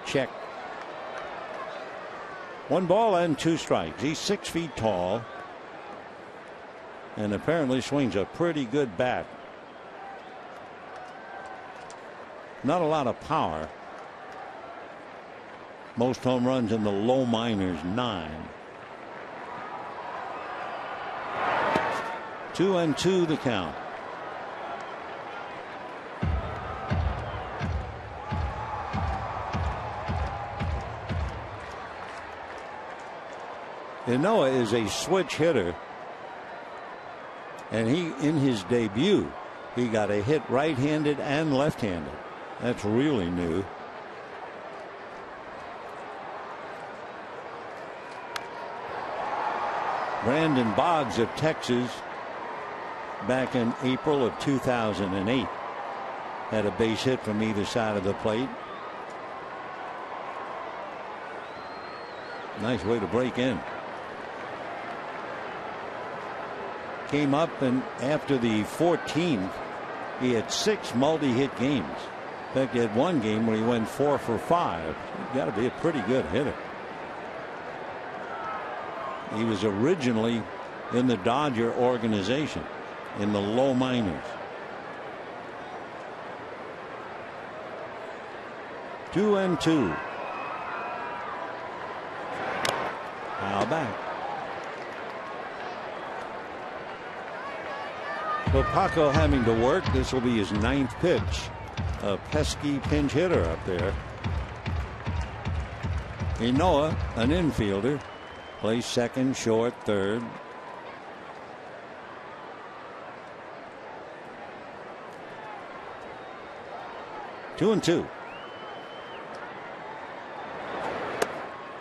Check. 1 ball and 2 strikes. He's 6 feet tall and apparently swings a pretty good bat. Not a lot of power. Most home runs in the low minors, 9. 2-2 the count. Enoa is a switch hitter, and in his debut he got a hit right-handed and left-handed. That's really new. Brandon Boggs of Texas back in April of 2008 had a base hit from either side of the plate. Nice way to break in. Came up, and after the 14th he had 6 multi-hit games. In fact, he had 1 game where he went 4 for 5. He's got to be a pretty good hitter. He was originally in the Dodger organization in the low minors. 2-2. Foul back. So Paco having to work. This will be his 9th pitch. a pesky pinch hitter up there. Enoa, an infielder, plays second, short, third. Two and two.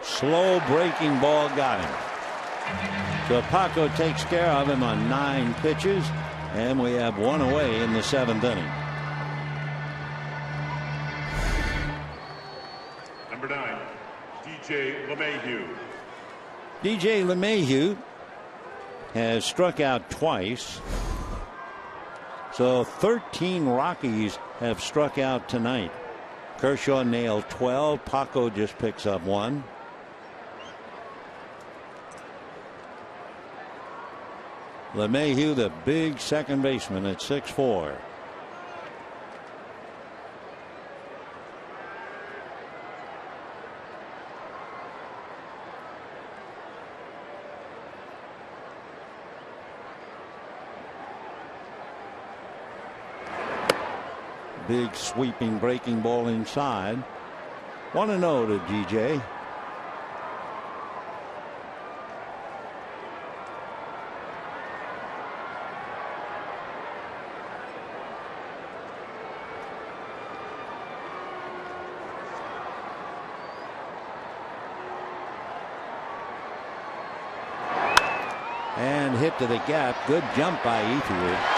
Slow breaking ball got him. So Paco takes care of him on 9 pitches, and we have one away in the 7th inning. Number 9, DJ LeMahieu. DJ LeMahieu has struck out twice. So 13 Rockies have struck out tonight. Kershaw nailed 12. Paco just picks up 1. LeMahieu, the big second baseman at 6'4". Big sweeping breaking ball inside. 1-0 to DJ. And hit to the gap. Good jump by Ethier.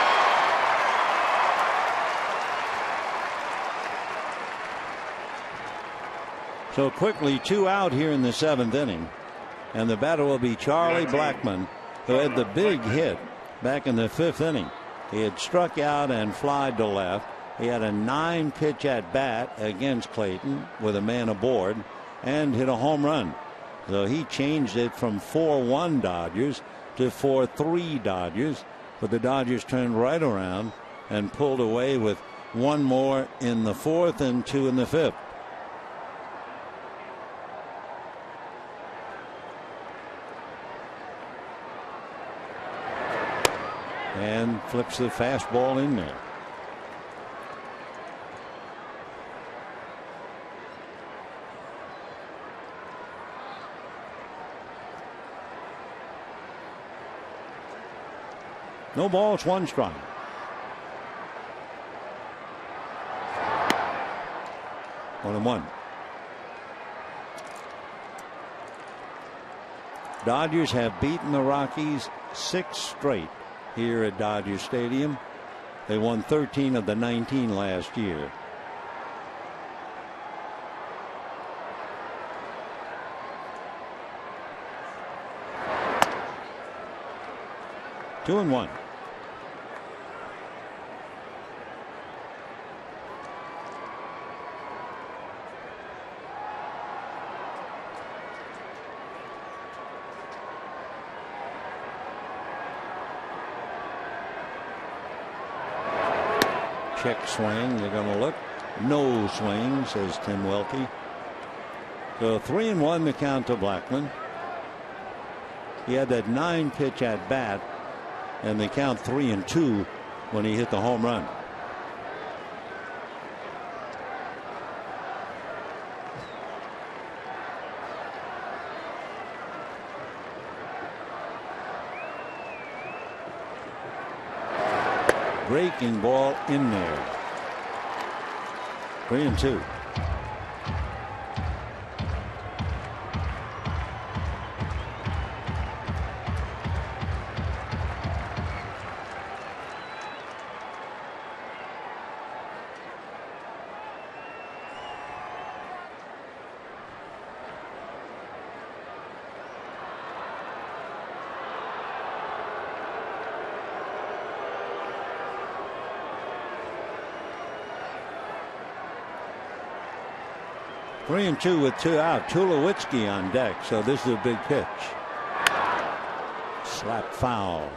So quickly 2 out here in the 7th inning. And the batter will be Charlie Blackman, who had the big hit back in the 5th inning. He had struck out and flied to left. He had a 9-pitch at bat against Clayton with a man aboard and hit a home run. So he changed it from 4-1 Dodgers to 4-3 Dodgers. But the Dodgers turned right around and pulled away with 1 more in the 4th and 2 in the 5th. And flips the fastball in there. No balls, 1 strike. One and one. Dodgers have beaten the Rockies 6 straight here at Dodger Stadium. They won 13 of the 19 last year. Two and one. Check swing. They're going to look. No swing, says Tim Welke. So 3-1 the count to Blackman. He had that 9-pitch at bat, and they count 3-2 when he hit the home run. Breaking ball in there. 3-2. Three and two with 2 out. Tulowitzki on deck, so this is a big pitch. Slap foul.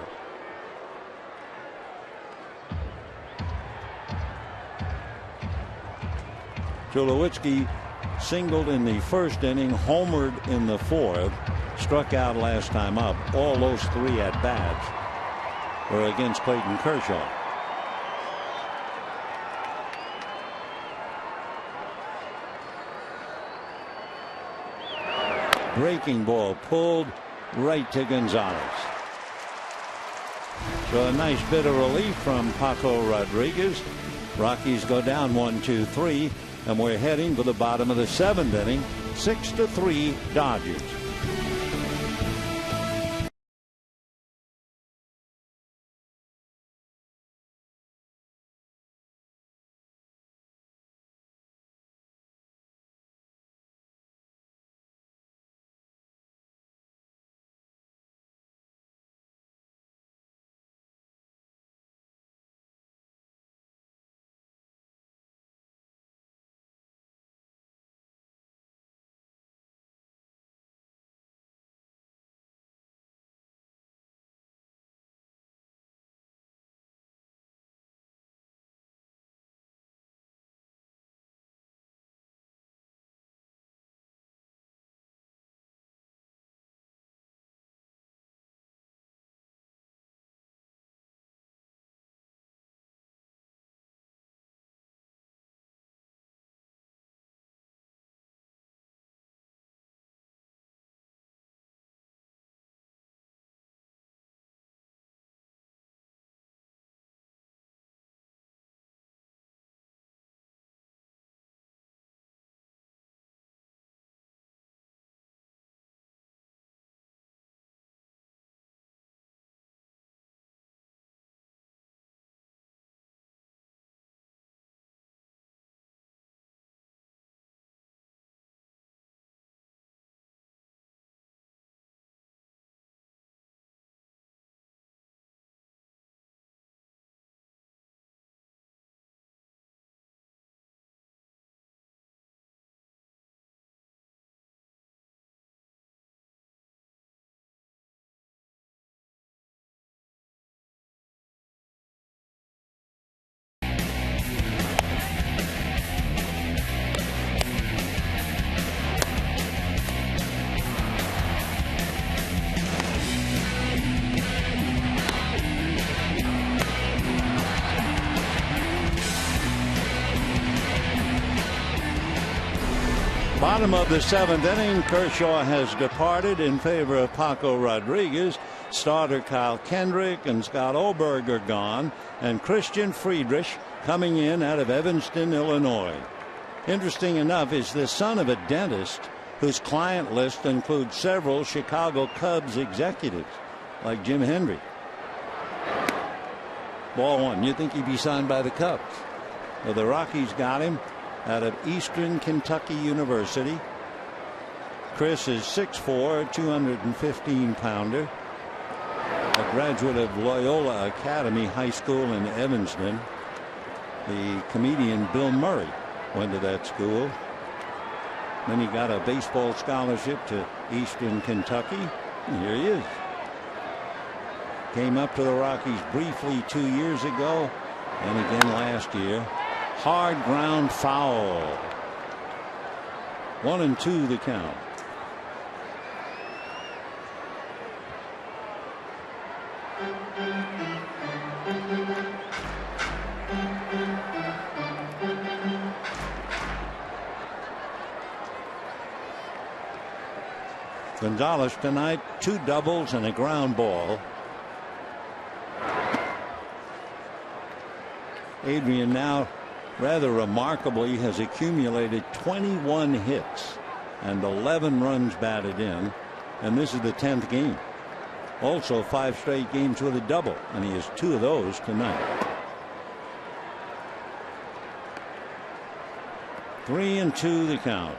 Tulowitzki singled in the 1st inning, homered in the 4th, struck out last time up. All those 3 at bats were against Clayton Kershaw. breaking ball pulled right to Gonzalez. So a nice bit of relief from Paco Rodriguez. Rockies go down 1-2-3, and we're heading for the bottom of the 7th inning. 6-3 Dodgers. Bottom of the 7th inning, Kershaw has departed in favor of Paco Rodriguez. Starter Kyle Kendrick and Scott Oberg are gone, and Christian Friedrich coming in out of Evanston, Illinois. Interesting enough, is the son of a dentist whose client list includes several Chicago Cubs executives like Jim Hendry. Ball one. You think he'd be signed by the Cubs? Well, the Rockies got him out of Eastern Kentucky University. Chris is 6'4", 215-pounder, a graduate of Loyola Academy High School in Evanston. The comedian Bill Murray went to that school. Then he got a baseball scholarship to Eastern Kentucky. And here he is. Came up to the Rockies briefly 2 years ago and again last year. Hard ground foul. 1-2 the count. Gonzalez tonight, 2 doubles and a ground ball. Adrian now, rather remarkably, has accumulated 21 hits and 11 runs batted in, and this is the 10th game. Also 5 straight games with a double, and he has 2 of those tonight. 3-2 the count.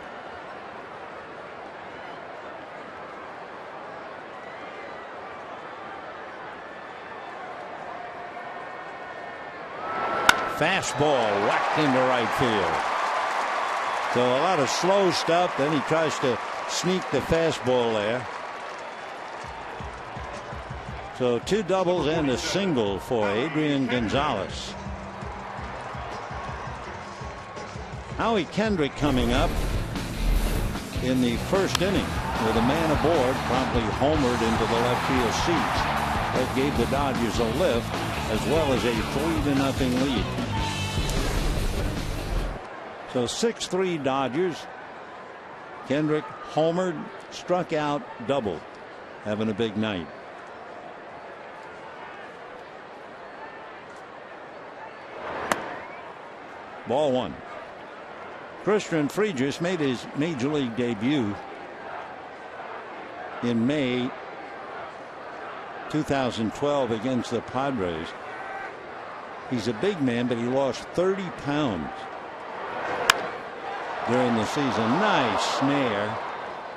Fastball whacked into right field. So a lot of slow stuff. Then he tries to sneak the fastball there. So 2 doubles and a single for Adrian Gonzalez. Howie Kendrick coming up in the 1st inning with a man aboard, promptly homered into the left field seats. That gave the Dodgers a lift as well as a 3-0 lead. So 6-3 Dodgers. Kendrick homered struck out, doubled, having a big night. Ball one. Christian Friedrich made his major league debut in May 2012 against the Padres. He's a big man, but he lost 30 pounds during the season. Nice snare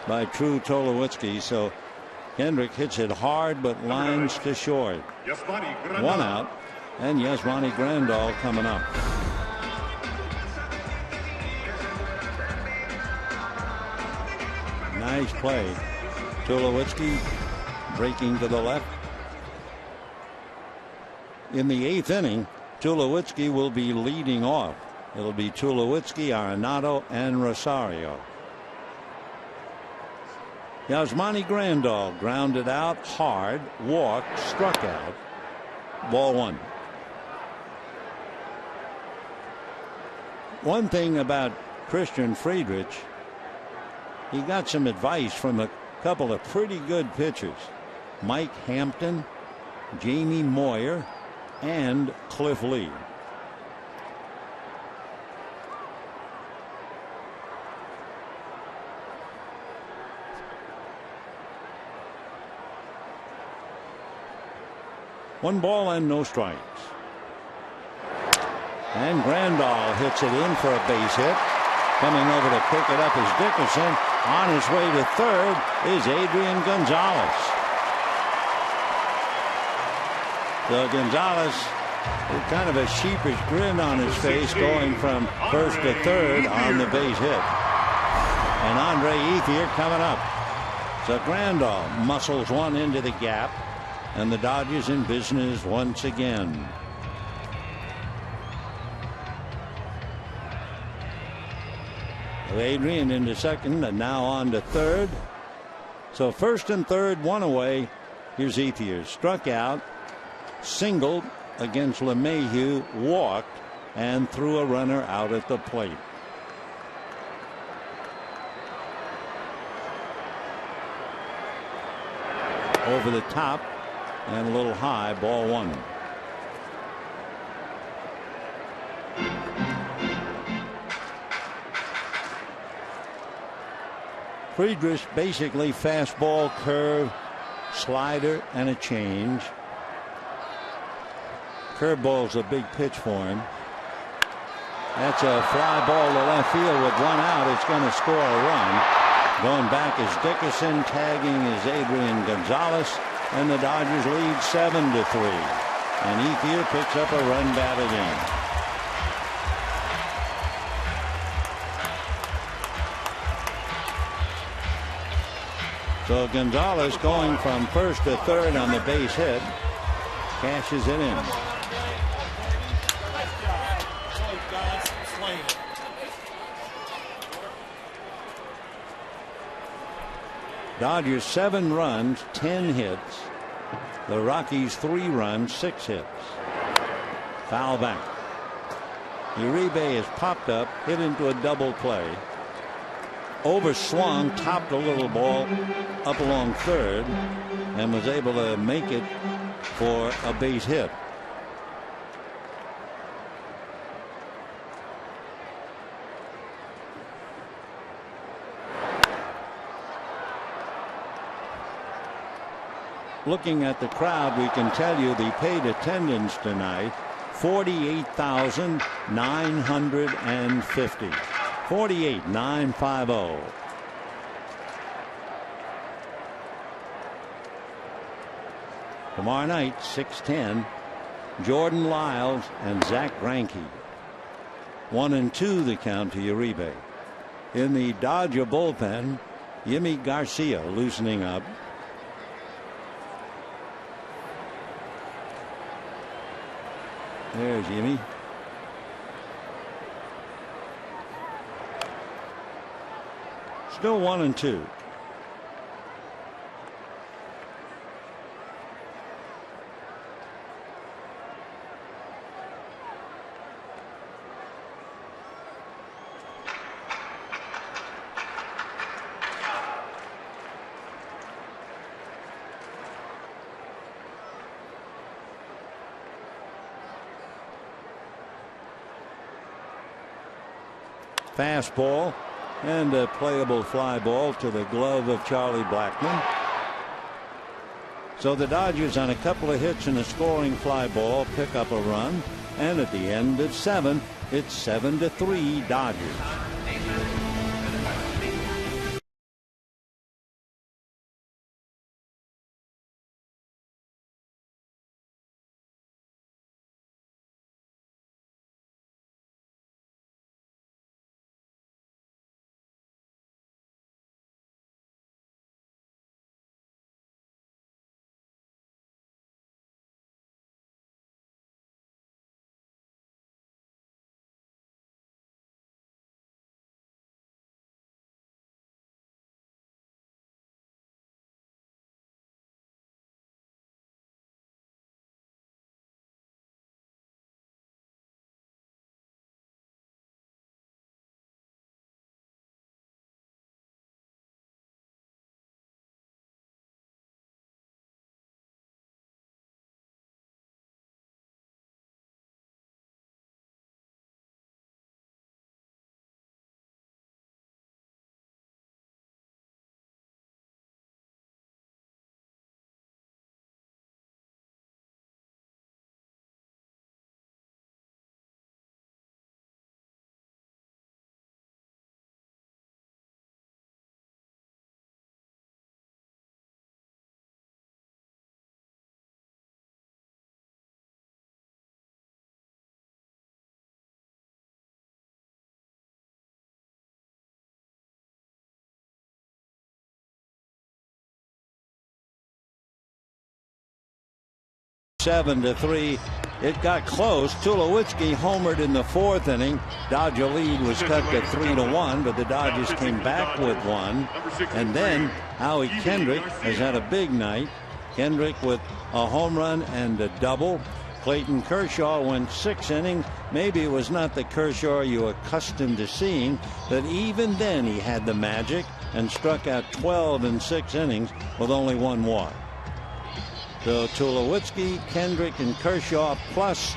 by True Tulowitzki. So Kendrick hits it hard, but lines to short. One out, and Yasmani Grandal coming up. Nice play. Tulowitzki breaking to the left. In the 8th inning, Tulowitzki will be leading off. It'll be Tulowitzki, Arenado, and Rosario. Yasmani Grandal grounded out hard, walked, struck out. Ball one. One thing about Christian Friedrich, he got some advice from a couple of pretty good pitchers. Mike Hampton, Jamie Moyer, and Cliff Lee. One ball and no strikes. And Grandal hits it in for a base hit. Coming over to pick it up is Dickerson. On his way to third is Adrian Gonzalez. So Gonzalez with kind of a sheepish grin on his face going from first to third on the base hit. And Andre Ethier coming up. So Grandal muscles one into the gap, and the Dodgers in business once again. Adrian into second and now on to third. So first and third, one away. Here's Ethier. Struck out, singled against LeMahieu, walked, and threw a runner out at the plate. Over the top and a little high, ball one. Friedrich basically fastball, curve, slider, and a change. Curveball's a big pitch for him. That's a fly ball to left field with one out. It's going to score a run. Going back is Dickerson, tagging is Adrian Gonzalez, and the Dodgers lead 7-3. And Ethier picks up a run batted in. So Gonzalez going from first to third on the base hit, cashes it in. Dodgers 7 runs, 10 hits. The Rockies 3 runs, 6 hits. Foul back. Uribe is popped up, hit into a double play. Overswung, topped a little ball up along third, and was able to make it for a base hit. Looking at the crowd, we can tell you the paid attendance tonight, 48,950. 48,950. Tomorrow night, 6:10, Jordan Lyles and Zach Greinke. 1-2 the count to Uribe. In the Dodger bullpen, Yimi Garcia loosening up. There's Yimi. Still 1-2. fastball and a playable fly ball to the glove of Charlie Blackman. So the Dodgers, on a couple of hits and a scoring fly ball, pick up a run. And at the end of 7, it's 7-3 Dodgers. Seven to 3. It got close. Tulowitzki homered in the 4th inning. Dodger lead was cut to 3-1, but the Dodgers came back with one. And then Howie Kendrick has had a big night. Kendrick with a home run and a double. Clayton Kershaw went 6 innings. Maybe it was not the Kershaw you're accustomed to seeing, but even then he had the magic and struck out 12 in 6 innings with only 1 walk. So Tulowitzki, Kendrick, and Kershaw, plus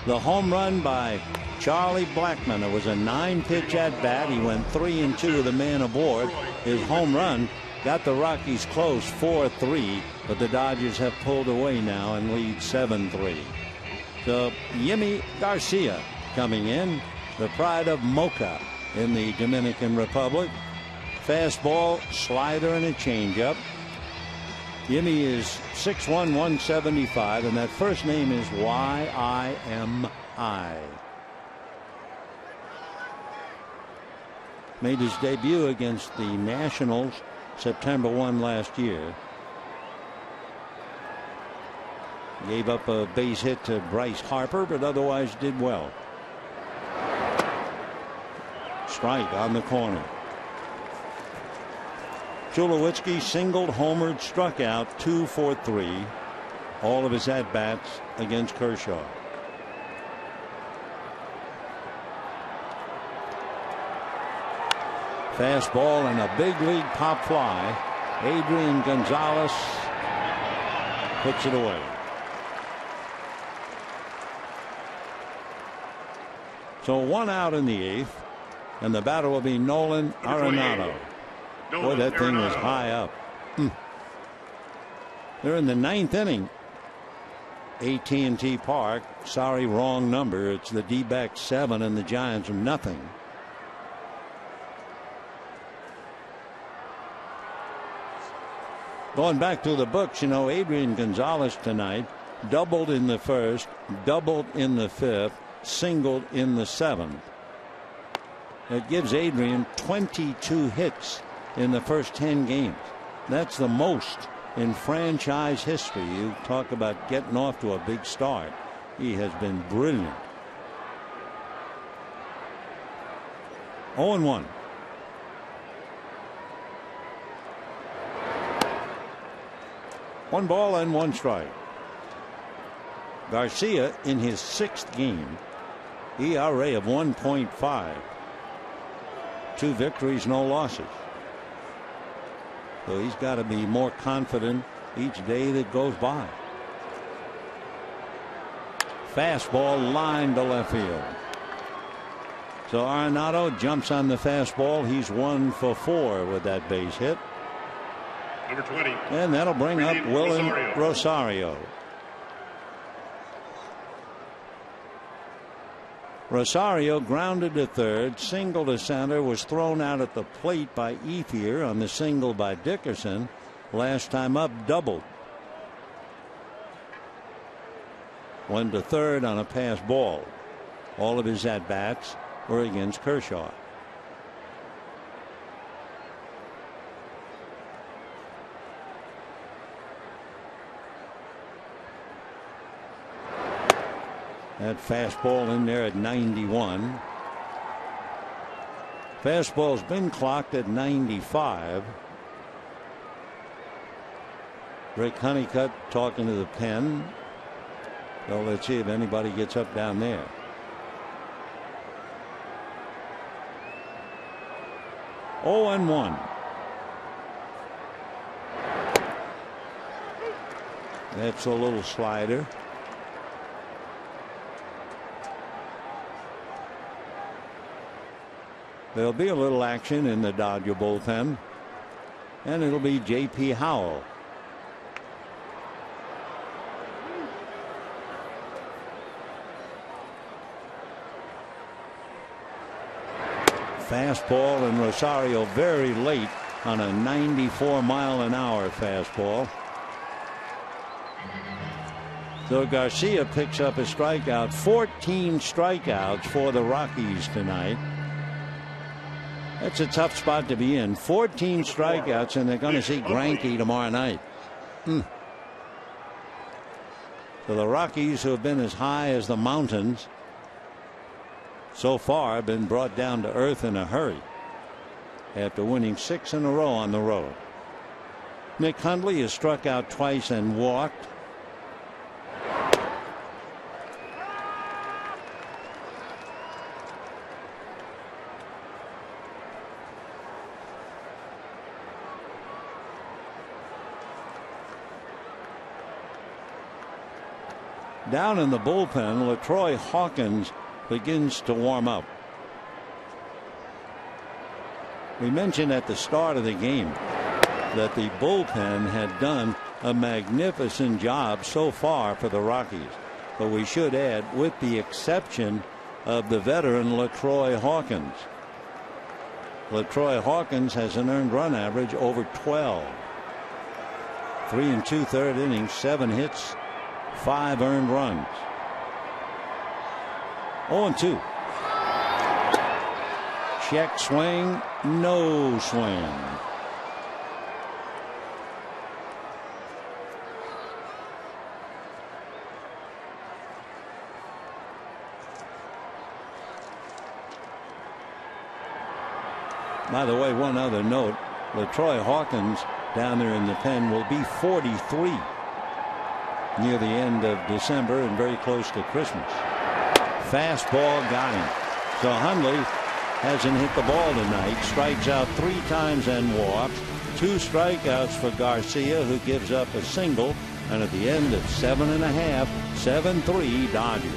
the home run by Charlie Blackman. It was a 9-pitch at bat. He went 3-2 with a man aboard. His home run got the Rockies close 4-3, but the Dodgers have pulled away now and lead 7-3. So Yimi Garcia coming in, the pride of Mocha in the Dominican Republic. Fastball, slider, and a changeup. Yimi is 6'1", 175, and that first name is Y-I-M-I. Made his debut against the Nationals September 1 last year. Gave up a base hit to Bryce Harper, but otherwise did well. Strike on the corner. Tulowitzki singled, homered, struck out, 2 for 3. All of his at-bats against Kershaw. Fastball and a big league pop fly. Adrian Gonzalez puts it away. So 1 out in the 8th, and the batter will be Nolan Arenado. Boy, that thing was high up. They're in the 9th inning. AT&T Park. Sorry, wrong number. It's the D-backs 7 and the Giants nothing. Going back to the books, you know, Adrian Gonzalez tonight doubled in the 1st, doubled in the 5th, singled in the 7th. It gives Adrian 22 hits in the first 10 games. That's the most in franchise history. You talk about getting off to a big start. He has been brilliant. 0-1. One ball and 1 strike. Garcia in his 6th game, ERA of 1.5. 2 victories, no losses. So he's got to be more confident each day that goes by. Fastball line to left field. So Arenado jumps on the fastball. He's 1 for 4 with that base hit. Number 20. And that'll bring up Willen Rosario. Rosario grounded to third, single to center, was thrown out at the plate by Ethier on the single by Dickerson. Last time up, doubled. Went to third on a pass ball. All of his at-bats were against Kershaw. That fastball in there at 91. Fastball's been clocked at 95. Rick Honeycutt talking to the pen. So let's see if anybody gets up down there. Oh, and 1. That's a little slider. There'll be a little action in the Dodger bullpen, and it'll be J.P. Howell. Fastball, and Rosario very late on a 94-mile-an-hour fastball. So Garcia picks up a strikeout. 14 strikeouts for the Rockies tonight. That's a tough spot to be in. 14 strikeouts, and they're going to see Greinke tomorrow night. So the Rockies, who have been as high as the mountains, so far have been brought down to earth in a hurry after winning 6 in a row on the road. Nick Hundley has struck out twice and walked. Down in the bullpen, LaTroy Hawkins begins to warm up. We mentioned at the start of the game that the bullpen had done a magnificent job so far for the Rockies. But we should add, with the exception of the veteran LaTroy Hawkins. LaTroy Hawkins has an earned run average over 12. 3 2/3 innings, 7 hits, 5 earned runs. 0-2. Check swing, no swing. By the way, one other note, LaTroy Hawkins down there in the pen will be 43 near the end of December and very close to Christmas. Fastball got him. So Hundley hasn't hit the ball tonight. Strikes out 3 times and walks. 2 strikeouts for Garcia, who gives up a single. And at the end of 7.5, 7-3 Dodgers.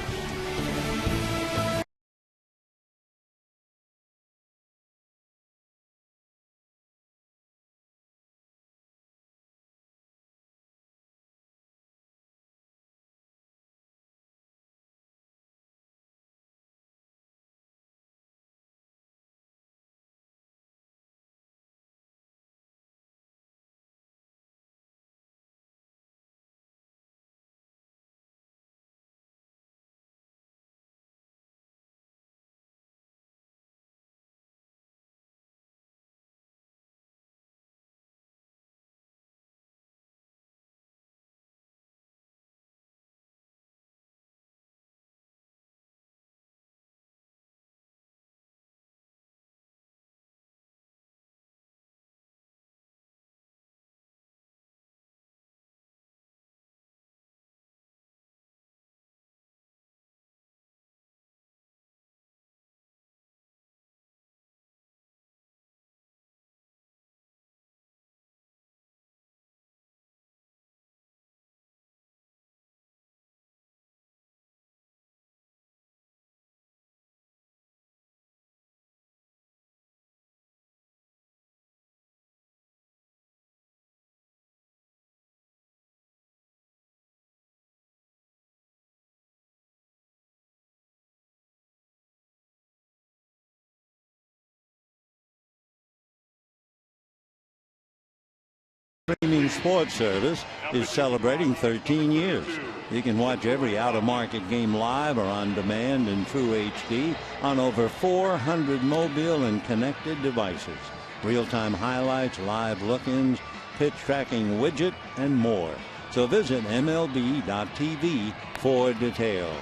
Streaming sports service is celebrating 13 years. You can watch every out-of-market game live or on demand in True HD on over 400 mobile and connected devices. Real-time highlights, live look-ins, pitch tracking widget, and more. So visit MLB.tv for details.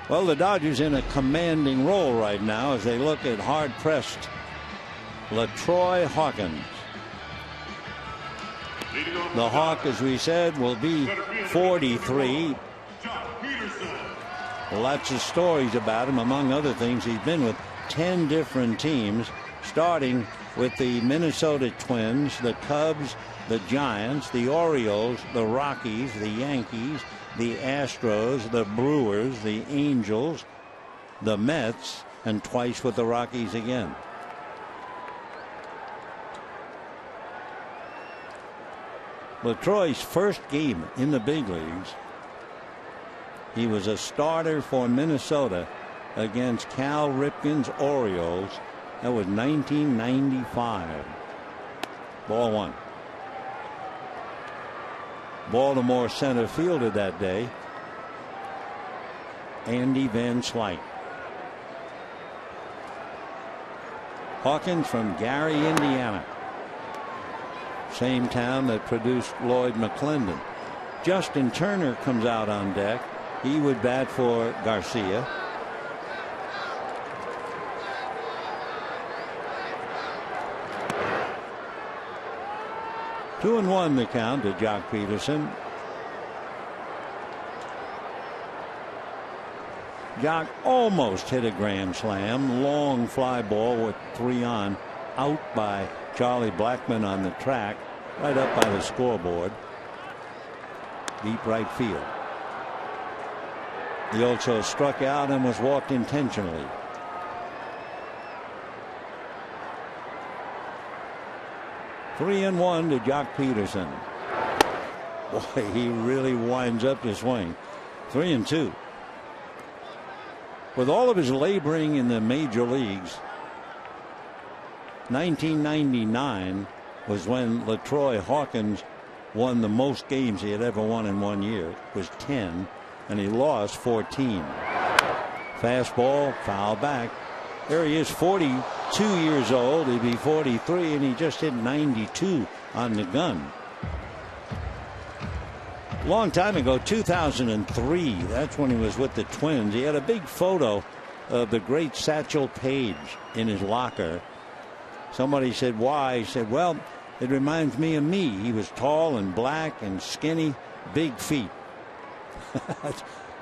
Well, the Dodgers in a commanding role right now as they look at hard-pressed LaTroy Hawkins. The Hawk, as we said, will be 43. Lots of stories about him. Among other things, he's been with 10 different teams, starting with the Minnesota Twins, the Cubs, the Giants, the Orioles, the Rockies, the Yankees, the Astros, the Brewers, the Angels, the Mets, and twice with the Rockies again. LaTroy's first game in the big leagues, he was a starter for Minnesota against Cal Ripken's Orioles. That was 1995. Ball one. Baltimore center fielder that day, Andy Van Slyke. Hawkins from Gary, Indiana. Same town that produced Lloyd McClendon. Justin Turner comes out on deck. He would bat for Garcia. Two and one the count to Jock Peterson. Jock almost hit a grand slam. Long fly ball with 3 on. Out by Charlie Blackman on the track. Right up by the scoreboard. Deep right field. He also struck out and was walked intentionally. Three and one to Jock Peterson. Boy, he really winds up the swing. 3-2. With all of his laboring in the major leagues, 1999 was when LaTroy Hawkins won the most games he had ever won in 1 year. It was 10, and he lost 14. Fastball, foul back. There he is, 42 years old. He'd be 43, and he just hit 92 on the gun. Long time ago, 2003, that's when he was with the Twins. He had a big photo of the great Satchel Paige in his locker. Somebody said, why? He said, well, it reminds me of me. He was tall and black and skinny, big feet.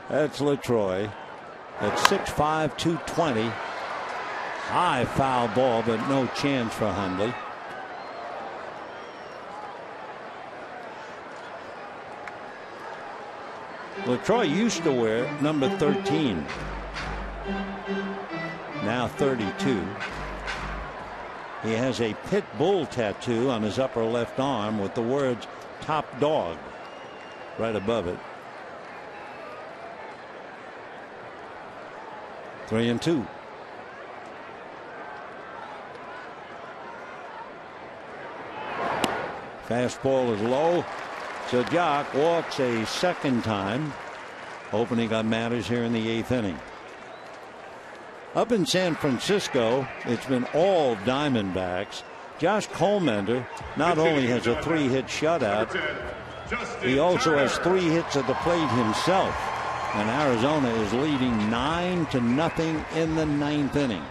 That's LaTroy. At 6'5", 220. High foul ball, but no chance for Hundley. LaTroy used to wear number 13. Now 32. He has a pit bull tattoo on his upper left arm with the words "Top Dog" right above it. 3-2. Fastball is low, so Jock walks a second time. Opening on matters here in the 8th inning. Up in San Francisco, it's been all Diamondbacks. Josh Colmender not only has a 3-hit shutout, he also has 3 hits at the plate himself. And Arizona is leading 9-0 in the 9th inning.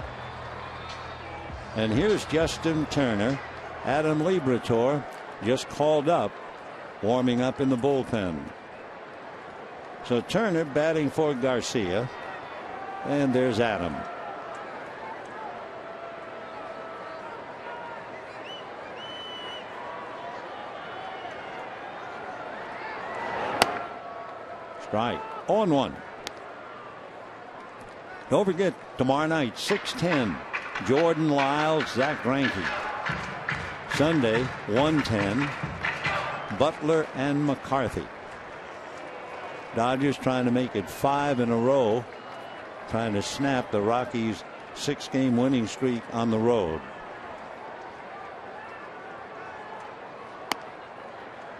And here's Justin Turner. Adam Liberatore just called up, warming up in the bullpen. So Turner batting for Garcia. And there's Adam. Strike. 0-1. Don't forget, tomorrow night, 6:10, Jordan Lyles, Zach Greinke. Sunday, 1:10, Butler and McCarthy. Dodgers trying to make it 5 in a row, trying to snap the Rockies' 6-game winning streak on the road.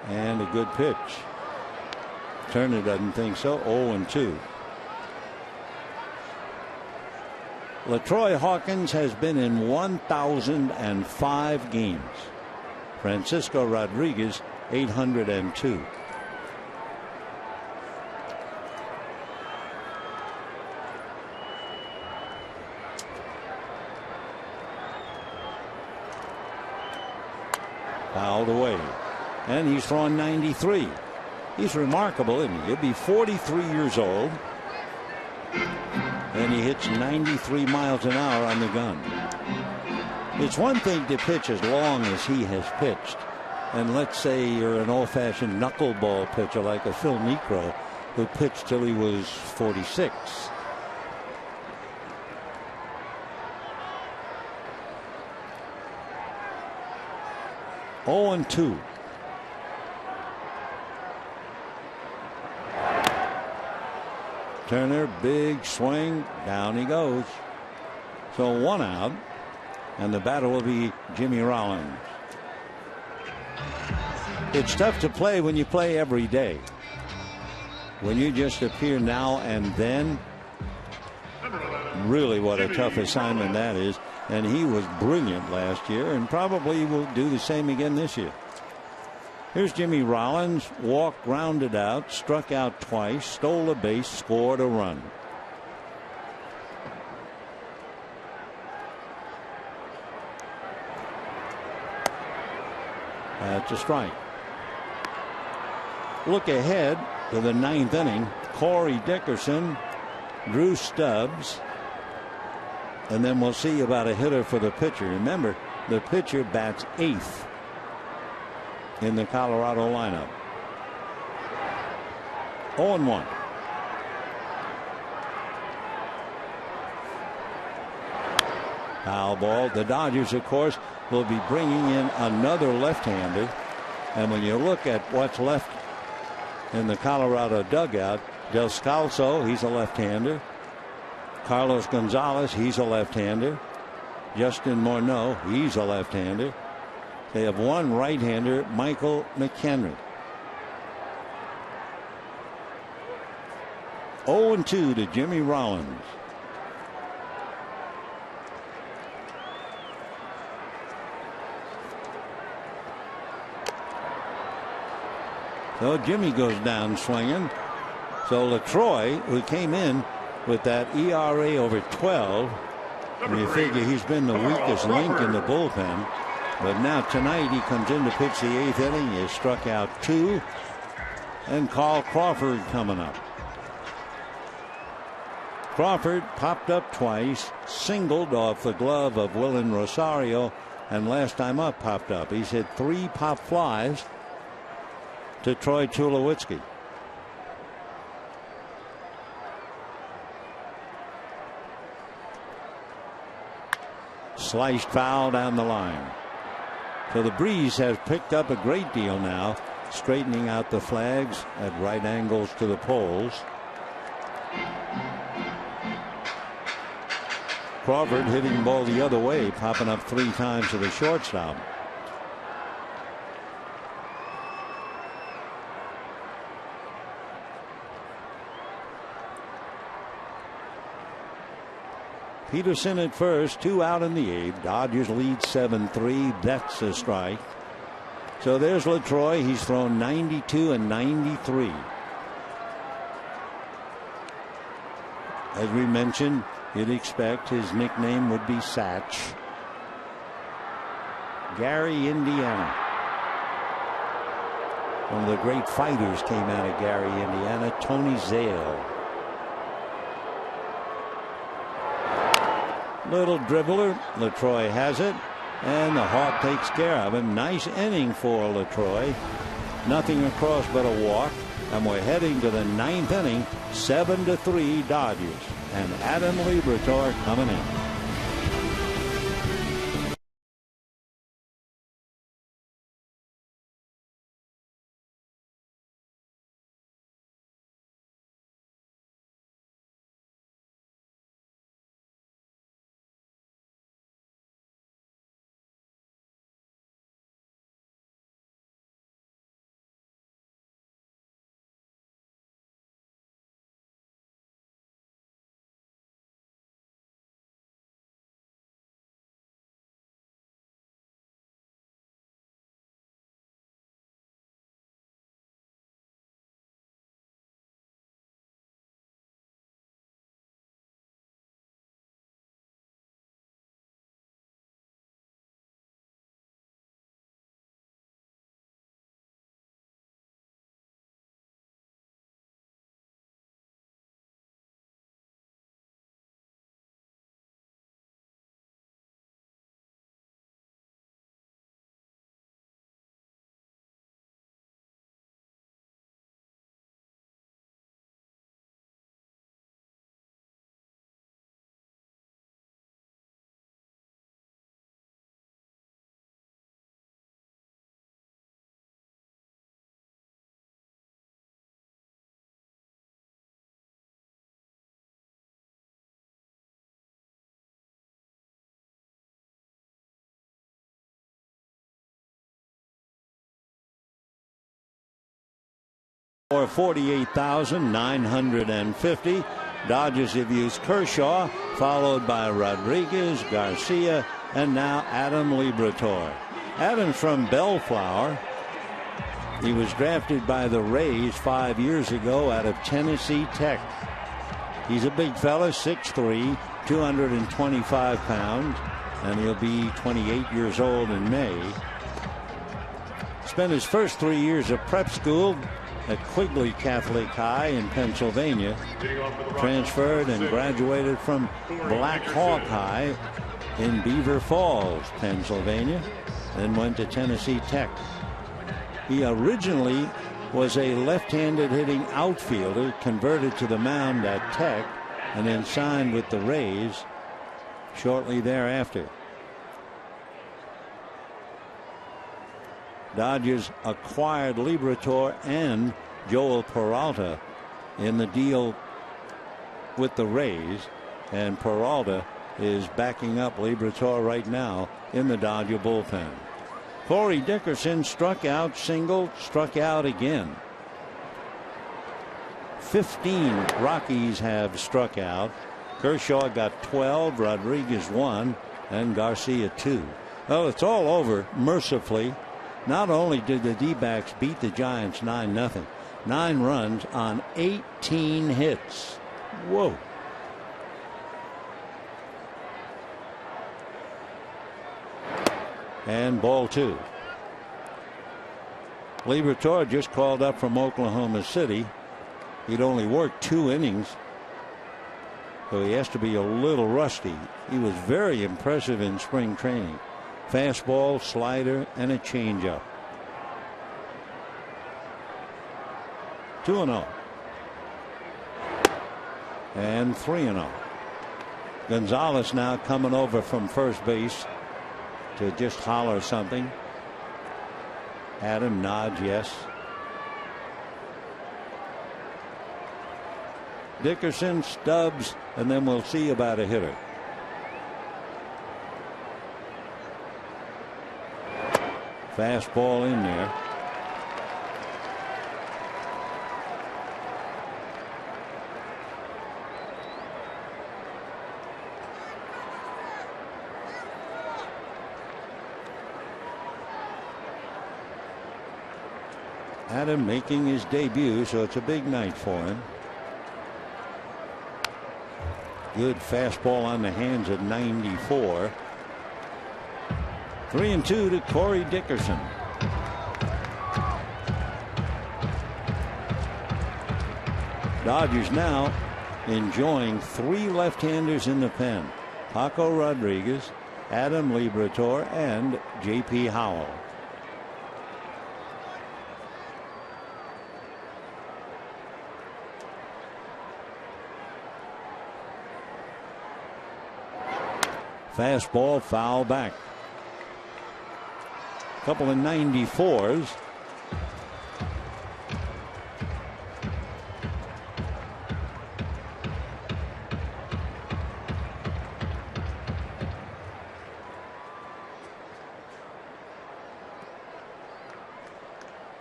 And a good pitch. Turner doesn't think so. 0-2. LaTroy Hawkins has been in 1,005 games. Francisco Rodriguez 802. Fouled away. And he's throwing 93. He's remarkable, isn't he? He'll be 43 years old. And he hits 93 miles an hour on the gun. It's one thing to pitch as long as he has pitched. And let's say you're an old-fashioned knuckleball pitcher like a Phil Niekro who pitched till he was 46. Oh, 2. Turner, big swing, down he goes. So 1 out, and the batter will be Jimmy Rollins. It's tough to play when you play every day. When you just appear now and then, really what a tough assignment that is. And he was brilliant last year and probably will do the same again this year. Here's Jimmy Rollins. Walked, grounded out, struck out twice, stole a base, scored a run. That's a strike. Look ahead to the 9th inning. Corey Dickerson, Drew Stubbs, and then we'll see about a hitter for the pitcher. Remember, the pitcher bats 8th in the Colorado lineup. 0-1. Foul ball. The Dodgers, of course, will be bringing in another left-hander. And when you look at what's left in the Colorado dugout, Del Scalzo, he's a left-hander. Carlos Gonzalez, he's a left-hander. Justin Morneau, he's a left-hander. They have one right-hander, Michael McHenry. 0-2 to Jimmy Rollins. So Jimmy goes down swinging. So LaTroy, who came in with that ERA over 12, and you figure he's been the weakest link in the bullpen. But now tonight he comes in to pitch the 8th inning. He has struck out 2. And Carl Crawford coming up. Crawford popped up twice, singled off the glove of Willen Rosario, and last time up popped up. He's hit 3 pop flies to Troy Tulowitzki. Sliced foul down the line. So the breeze has picked up a great deal now, straightening out the flags at right angles to the poles. Crawford hitting the ball the other way, popping up 3 times to the shortstop. Peterson at first, 2 out in the 8th. Dodgers lead 7-3. That's a strike. So there's LaTroy. He's thrown 92 and 93. As we mentioned, you'd expect his nickname would be Satch. Gary, Indiana. One of the great fighters came out of Gary, Indiana, Tony Zale. Little dribbler. LaTroy has it, and the Hawk takes care of him. Nice inning for LaTroy. Nothing across but a walk, and we're heading to the 9th inning. 7-3 Dodgers, and Adam Liberatore coming in. for 48,950. Dodgers have used Kershaw, followed by Rodriguez, Garcia, and now Adam Liberatore. Adam's from Bellflower. He was drafted by the Rays 5 years ago out of Tennessee Tech. He's a big fella, 6'3", 225 pounds, and he'll be 28 years old in May. Spent his first 3 years of prep school at Quigley Catholic High in Pennsylvania. Transferred and graduated from Black Hawk High in Beaver Falls, Pennsylvania, then went to Tennessee Tech. He originally was a left-handed hitting outfielder, converted to the mound at Tech, and then signed with the Rays shortly thereafter. Dodgers acquired Liberatore and Joel Peralta in the deal with the Rays, and Peralta is backing up Liberatore right now in the Dodger bullpen. Corey Dickerson struck out, singled, struck out again. 15 Rockies have struck out. Kershaw got 12, Rodriguez 1, and Garcia 2. Well, it's all over, mercifully. Not only did the D-backs beat the Giants 9-0, 9 runs on 18 hits. Whoa. And ball 2. Liberatore just called up from Oklahoma City. He'd only worked 2 innings, so he has to be a little rusty. He was very impressive in spring training. Fastball, slider, and a changeup. 2-0. And 3-0. Gonzalez now coming over from first base to just holler something. Adam nods yes. Dickerson, Stubbs, and then we'll see about a hitter. Fastball in there. Adam making his debut, so it's a big night for him. Good fastball on the hands at 94. 3-2 to Corey Dickerson. Dodgers now enjoying 3 left-handers in the pen. Paco Rodriguez, Adam Liberatore, and J.P. Howell. Fastball foul back. Couple of 94s.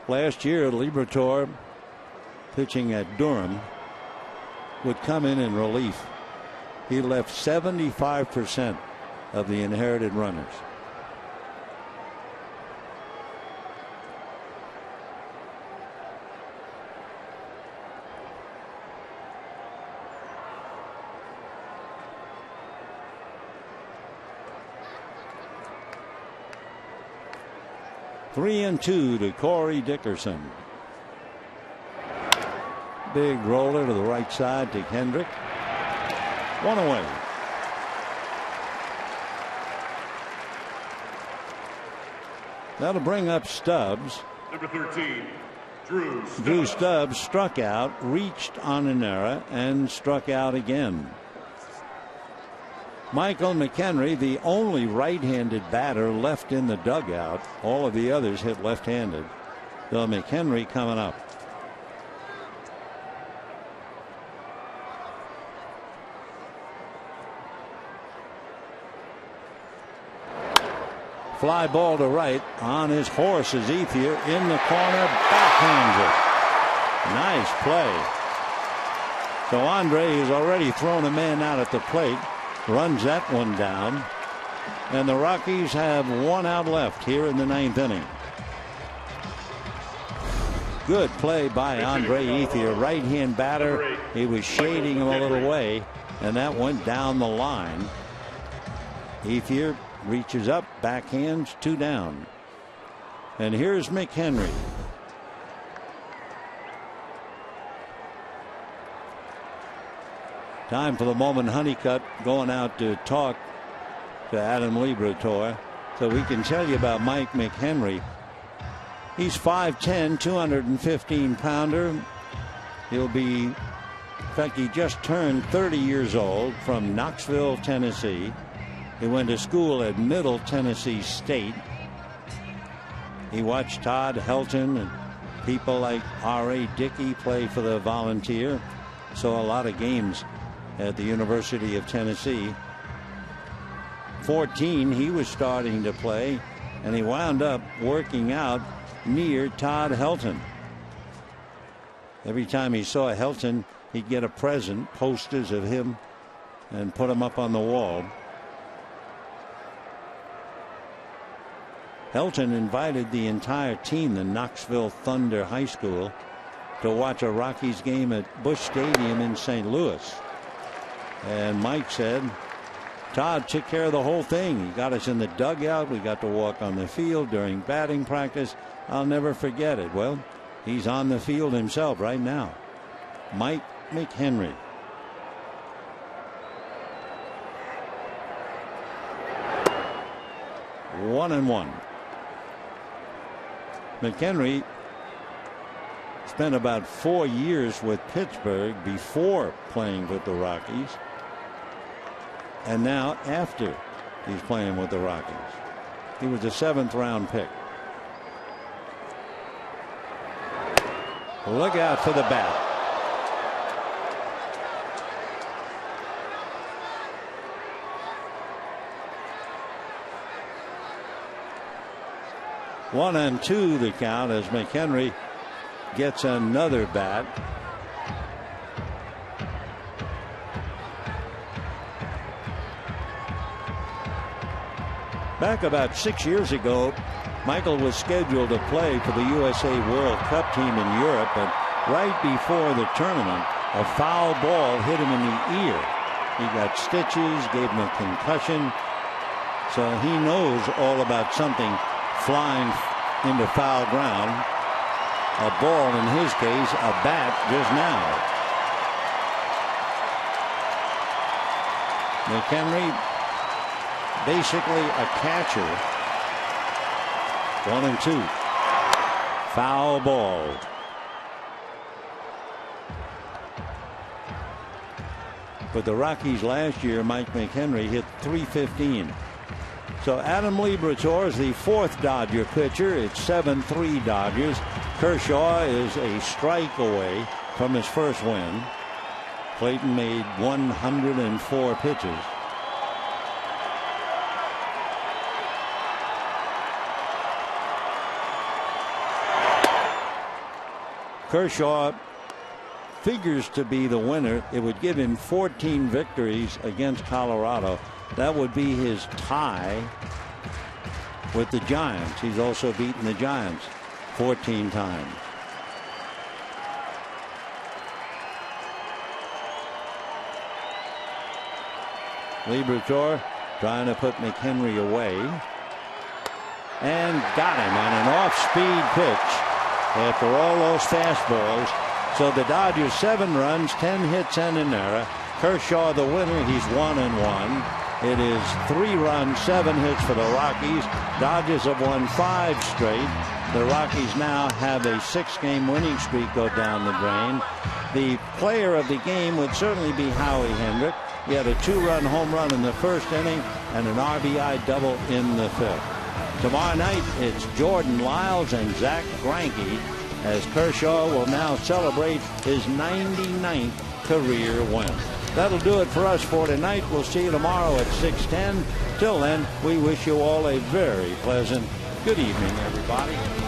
Last year, Liberatore, pitching at Durham, would come in relief. He left 75% of the inherited runners. Three and 2 to Corey Dickerson. Big roller to the right side to Hendrick. 1 away. That'll bring up Stubbs. Number 13, Drew Stubbs. Drew Stubbs struck out, reached on an error, and struck out again. Michael McHenry, the only right-handed batter left in the dugout. All of the others hit left-handed. So McHenry coming up. Fly ball to right on his horse is Ethier in the corner, backhands Nice play. So Andre has already thrown a man out at the plate, runs that one down, and the Rockies have one out left here in the ninth inning. Good play by Andre Ethier, right-hand batter. He was shading him a little way, and that went down the line. Ethier reaches up, backhands, 2 down. And here's McHenry. Time for the moment Honeycutt going out to talk to Adam Liberator, so we can tell you about Mike McHenry. He's 5'10", 215-pounder. He'll be, in fact, he just turned 30 years old, from Knoxville, Tennessee. He went to school at Middle Tennessee State. He watched Todd Helton and people like R.A. Dickey play for the Volunteer. Saw a lot of games at the University of Tennessee. 14, he was starting to play, and he wound up working out near Todd Helton. Every time he saw Helton, he'd get a present, posters of him, and put them up on the wall. Helton invited the entire team, the Knoxville Thunder High School, to watch a Rockies game at Busch Stadium in St. Louis. And Mike said, Todd took care of the whole thing. He got us in the dugout. We got to walk on the field during batting practice. I'll never forget it. Well, he's on the field himself right now. Mike McHenry. One and one. McHenry spent about 4 years with Pittsburgh before playing with the Rockies, and now after he's playing with the Rockies. He was a 7th round pick. Look out for the bat. One and two the count as McHenry gets another bat. Back about 6 years ago, Michael was scheduled to play for the USA World Cup team in Europe, but right before the tournament, a foul ball hit him in the ear. He got stitches, gave him a concussion, so he knows all about something flying into foul ground. A ball, in his case, a bat just now. McHenry, basically a catcher. 1 and 2. Foul ball. But the Rockies last year, Mike McHenry hit .315. So Adam Liberator is the 4th Dodger pitcher. It's 7-3 Dodgers. Kershaw is a strike away from his first win. Clayton made 104 pitches. Kershaw figures to be the winner. It would give him 14 victories against Colorado. That would be his tie with the Giants. He's also beaten the Giants 14 times. Liberator trying to put McHenry away, and got him on an off-speed pitch after all those fastballs. So the Dodgers 7 runs, 10 hits and an error. Kershaw the winner. He's 1 and 1. It is 3 runs, 7 hits for the Rockies. Dodgers have won 5 straight. The Rockies now have a 6-game winning streak go down the drain. The player of the game would certainly be Howie Hendrick. He had a 2-run home run in the first inning and an RBI double in the 5th. Tomorrow night, it's Jordan Lyles and Zach Greinke as Kershaw will now celebrate his 99th career win. That'll do it for us for tonight. We'll see you tomorrow at 6:10. Till then, we wish you all a very pleasant good evening, everybody.